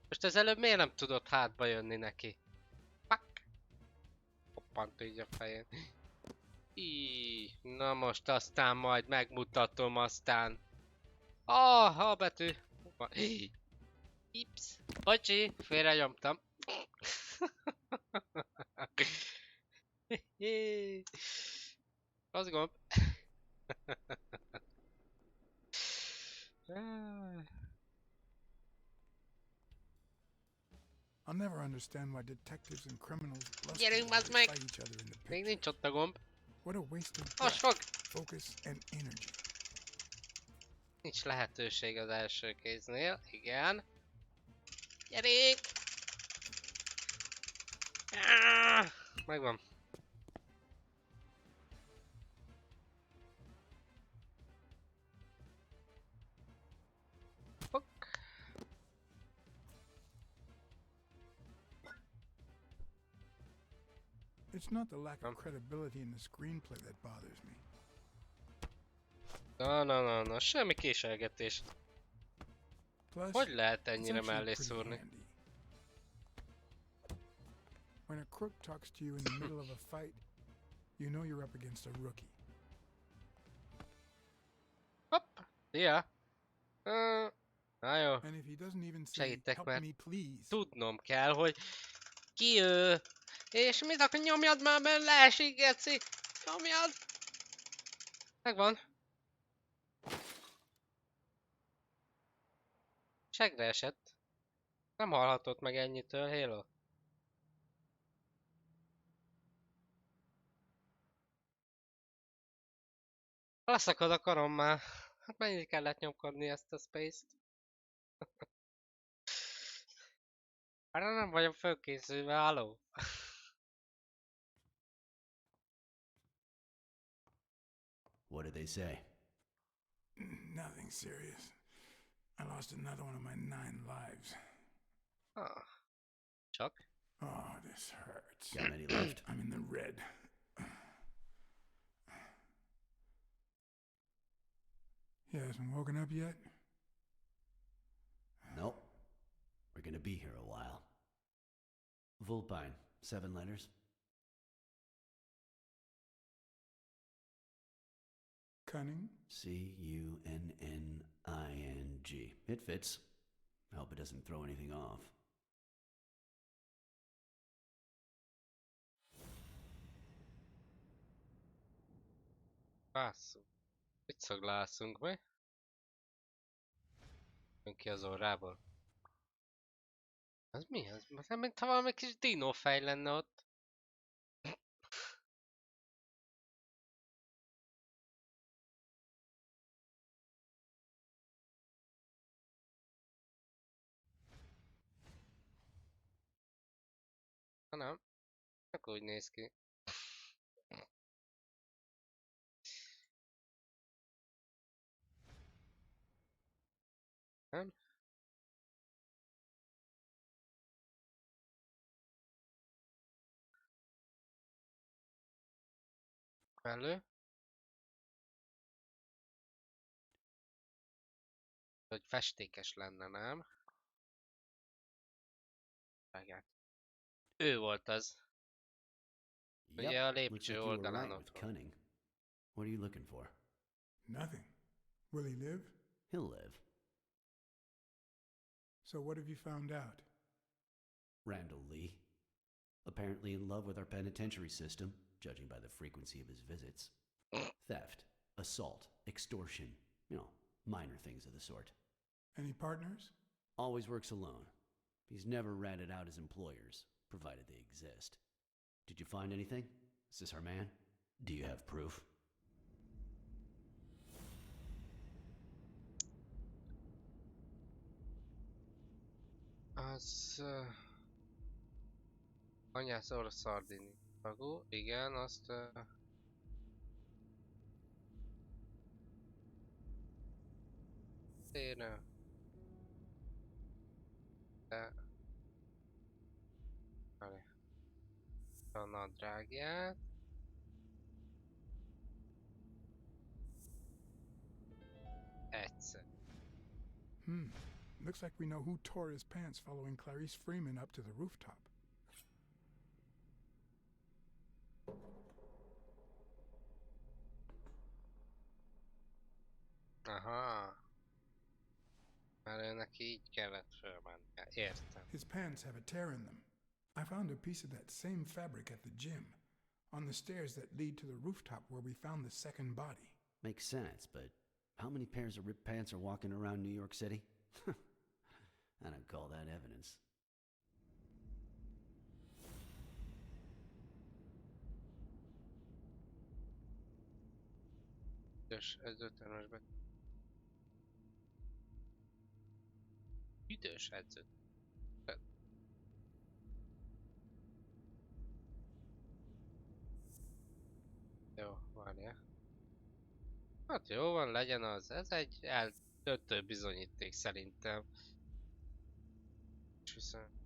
Most az előbb miért nem tudott hátba jönni neki? Pak! Hoppant így a fején. Na most aztán majd megmutatom aztán. A betű. Ips. Bocsi, félrenyomtam. Az gomb. I'll never understand why detectives and criminals bluster Gyerünk, while bazd they meg! fight each other in the Még pictures. nincs ott a gomb. What a waste of Most breath, fog! focus, and energy. Nincs lehetőség az első kéznél. Igen. Gyerünk! Megvan. Fok. It's not the lack of credibility in the screenplay that bothers me. Na, semmi késelgetés. Plus, Hogy lehet it's ennyire actually mellé pretty szúrni? handy. When a crook talks to you in the middle of a fight, you know you're up against a rookie. Hopp! Szia! Na jó. And if he doesn't even say, Segítek, help mert me please, tudnom kell, hogy ki ő. És mit akar, nyomjad már, mert leesik, geci! Nyomjad! Megvan. Segre esett. Nem hallhatott meg ennyitől, Halo. Leszakad a karom már. Hát mennyit kellett nyomkodni ezt a space-t? Arra nem vagyok fölkészülve, halló? What did they say? nothing serious. I lost another one of my 9 lives. Ah, csak? Oh, this hurts. Got any left? I'm in the red. He hasn't woken up yet? Nope. We're gonna be here a while. Vulpine, 7 letters. Cunning? C-U-N-N-I-N-G. It fits. I hope it doesn't throw anything off. Lásszunk. Mit szaglászunk mi? Jön ki az orrából. Az mi? Az nem, mintha valami kis dinófej lenne ott. Ha nem, csak úgy néz ki. Nem? Elő? Hogy festékes lenne, nem? Vágját. Ő volt az. Ugye a Yep, looks lépcső like you were oldalán right ott with van. cunning. What are you looking for? Nothing. Will he live? He'll live. So what have you found out? Randall Lee. Apparently in love with our penitentiary system, judging by the frequency of his visits. Theft, assault, extortion. You know, minor things of the sort. Any partners? Always works alone. He's never ratted out his employers, provided they exist. Did you find anything? Is this our man? Do you have proof? Az... anyászor szardini tagú, igen, azt... Tényleg. De... Várj. A nadrágját. Egyszer. Looks like we know who tore his pants following Clarice Freeman up to the rooftop. Aha. Mert őnek így kellett fölmennie. Értem. His pants have a tear in them. I found a piece of that same fabric at the gym, on the stairs that lead to the rooftop where we found the second body. Makes sense, but how many pairs of ripped pants are walking around New York City? I don't call that evidence. Üdös edzőtermesbe. Üdös edző. Jó, várjál. Hát jó van, legyen az. Ez egy eltötő bizonyíték szerintem. És viszont...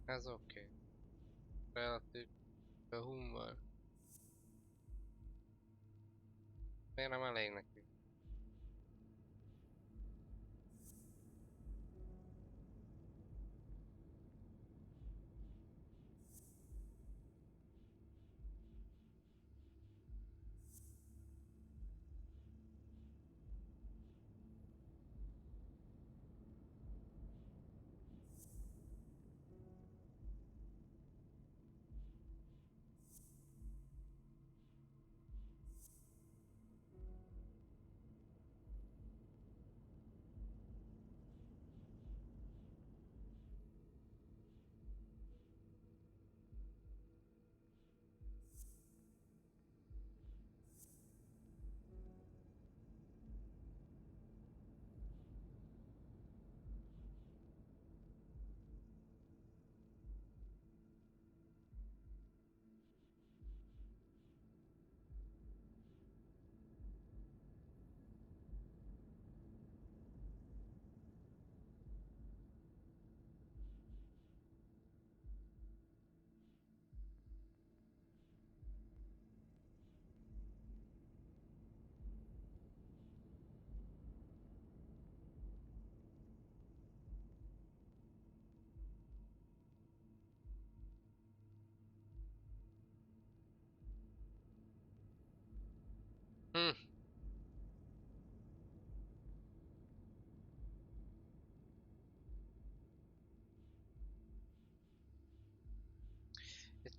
Ez oké. Relatív humor. Miért nem elég neki?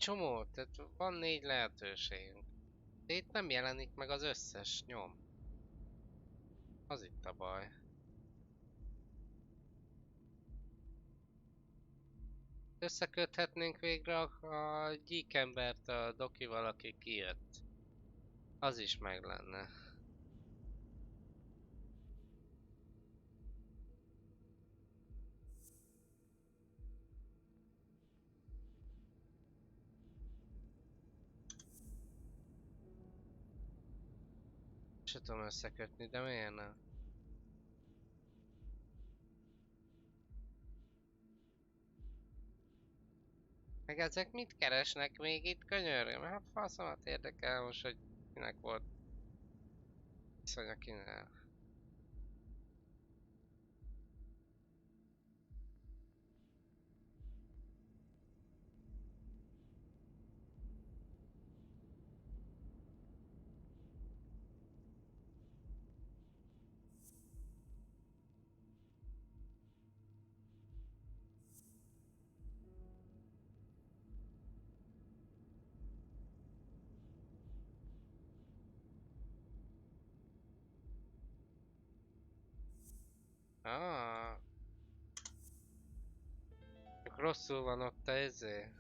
csomó, tehát van 4 lehetőségünk. De itt nem jelenik meg az összes nyom. Az itt a baj. Összeköthetnénk végre a gyíkembert a dokival, aki kijött. Az is meg lenne. Se tudom összekötni, de miért nem? Meg ezek mit keresnek még itt, könyörgöm? Hát faszomat érdekel most, hogy kinek volt viszonya kinek. Ah, rosszul van ott a izé.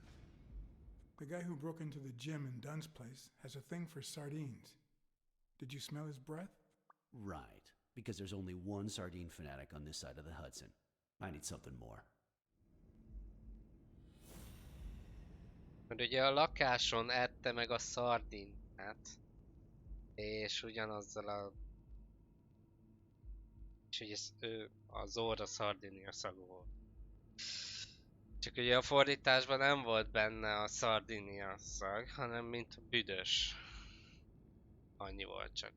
The guy who broke into the gym in Dunn's place has a thing for sardines. Did you smell his breath? Right, because there's only one sardine fanatic on this side of the Hudson. I need something more. Mert ugye a lakáson ette meg a szardinát. És ugyanazzal a... És ugye ő az orra szardinia szagú volt. Csak ugye a fordításban nem volt benne a szardinia szag, hanem mint büdös. Annyi volt csak.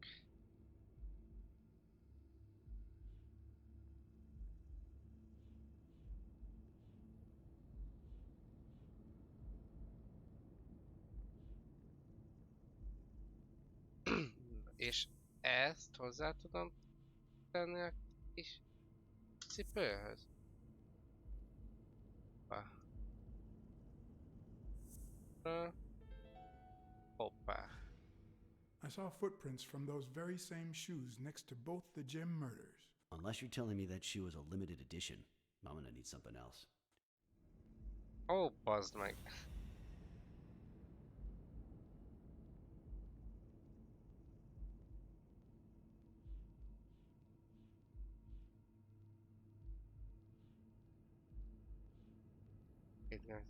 És ezt hozzá tudom tenni a kis cipőhöz? Hoppá. I saw footprints from those very same shoes next to both the gym murders. Unless you're telling me that shoe is a limited edition, I'm gonna need something else. Ó, bazd meg. Igen.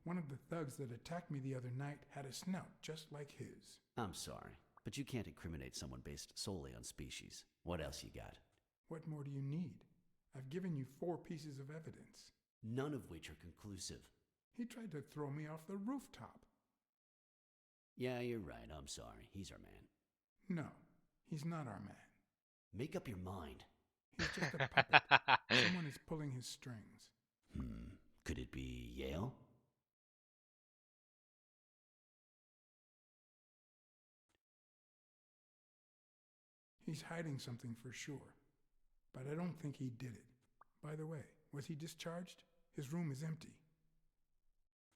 One of the thugs that attacked me the other night had a snout just like his. I'm sorry, but you can't incriminate someone based solely on species. What else you got? What more do you need? I've given you 4 pieces of evidence. None of which are conclusive. He tried to throw me off the rooftop. Yeah, you're right. I'm sorry. He's our man. No, he's not our man. Make up your mind. He's just a puppet. Someone is pulling his strings. Could it be Yale? He's hiding something for sure, but I don't think he did it. By the way, was he discharged? His room is empty.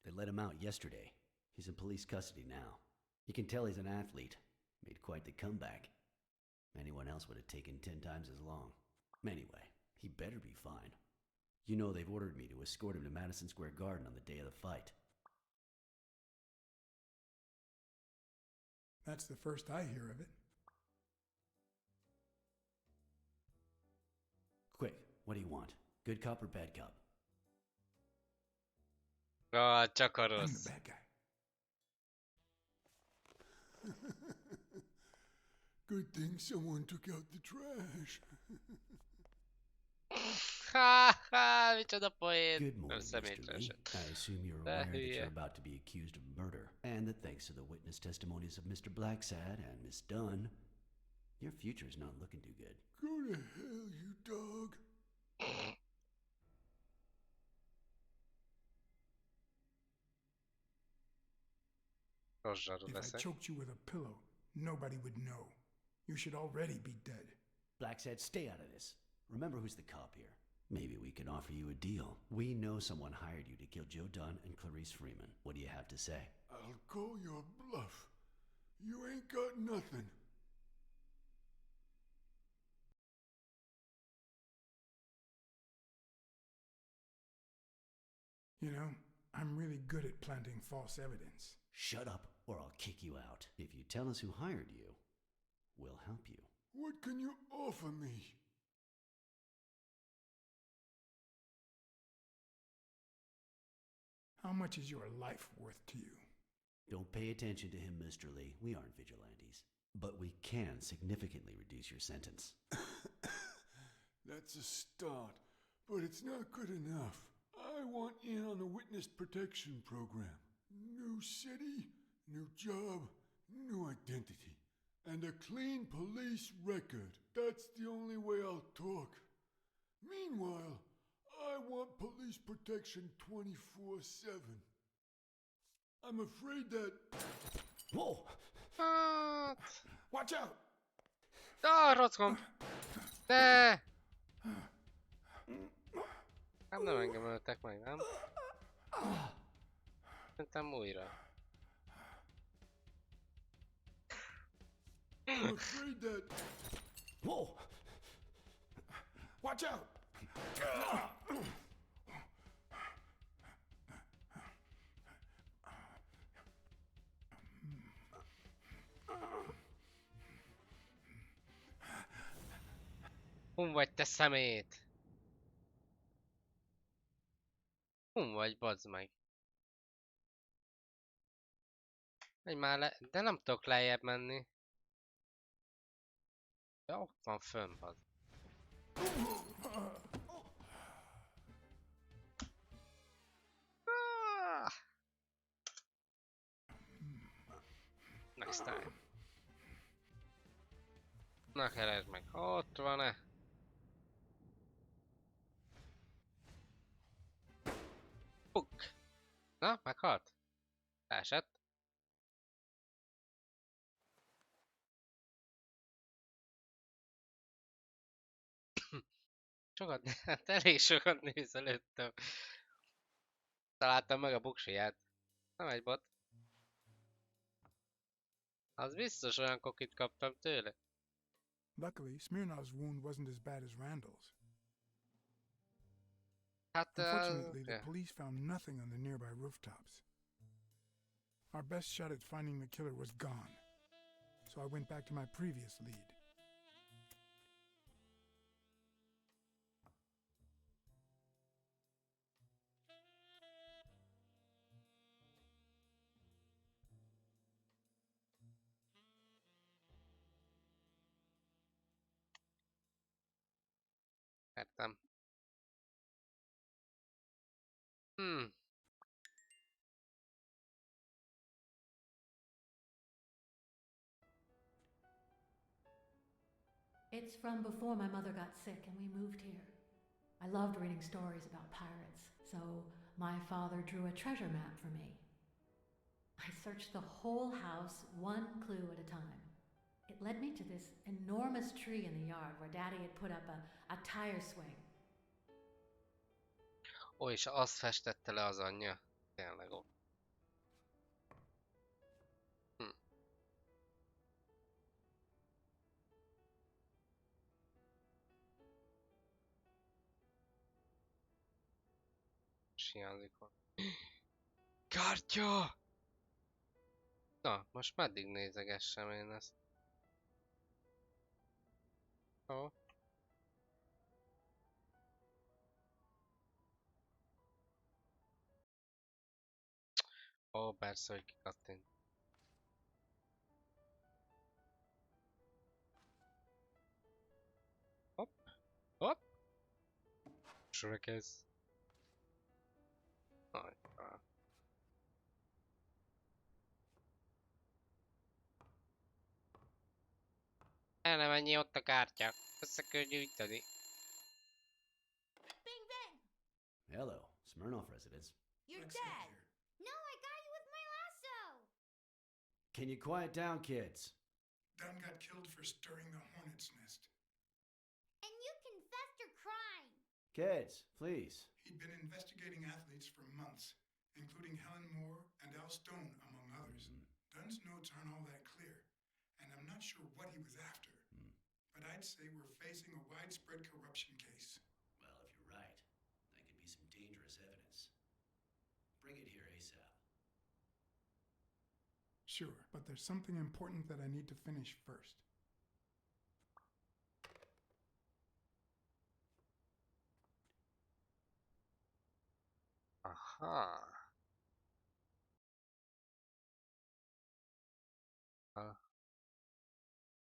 They let him out yesterday. He's in police custody now. You can tell he's an athlete. Made quite the comeback. Anyone else would have taken 10 times as long. Anyway, he better be fine. You know they've ordered me to escort him to Madison Square Garden on the day of the fight. That's the first I hear of it. Quick, what do you want? Good cop or bad cop? Ah, csak a I'm rossz. the bad guy. Good thing someone took out the trash. Ha, micsoda poén. Good morning, Nem Mr. személyre Lee. esett. I assume you're De aware that hülye. you're about to be accused of murder, and that thanks to the witness testimonies of Mr. Blacksad and Miss Dunn, your future's not looking too good. Go to hell, you dog. Rossz zsaru If I leszek. choked you with a pillow, nobody would know. You should already be dead. Blacksad, stay out of this. Remember who's the cop here. Maybe we can offer you a deal. We know someone hired you to kill Joe Dunn and Clarice Freeman. What do you have to say? I'll call your bluff. You ain't got nothing. You know, I'm really good at planting false evidence. Shut up, or I'll kick you out. If you tell us who hired you, we'll help you. What can you offer me? How much is your life worth to you? Don't pay attention to him, Mr. Lee. We aren't vigilantes. But we can significantly reduce your sentence. That's a start, but it's not good enough. I want in on the witness protection program. New city, new job, new identity, and a clean police record. That's the only way I'll talk. Meanwhile, I want police protection 24/7. I'm afraid that... Whoa! Watch out! Rockom! De! Hát nem engem öltek meg, nem? Szerintem újra. I'm afraid that... Whoa! Watch out! Hun vagy te szemét? Hun vagy, bazd meg. Menj már le, de nem tudok lejjebb menni. Ja, ott van fönn, bazd. Next time. Na keresd meg, ott van-e? Puk! Na, meghalt? Leesett. Sokat, hát elég sokat néz előttem. Találtam meg a buksiját. Nem egy bot. Az biztos olyan kokit kaptam tőle. Luckily, Smirnov's wound wasn't as bad as Randall's. Hát, Unfortunately, the yeah. police found nothing on the nearby rooftops. Our best shot at finding the killer was gone, so I went back to my previous lead. Értem. It's from before my mother got sick and we moved here. I loved reading stories about pirates, so my father drew a treasure map for me. I searched the whole house, one clue at a time. It led me to this enormous tree in the yard where Daddy had put up a tire swing. Ó, és azt festette le az anyja. Tényleg ó. Hiányzik van. Kártya! Na, most meddig nézegessem én ezt? Ó. Ó, persze, hogy kikattint. Hopp, hopp! Sorra kezd. Ajta. El nem ennyi ott a kártya. Össze kell gyűjteni. Bing bang! Hello, Smirnoff residence. You're dead! No, I got you with my lasso! Can you quiet down, kids? Dunn got killed for stirring the hornet's nest. And you confessed your crime! Kids, please. He'd been investigating athletes for months, including Helen Moore and Al Stone, among others. Dunn's notes aren't all that clear, and I'm not sure what he was after. But I'd say we're facing a widespread corruption case. Well, if you're right, that could be some dangerous evidence. Bring it here ASAP. Sure, but there's something important that I need to finish first. Aha.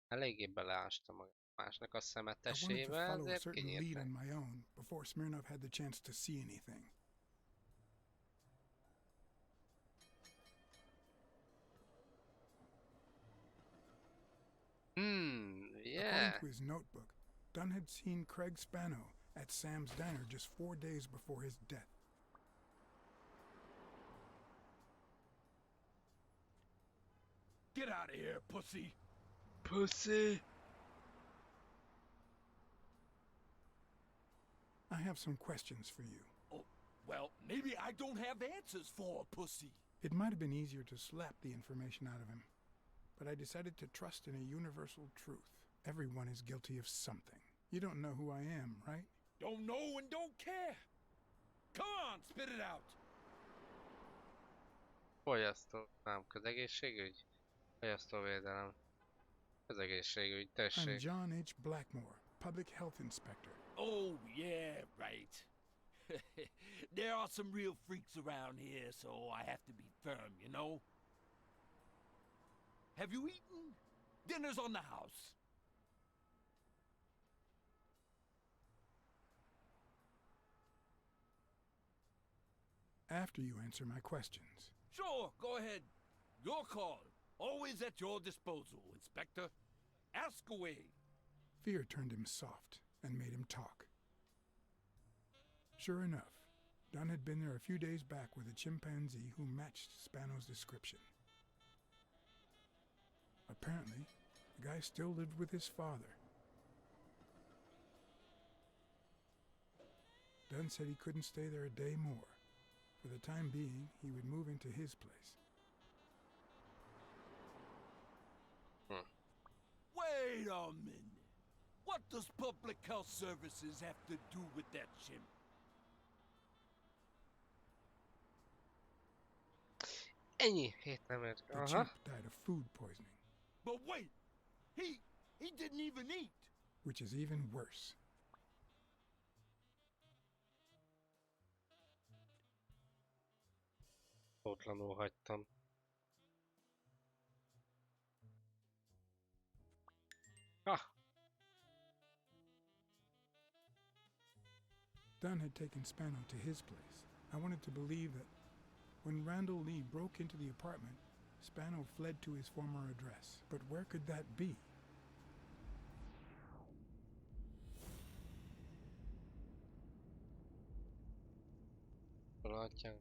Eléggé beleásta magát másnak a I wanted to szemetesébe, follow a ezért certain lead kinyírta. on my own before Smirnov had the chance to see anything. Yeah. According to his notebook, Dunn had seen Craig Spano at Sam's Diner just 4 days before his death. Get out of here, pussy! Pussy! I have some questions for you. Oh, well, maybe I don't have answers for a pussy. It might have been easier to slap the information out of him, but I decided to trust in a universal truth. Everyone is guilty of something. You don't know who I am, right? Don't know and don't care. Come on, spit it out. Fogyasztó, nem, közegészségügy. Fogyasztóvédelem. Közegészségügy, tessék. I'm John H. Blackmore, Public Health Inspector. Oh, yeah, right. There are some real freaks around here, so I have to be firm, you know? Have you eaten? Dinner's on the house. After you answer my questions. Sure, go ahead. Your call. Always at your disposal, Inspector. Ask away. Fear turned him soft and made him talk. Sure enough, Dunn had been there a few days back with a chimpanzee who matched Spano's description. Apparently, the guy still lived with his father. Dunn said he couldn't stay there a day more. For the time being, he would move into his place. Wait a minute. What does Public Health Services have to do with that chimp? Ennyi, 7 nem ért. The Aha. chimp died of food poisoning, But wait, he didn't even eat. which is even worse. Pótlanul hagytam. Ah, Dunn had taken Spano to his place. I wanted to believe that when Randall Lee broke into the apartment, Spano fled to his former address. But where could that be? látják.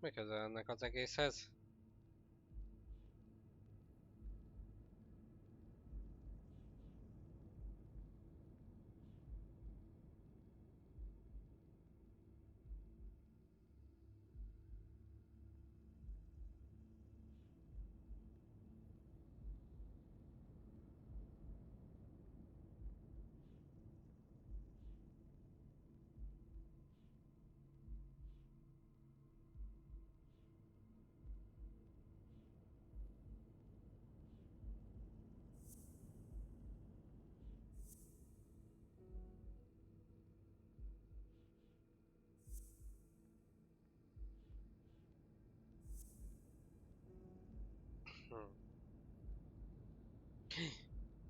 Mi köze ennek az egészhez?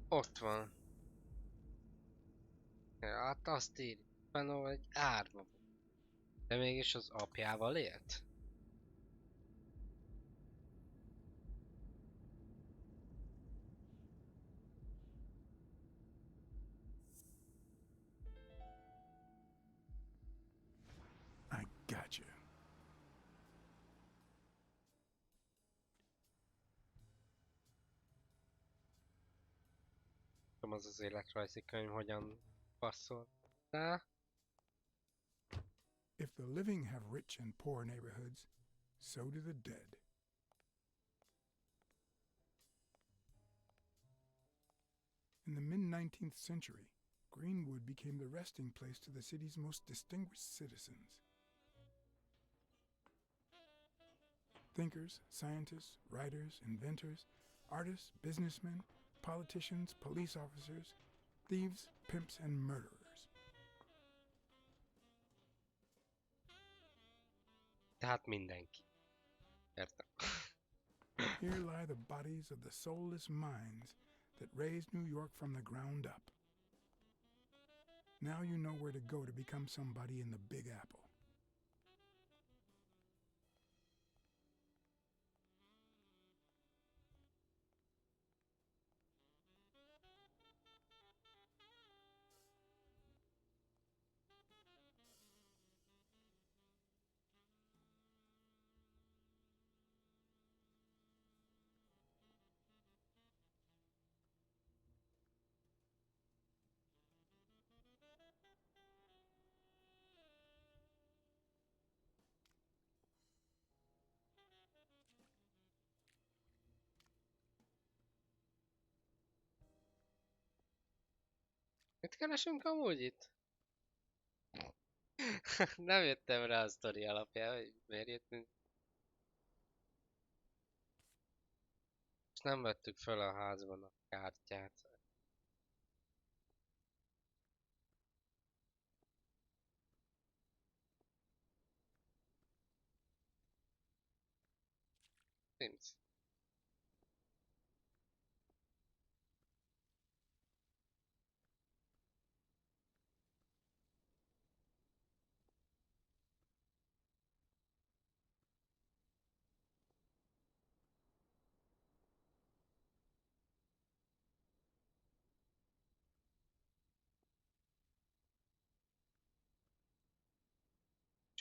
Ott van. Hát azt írja, Spano egy árva volt. De mégis az apjával élt? I gotcha. tudom, az életrajzi könyv hogyan passzol. De If the living have rich and poor neighborhoods, so do the dead. In the mid-19th century, Greenwood became the resting place to the city's most distinguished citizens. Thinkers, scientists, writers, inventors, artists, businessmen, politicians, police officers, thieves, pimps, and murderers. tehát mindenki. Értem. Here lie the bodies of the soulless minds that raised New York from the ground up. Now you know where to go to become somebody in the Big Apple. Mit keresünk amúgy itt? Nem jöttem rá a sztori alapján, hogy miért jöttünk. És nem vettük fel a házban a kártyát. Sims.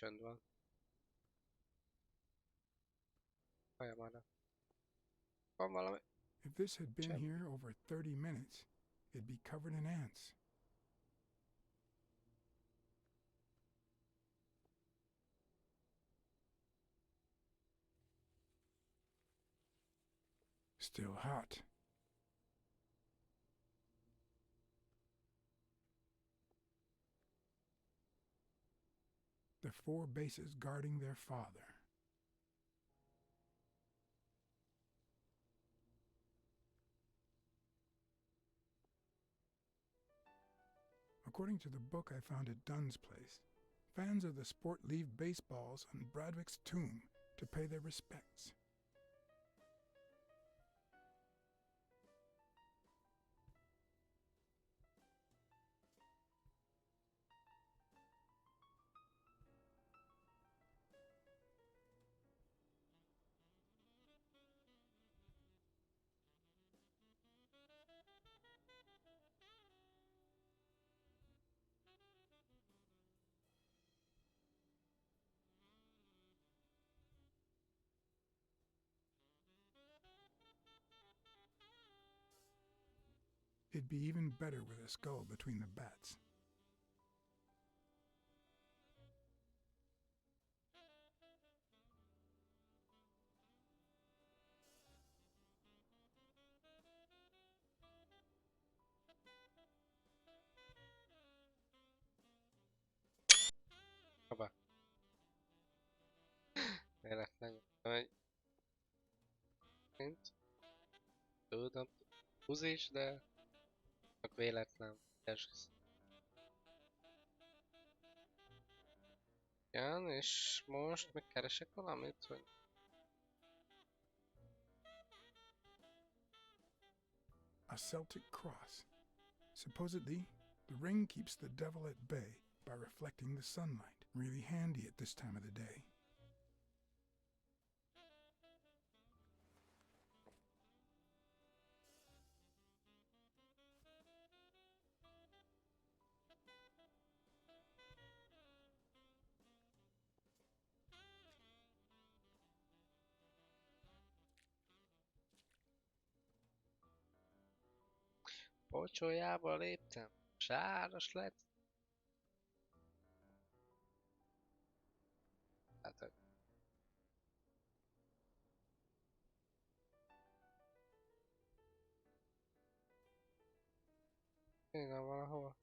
Csönd van. Folyamán. Van valami. If this had been here over 30 minutes, it'd be covered in ants. Still hot. The 4 bases guarding their father. According to the book I found at Dunn's place, fans of the sport leave baseballs on Bradwick's tomb to pay their respects. It'd be even better with a skull between the bats. Hoppá. Véletlen, hogy... Mint... Tudom, húzés, de... Csak véletlen. Esküsz. Igen, és most megkeresek valamit, hogy... A Celtic cross. Supposedly, the ring keeps the devil at bay by reflecting the sunlight. Really handy at this time of the day. Olcsójába léptem. Sáros lett. Hát, hogy igen, valahol.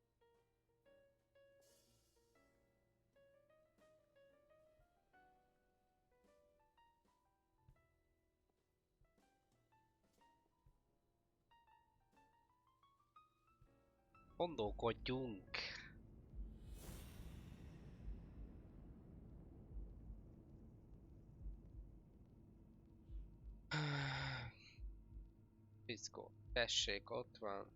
Gondolkodjunk. Fickó. Tessék, ott van.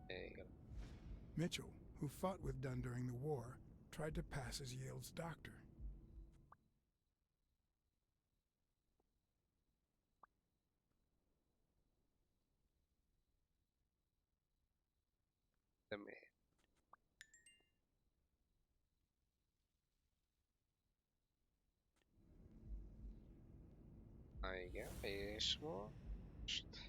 Igen. Mitchell, who fought with Dunn during the war, tried to pass as Yale's doctor. De miért? Na igen, és most...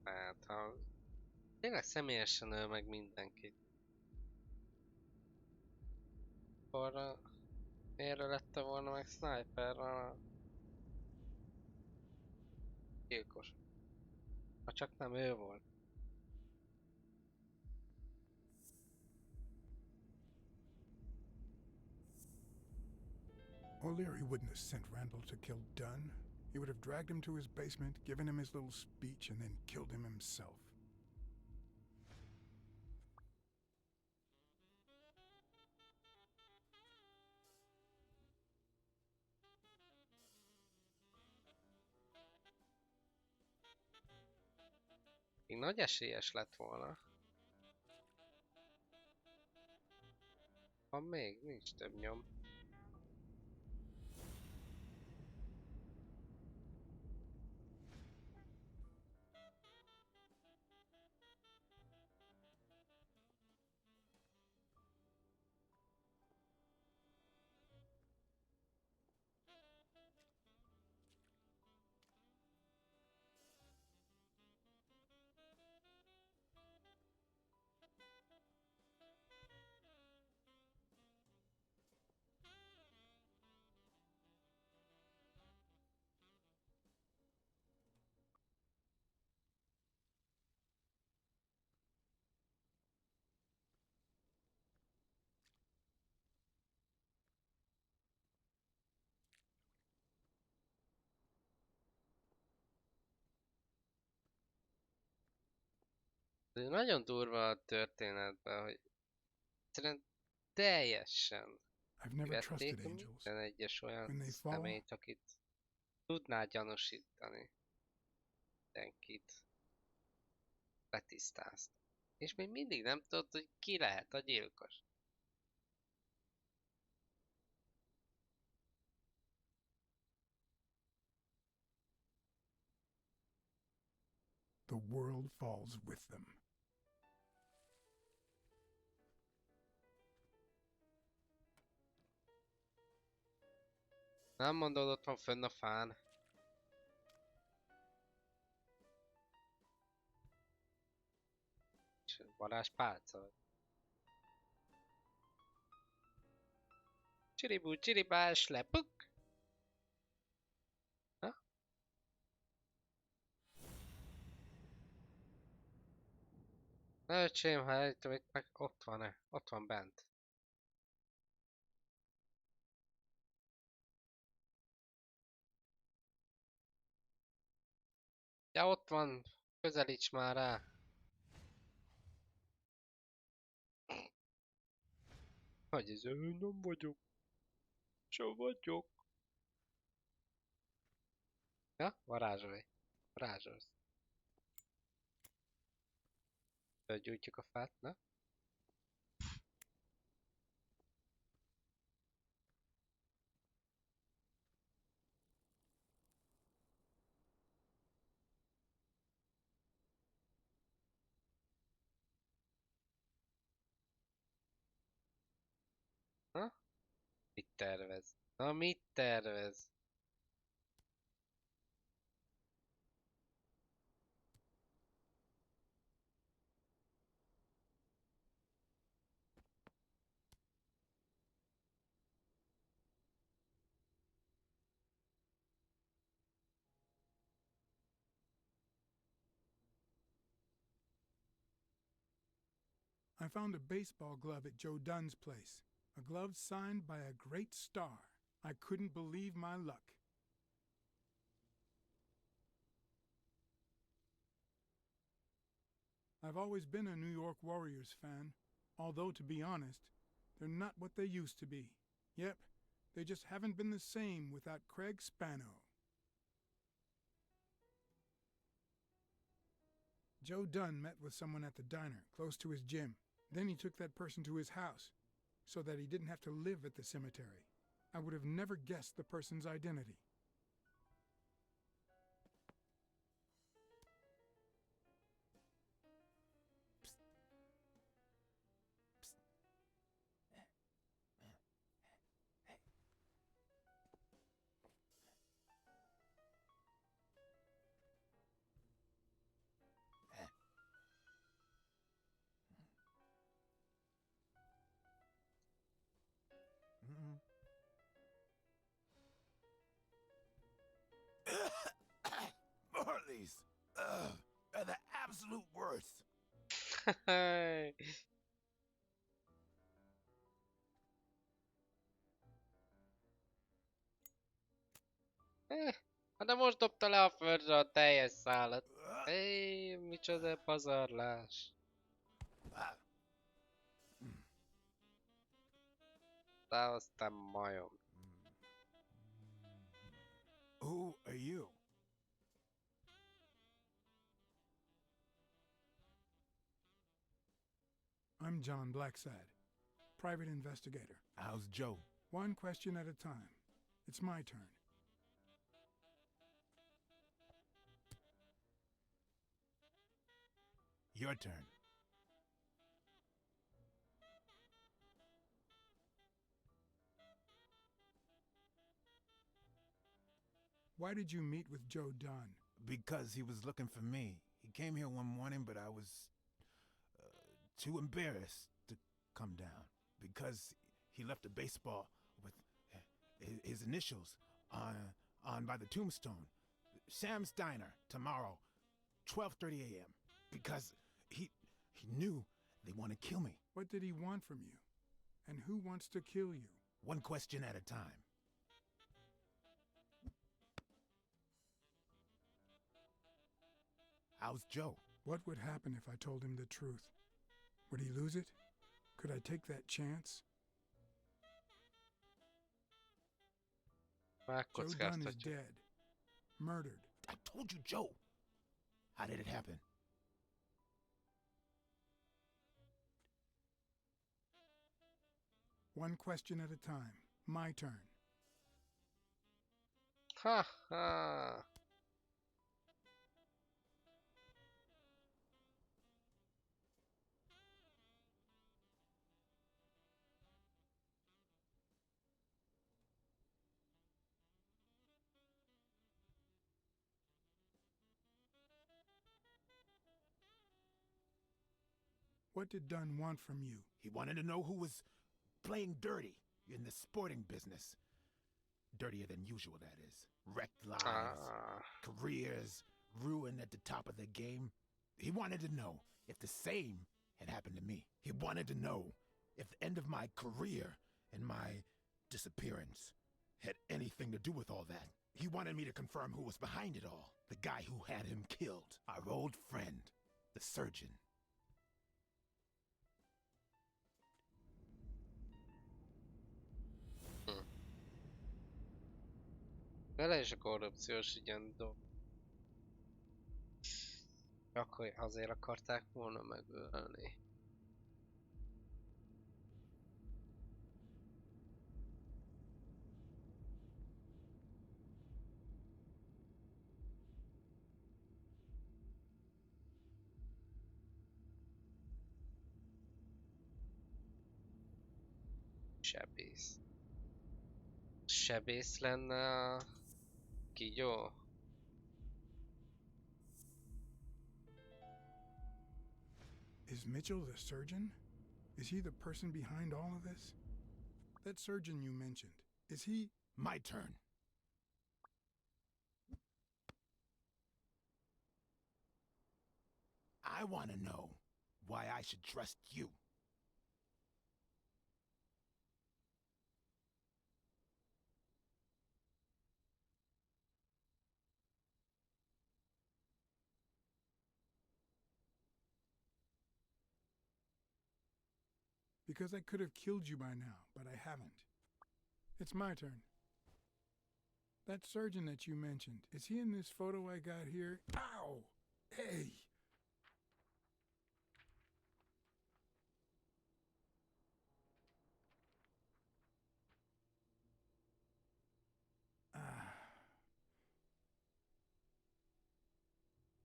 Hát, ha tényleg személyesen öl meg mindenkit. Akkor miért lette volna meg sniperrel a gyilkos? Ha csak nem ő volt. O'Leary wouldn't have sent Randall to kill Dunn. He would have dragged him to his basement, given him his little speech, and then killed him himself. Még nagy esélyes lett volna. Van még? Nincs több nyom. Ez nagyon durva a történetben, hogy egyszerűen teljesen I've never kivették trusted angels. minden egyes olyan When they fall, személyt, akit tudná gyanúsítani. Mindenkit letisztázta. És még mindig nem tudod, hogy ki lehet a gyilkos. the world falls with them. Nem mondod, ott van fönn a fán. varázspálca. Csiribú, csiribás, lepuk! Ha? Öcsém, ha itt meg ott van-e? Ott van bent. Ja, ott van. Közelíts már rá. Hogy ez én nem vagyok. Sem vagyok. Ja, varázsolj. Varázsolsz. Gyújtjuk a fát, na? Ha? Mit tervez? Na, mit tervez? I found a baseball glove at Joe Dunn's place. A glove signed by a great star. I couldn't believe my luck. I've always been a New York Warriors fan, although, to be honest, they're not what they used to be. Yep, they just haven't been the same without Craig Spano. Joe Dunn met with someone at the diner, close to his gym. Then he took that person to his house, so that he didn't have to live at the cemetery. I would have never guessed the person's identity. Marley's are the absolute worst. De most dobta le a földre a teljes szálat. Micsoda pazarlás. De aztán majom. Who are you? I'm John Blacksad, private investigator. How's Joe? One question at a time. It's my turn. Your turn. Why did you meet with Joe Dunn? Because he was looking for me. He came here one morning, but I was too embarrassed to come down because he left a baseball with his initials on by the tombstone. Sam's Diner tomorrow, 12:30 a.m. Because he knew they want to kill me. What did he want from you? And who wants to kill you? One question at a time. How's Joe? What would happen if I told him the truth? Would he lose it? Could I take that chance? Joe Dunn is dead. Murdered. I told you, Joe. How did it happen? One question at a time. My turn. Ha ha. What did Dunn want from you? He wanted to know who was playing dirty in the sporting business. Dirtier than usual, that is. Wrecked lives, careers, ruined at the top of the game. He wanted to know if the same had happened to me. He wanted to know if the end of my career and my disappearance had anything to do with all that. He wanted me to confirm who was behind it all. The guy who had him killed. Our old friend, the surgeon. Vele is a korrupciós ilyen dolog. Akkor azért akarták volna megölni. Sebész. Sebész lenne a kígyó? Is Mitchell the surgeon? Is he the person behind all of this? That surgeon you mentioned, is he... My turn. I want to know why I should trust you. Because I could have killed you by now, but I haven't. It's my turn. That surgeon that you mentioned, is he in this photo I got here? Ow! Hey!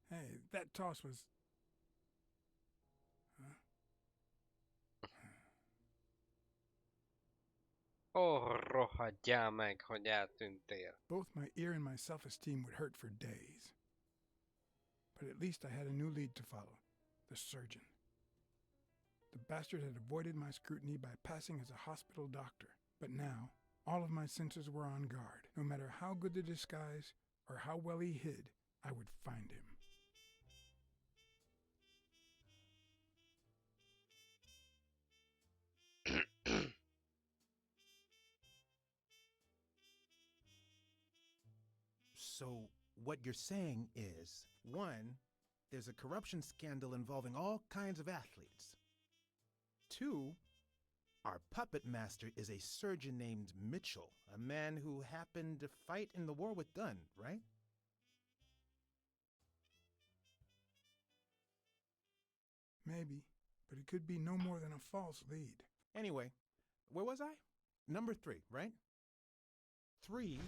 Hey, that toss was... Huh? Oh, rohadjál meg, hogy eltűntél. Both my ear and my self-esteem would hurt for days. But at least I had a new lead to follow. The surgeon. The bastard had avoided my scrutiny by passing as a hospital doctor. But now, all of my senses were on guard. No matter how good the disguise, or how well he hid, I would find him. So, what you're saying is, 1, there's a corruption scandal involving all kinds of athletes. 2, our puppet master is a surgeon named Mitchell, a man who happened to fight in the war with Dunn, right? Maybe, but it could be no more than a false lead. Anyway, where was I? Number 3, right? 3,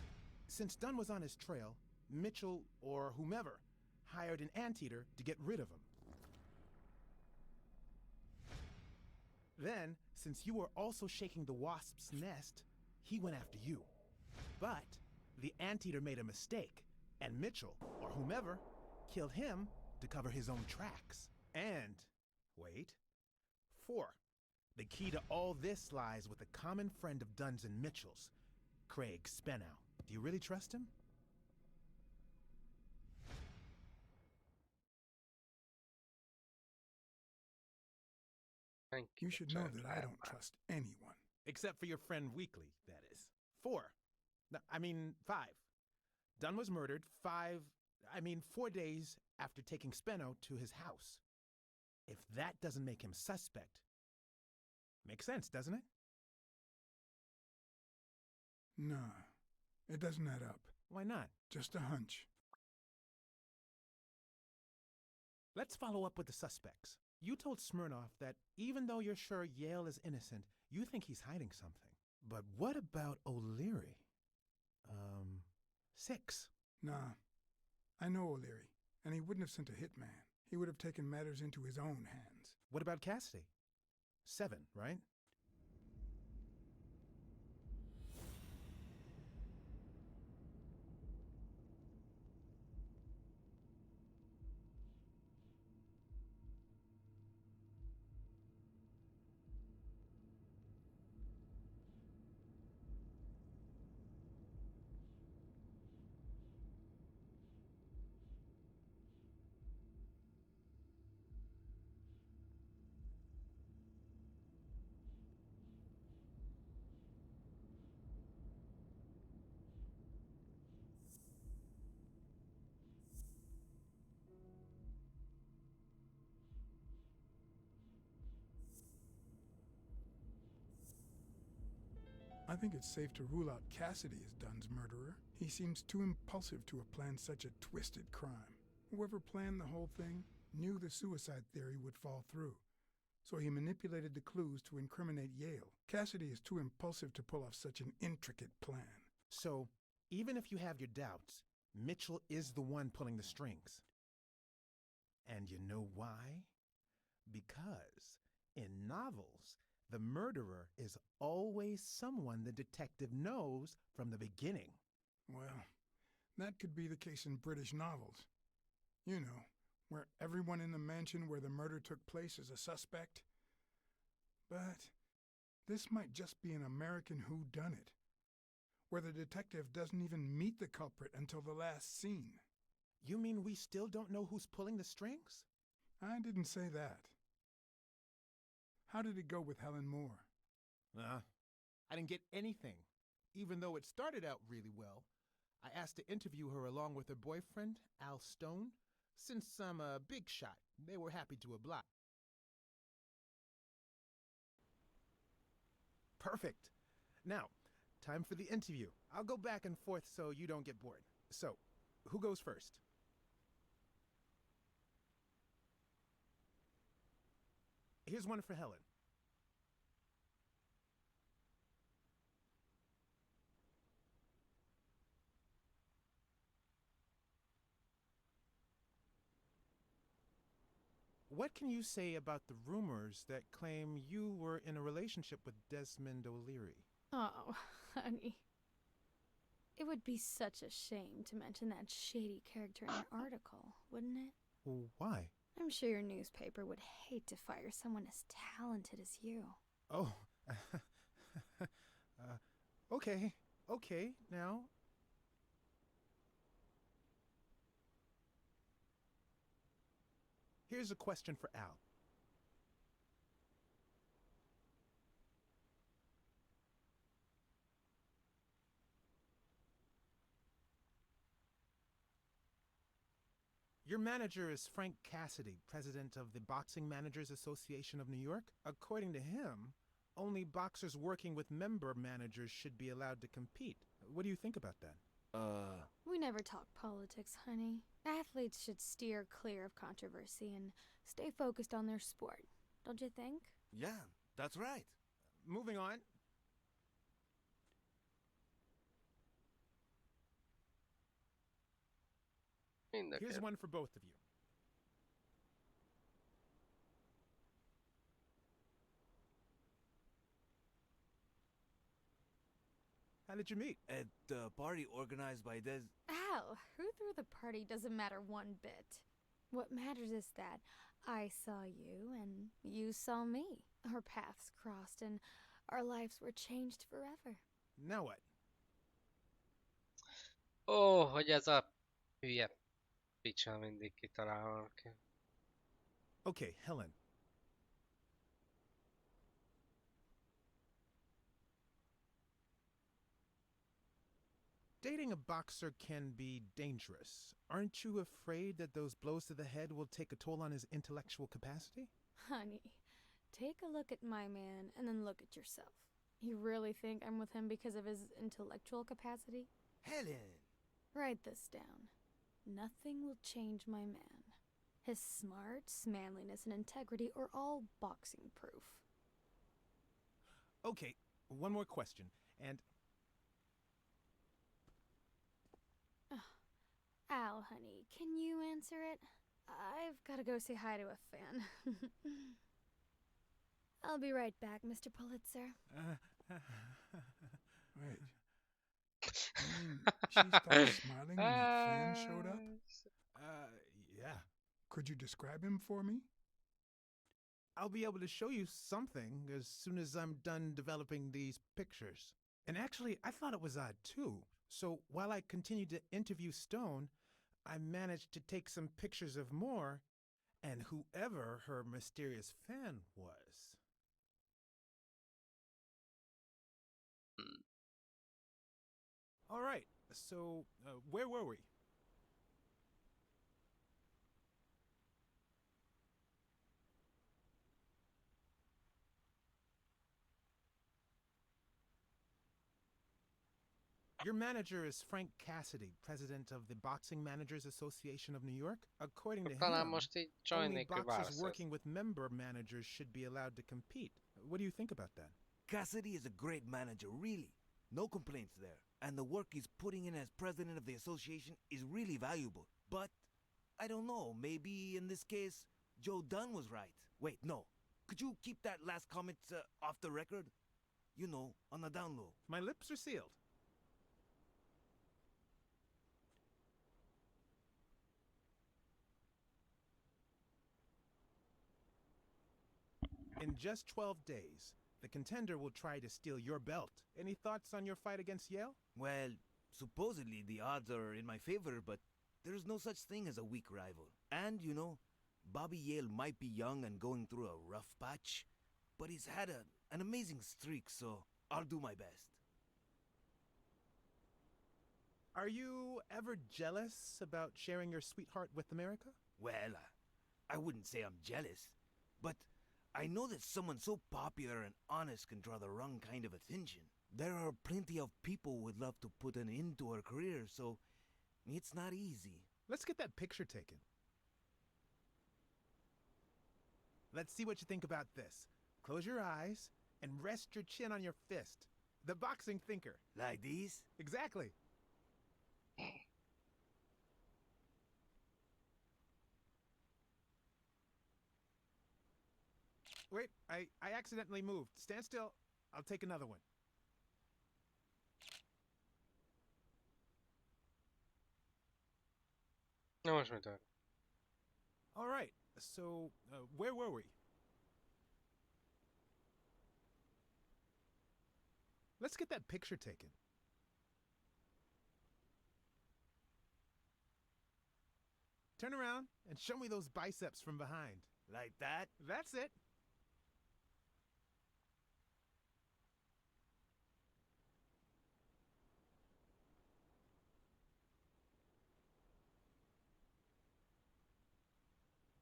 since Dunn was on his trail, Mitchell, or whomever, hired an anteater to get rid of him. Then, since you were also shaking the wasp's nest, he went after you. But the anteater made a mistake, and Mitchell, or whomever, killed him to cover his own tracks. And, wait, 4, the key to all this lies with a common friend of Dunn's and Mitchell's, Craig Spenow. Do you really trust him? You should know that I don't trust anyone. Except for your friend Weekly, that is. 4. No, I mean 5. Dunn was murdered 4 days after taking Speno to his house. If that doesn't make him suspect, makes sense, doesn't it? Nah, it doesn't add up. Why not? Just a hunch. Let's follow up with the suspects. You told Smirnoff that even though you're sure Yale is innocent, you think he's hiding something. But what about O'Leary? 6. Nah, I know O'Leary, and he wouldn't have sent a hitman. He would have taken matters into his own hands. What about Cassidy? 7, right? I think it's safe to rule out Cassidy as Dunn's murderer. He seems too impulsive to have planned such a twisted crime. Whoever planned the whole thing knew the suicide theory would fall through, so he manipulated the clues to incriminate Yale. Cassidy is too impulsive to pull off such an intricate plan. So, even if you have your doubts, Mitchell is the one pulling the strings. And you know why? Because in novels, the murderer is always someone the detective knows from the beginning. Well, that could be the case in British novels. You know, where everyone in the mansion where the murder took place is a suspect. But this might just be an American whodunit, where the detective doesn't even meet the culprit until the last scene. You mean we still don't know who's pulling the strings? I didn't say that. How did it go with Helen Moore? I didn't get anything, even though it started out really well. I asked to interview her along with her boyfriend, Al Stone. Since I'm a big shot, they were happy to oblige. Perfect. Now, time for the interview. I'll go back and forth so you don't get bored. So, who goes first? Here's one for Helen. What can you say about the rumors that claim you were in a relationship with Desmond O'Leary? Oh, honey. It would be such a shame to mention that shady character in your article, wouldn't it? Why? I'm sure your newspaper would hate to fire someone as talented as you. Oh. Okay. Now. Here's a question for Al. Your manager is Frank Cassidy, president of the Boxing Managers Association of New York. According to him, only boxers working with member managers should be allowed to compete. What do you think about that? We never talk politics, honey. Athletes should steer clear of controversy and stay focused on their sport. Don't you think? Yeah, that's right. Moving on. Here's one for both of you. How did you meet? At the party organized by Des... Al, who threw the party doesn't matter one bit. What matters is that I saw you and you saw me. Our paths crossed and our lives were changed forever. Now what? Ó, hogy ez a hülye picsa mindig kitalálnak. Okay, Helen. Dating a boxer can be dangerous. Aren't you afraid that those blows to the head will take a toll on his intellectual capacity? Honey, take a look at my man and then look at yourself. You really think I'm with him because of his intellectual capacity? Helen! Write this down. Nothing will change my man. His smarts, manliness, and integrity are all boxing proof. Okay, one more question, and... Al, honey, can you answer it? I've got to go say hi to a fan. I'll be right back, Mr. Pulitzer. Wait. I mean, she started smiling when that fan showed up? Yeah. Could you describe him for me? I'll be able to show you something as soon as I'm done developing these pictures. And actually, I thought it was odd too. So while I continued to interview Stone, I managed to take some pictures of Moore and whoever her mysterious fan was. All right, so where were we? Your manager is Frank Cassidy, president of the Boxing Managers Association of New York. According to Talán him, most így only join nélkül boxers válaszolsz. working with member managers should be allowed to compete. What do you think about that? Cassidy is a great manager, really. No complaints there. And the work he's putting in as president of the association is really valuable. But, I don't know, maybe in this case, Joe Dunn was right. Wait, no. Could you keep that last comment off the record? You know, on the down low. My lips are sealed. In just 12 days, the contender will try to steal your belt. Any thoughts on your fight against Yale? Well, supposedly the odds are in my favor, but there's no such thing as a weak rival. And, you know, Bobby Yale might be young and going through a rough patch, but he's had an amazing streak, so I'll do my best. Are you ever jealous about sharing your sweetheart with America? Well, I wouldn't say I'm jealous, but I know that someone so popular and honest can draw the wrong kind of attention. There are plenty of people who would love to put an end to her career, so it's not easy. Let's get that picture taken. Let's see what you think about this. Close your eyes and rest your chin on your fist. The boxing thinker. Like these? Exactly. Wait, I accidentally moved. Stand still. I'll take another one. Na most mi történt? All right, so where were we? Let's get that picture taken. Turn around and show me those biceps from behind. Like that? That's it.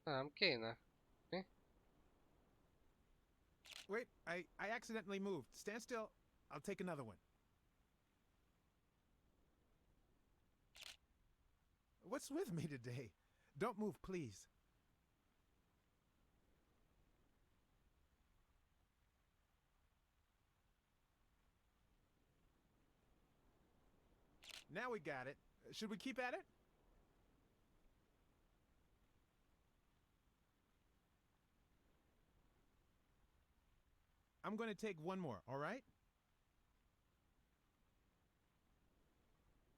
Nem kéne. Mi? Wait, I accidentally moved. Stand still. I'll take another one. What's with me today? Don't move, please. Now we got it. Should we keep at it? I'm going to take one more, all right?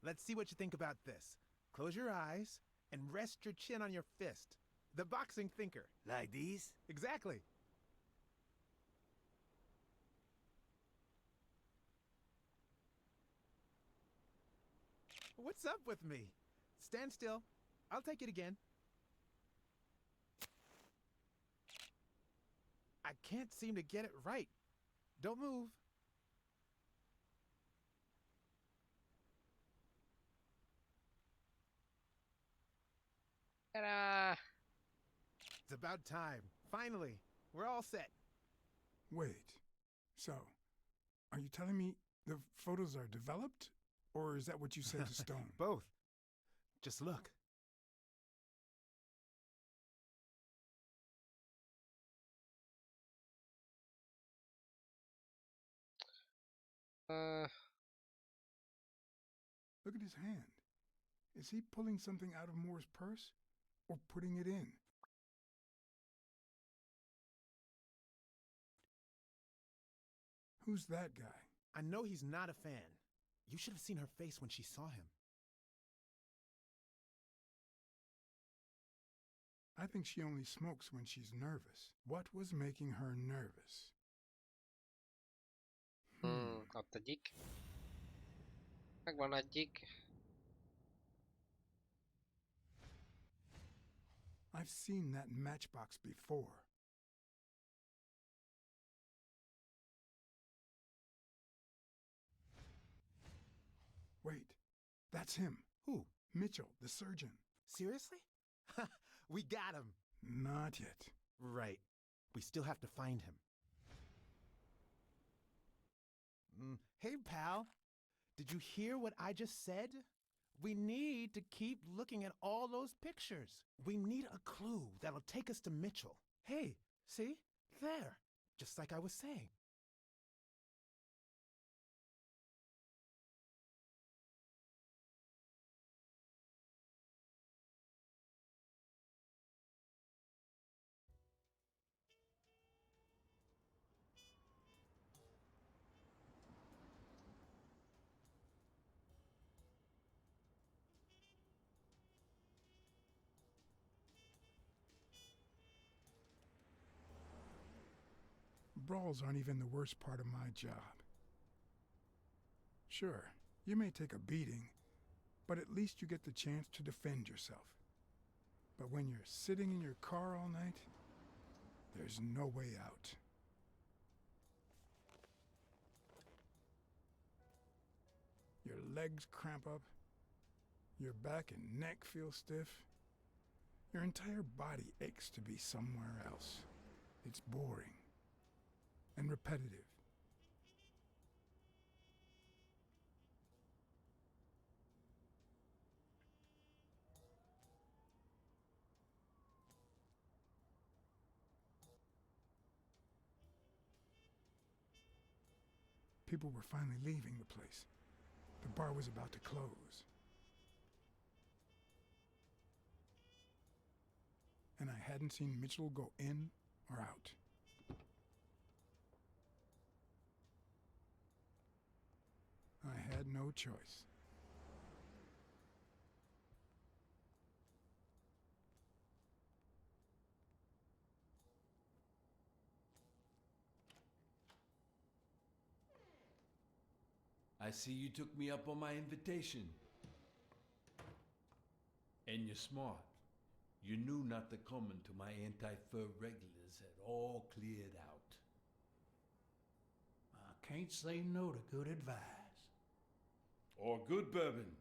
Let's see what you think about this. Close your eyes and rest your chin on your fist. The boxing thinker. Like these? Exactly. What's up with me? Stand still. I'll take it again. I can't seem to get it right. Don't move. Ta-da! It's about time. Finally, we're all set. Wait. So, are you telling me the photos are developed? Or is that what you said to Stone? Both. Just look. Look at his hand. Is he pulling something out of Moore's purse? Or putting it in? Who's that guy? I know he's not a fan. You should have seen her face when she saw him. I think she only smokes when she's nervous. What was making her nervous? Ott egyik. Megvan egyik. I've seen that matchbox before. Wait, that's him. Who? Mitchell, the surgeon. Seriously? We got him. Not yet. Right. We still have to find him. Hey, pal. Did you hear what I just said? We need to keep looking at all those pictures. We need a clue that'll take us to Mitchell. Hey, see? There. Just like I was saying. Brawls aren't even the worst part of my job. Sure, you may take a beating, but at least you get the chance to defend yourself. But when you're sitting in your car all night, there's no way out. Your legs cramp up, your back and neck feel stiff, your entire body aches to be somewhere else. It's boring and repetitive. People were finally leaving the place. The bar was about to close. And I hadn't seen Mitchell go in or out. I had no choice. I see you took me up on my invitation. And you're smart. You knew not to come until my anti-fur regulars had all cleared out. I can't say no to good advice. Or good bourbon.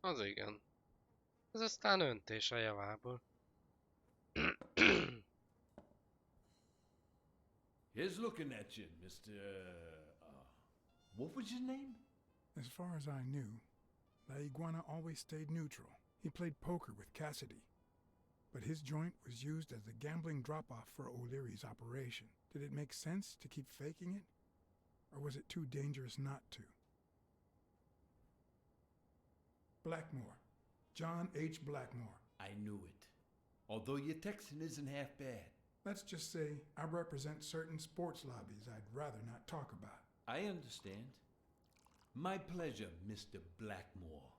Az igen. Ez aztán öntés a javából. Here's looking at you, Mr. What was your name? As far as I knew, La Iguana always stayed neutral. He played poker with Cassidy. But his joint was used as the gambling drop-off for O'Leary's operation. Did it make sense to keep faking it? Or was it too dangerous not to? Blackmore. John H. Blackmore. I knew it. Although your Texan isn't half bad. Let's just say I represent certain sports lobbies I'd rather not talk about. I understand. My pleasure, Mr. Blackmore.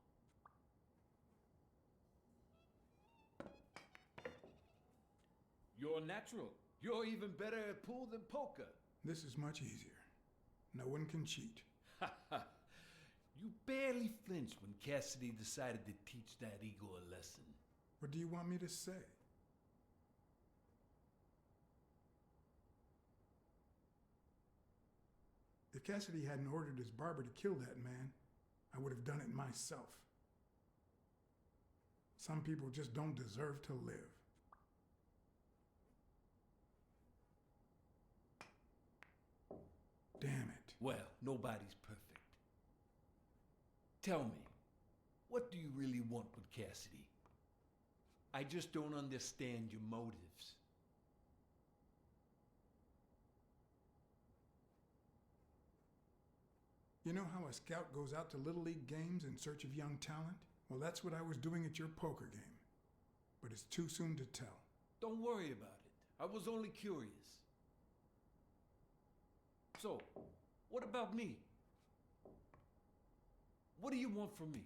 You're natural. You're even better at pool than poker. This is much easier. No one can cheat. Ha ha. You barely flinched when Cassidy decided to teach that ego a lesson. What do you want me to say? If Cassidy hadn't ordered his barber to kill that man, I would have done it myself. Some people just don't deserve to live. Damn it. Well, nobody's perfect. Tell me, what do you really want with Cassidy? I just don't understand your motives. You know how a scout goes out to Little League games in search of young talent? Well, that's what I was doing at your poker game. But it's too soon to tell. Don't worry about it. I was only curious. So, what about me? What do you want from me?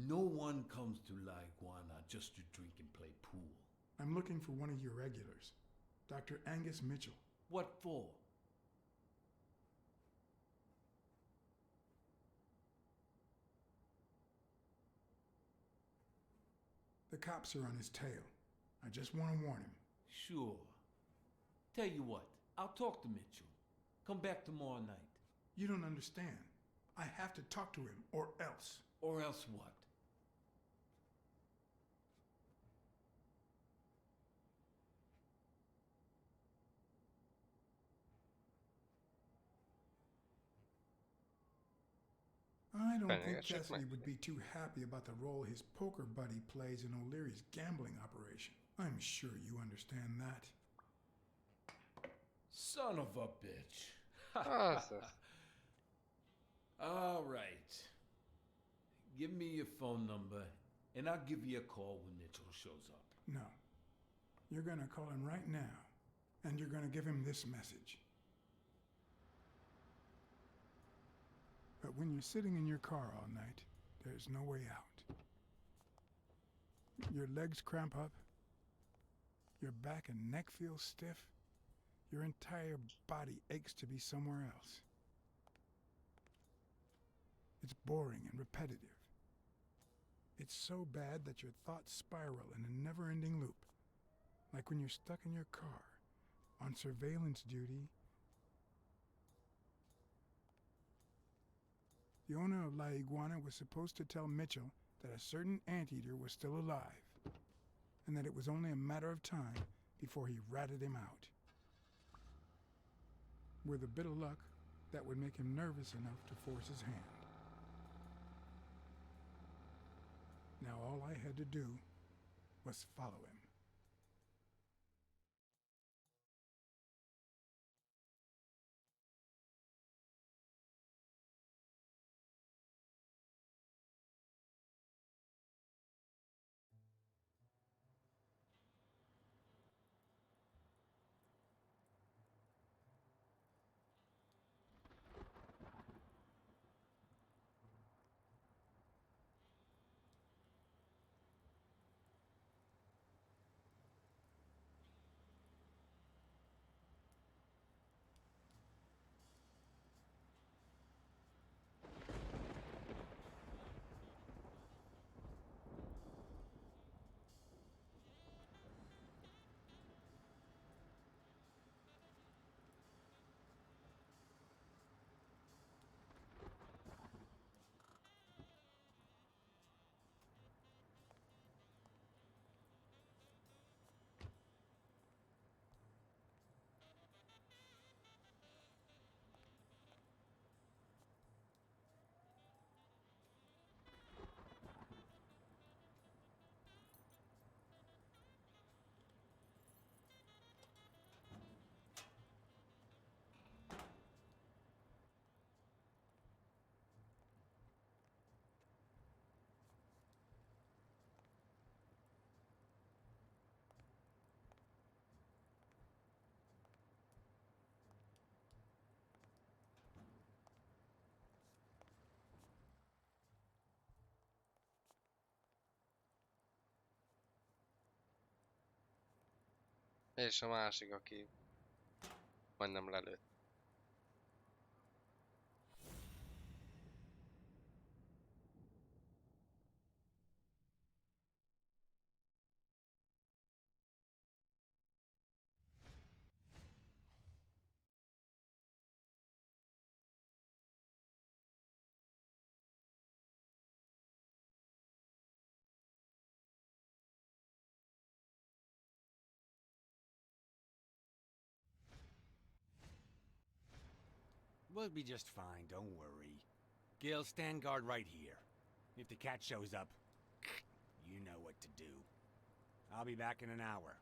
No one comes to La Iguana just to drink and play pool. I'm looking for one of your regulars, Dr. Angus Mitchell. What for? The cops are on his tail. I just want to warn him. Sure. Tell you what, I'll talk to Mitchell. Come back tomorrow night. You don't understand. I have to talk to him, or else. Or else what? I don't think Fenyegetjük Cassidy meg. would be too happy about the role his poker buddy plays in O'Leary's gambling operation. I'm sure you understand that. Son of a bitch. Azaz. All right. Give me your phone number, and I'll give you a call when Mitchell shows up. No. You're gonna call him right now, and you're gonna give him this message. But when you're sitting in your car all night, there's no way out. Your legs cramp up, your back and neck feel stiff, your entire body aches to be somewhere else. It's boring and repetitive. It's so bad that your thoughts spiral in a never-ending loop, like when you're stuck in your car, on surveillance duty. The owner of La Iguana was supposed to tell Mitchell that a certain anteater was still alive, and that it was only a matter of time before he ratted him out. With a bit of luck, that would make him nervous enough to force his hand. Now all I had to do was follow him. És a másik, aki majdnem lelőtt. We'll be just fine, don't worry. Gil, stand guard right here. If the cat shows up, you know what to do. I'll be back in an hour.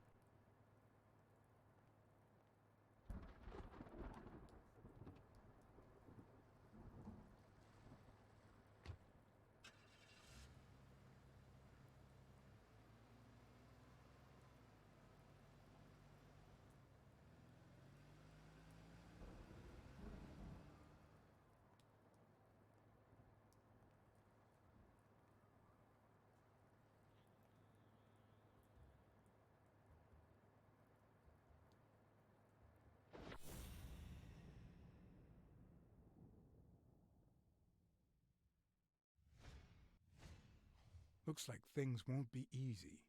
Looks like things won't be easy.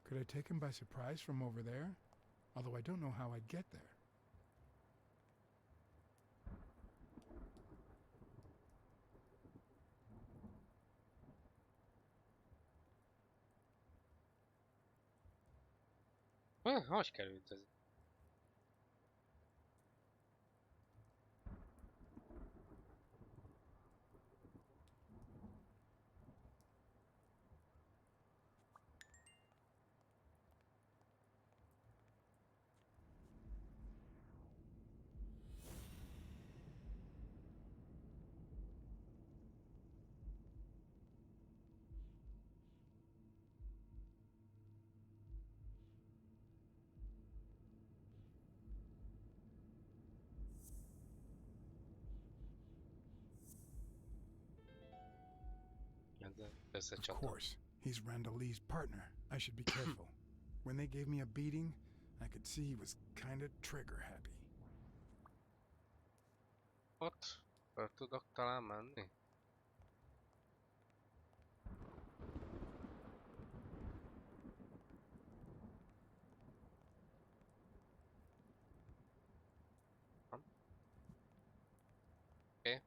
Could I take him by surprise from over there? Although I don't know how I'd get there. Hogy került ez? Of course, he's Randall Lee's partner. I should be careful. When they gave me a beating, I could see he was kinda trigger happy. Ott föl tudok talán menni? Oké.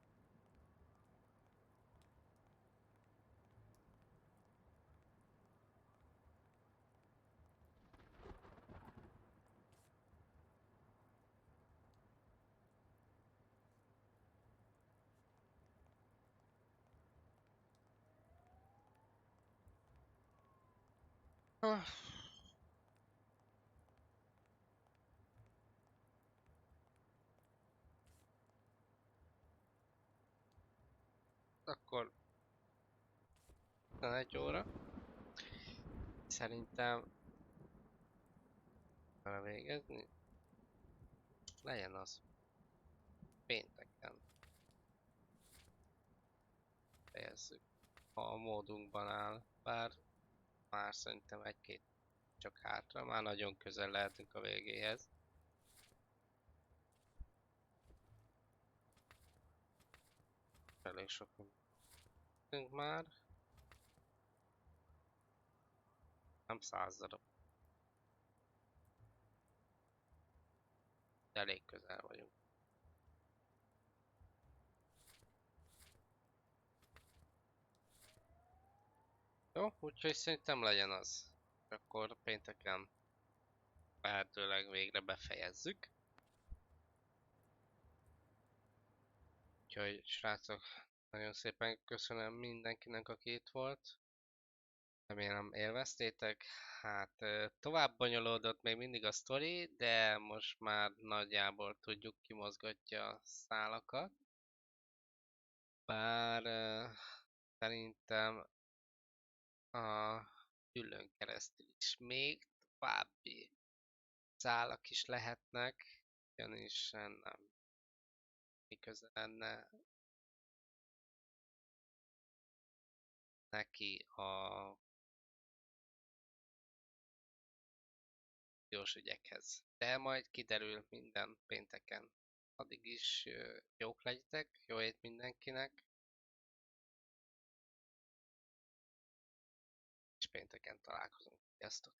Akkor 11 óra. Szerintem végezni. Legyen az pénteken. Fejezzük. Ha a módunkban áll. Bár már szerintem egy-két csak hátra. Már nagyon közel lehetünk a végéhez. Elég sok mindent már. Nem 100 darab. De elég közel vagyunk. Jó, úgyhogy szerintem legyen az. Akkor pénteken lehetőleg végre befejezzük. Úgyhogy srácok, nagyon szépen köszönöm mindenkinek, aki itt volt. Remélem élveztétek. Hát tovább bonyolódott még mindig a sztori, de most már nagyjából tudjuk, ki mozgatja a szálakat. Bár szerintem a gyűlön keresztül is még további szálak is lehetnek, ugyanis nem miközben lenne neki a gyors ügyekhez. De majd kiderül minden pénteken. Addig is jók legyetek, jó ét mindenkinek. És pénteken találkozunk. Sziasztok!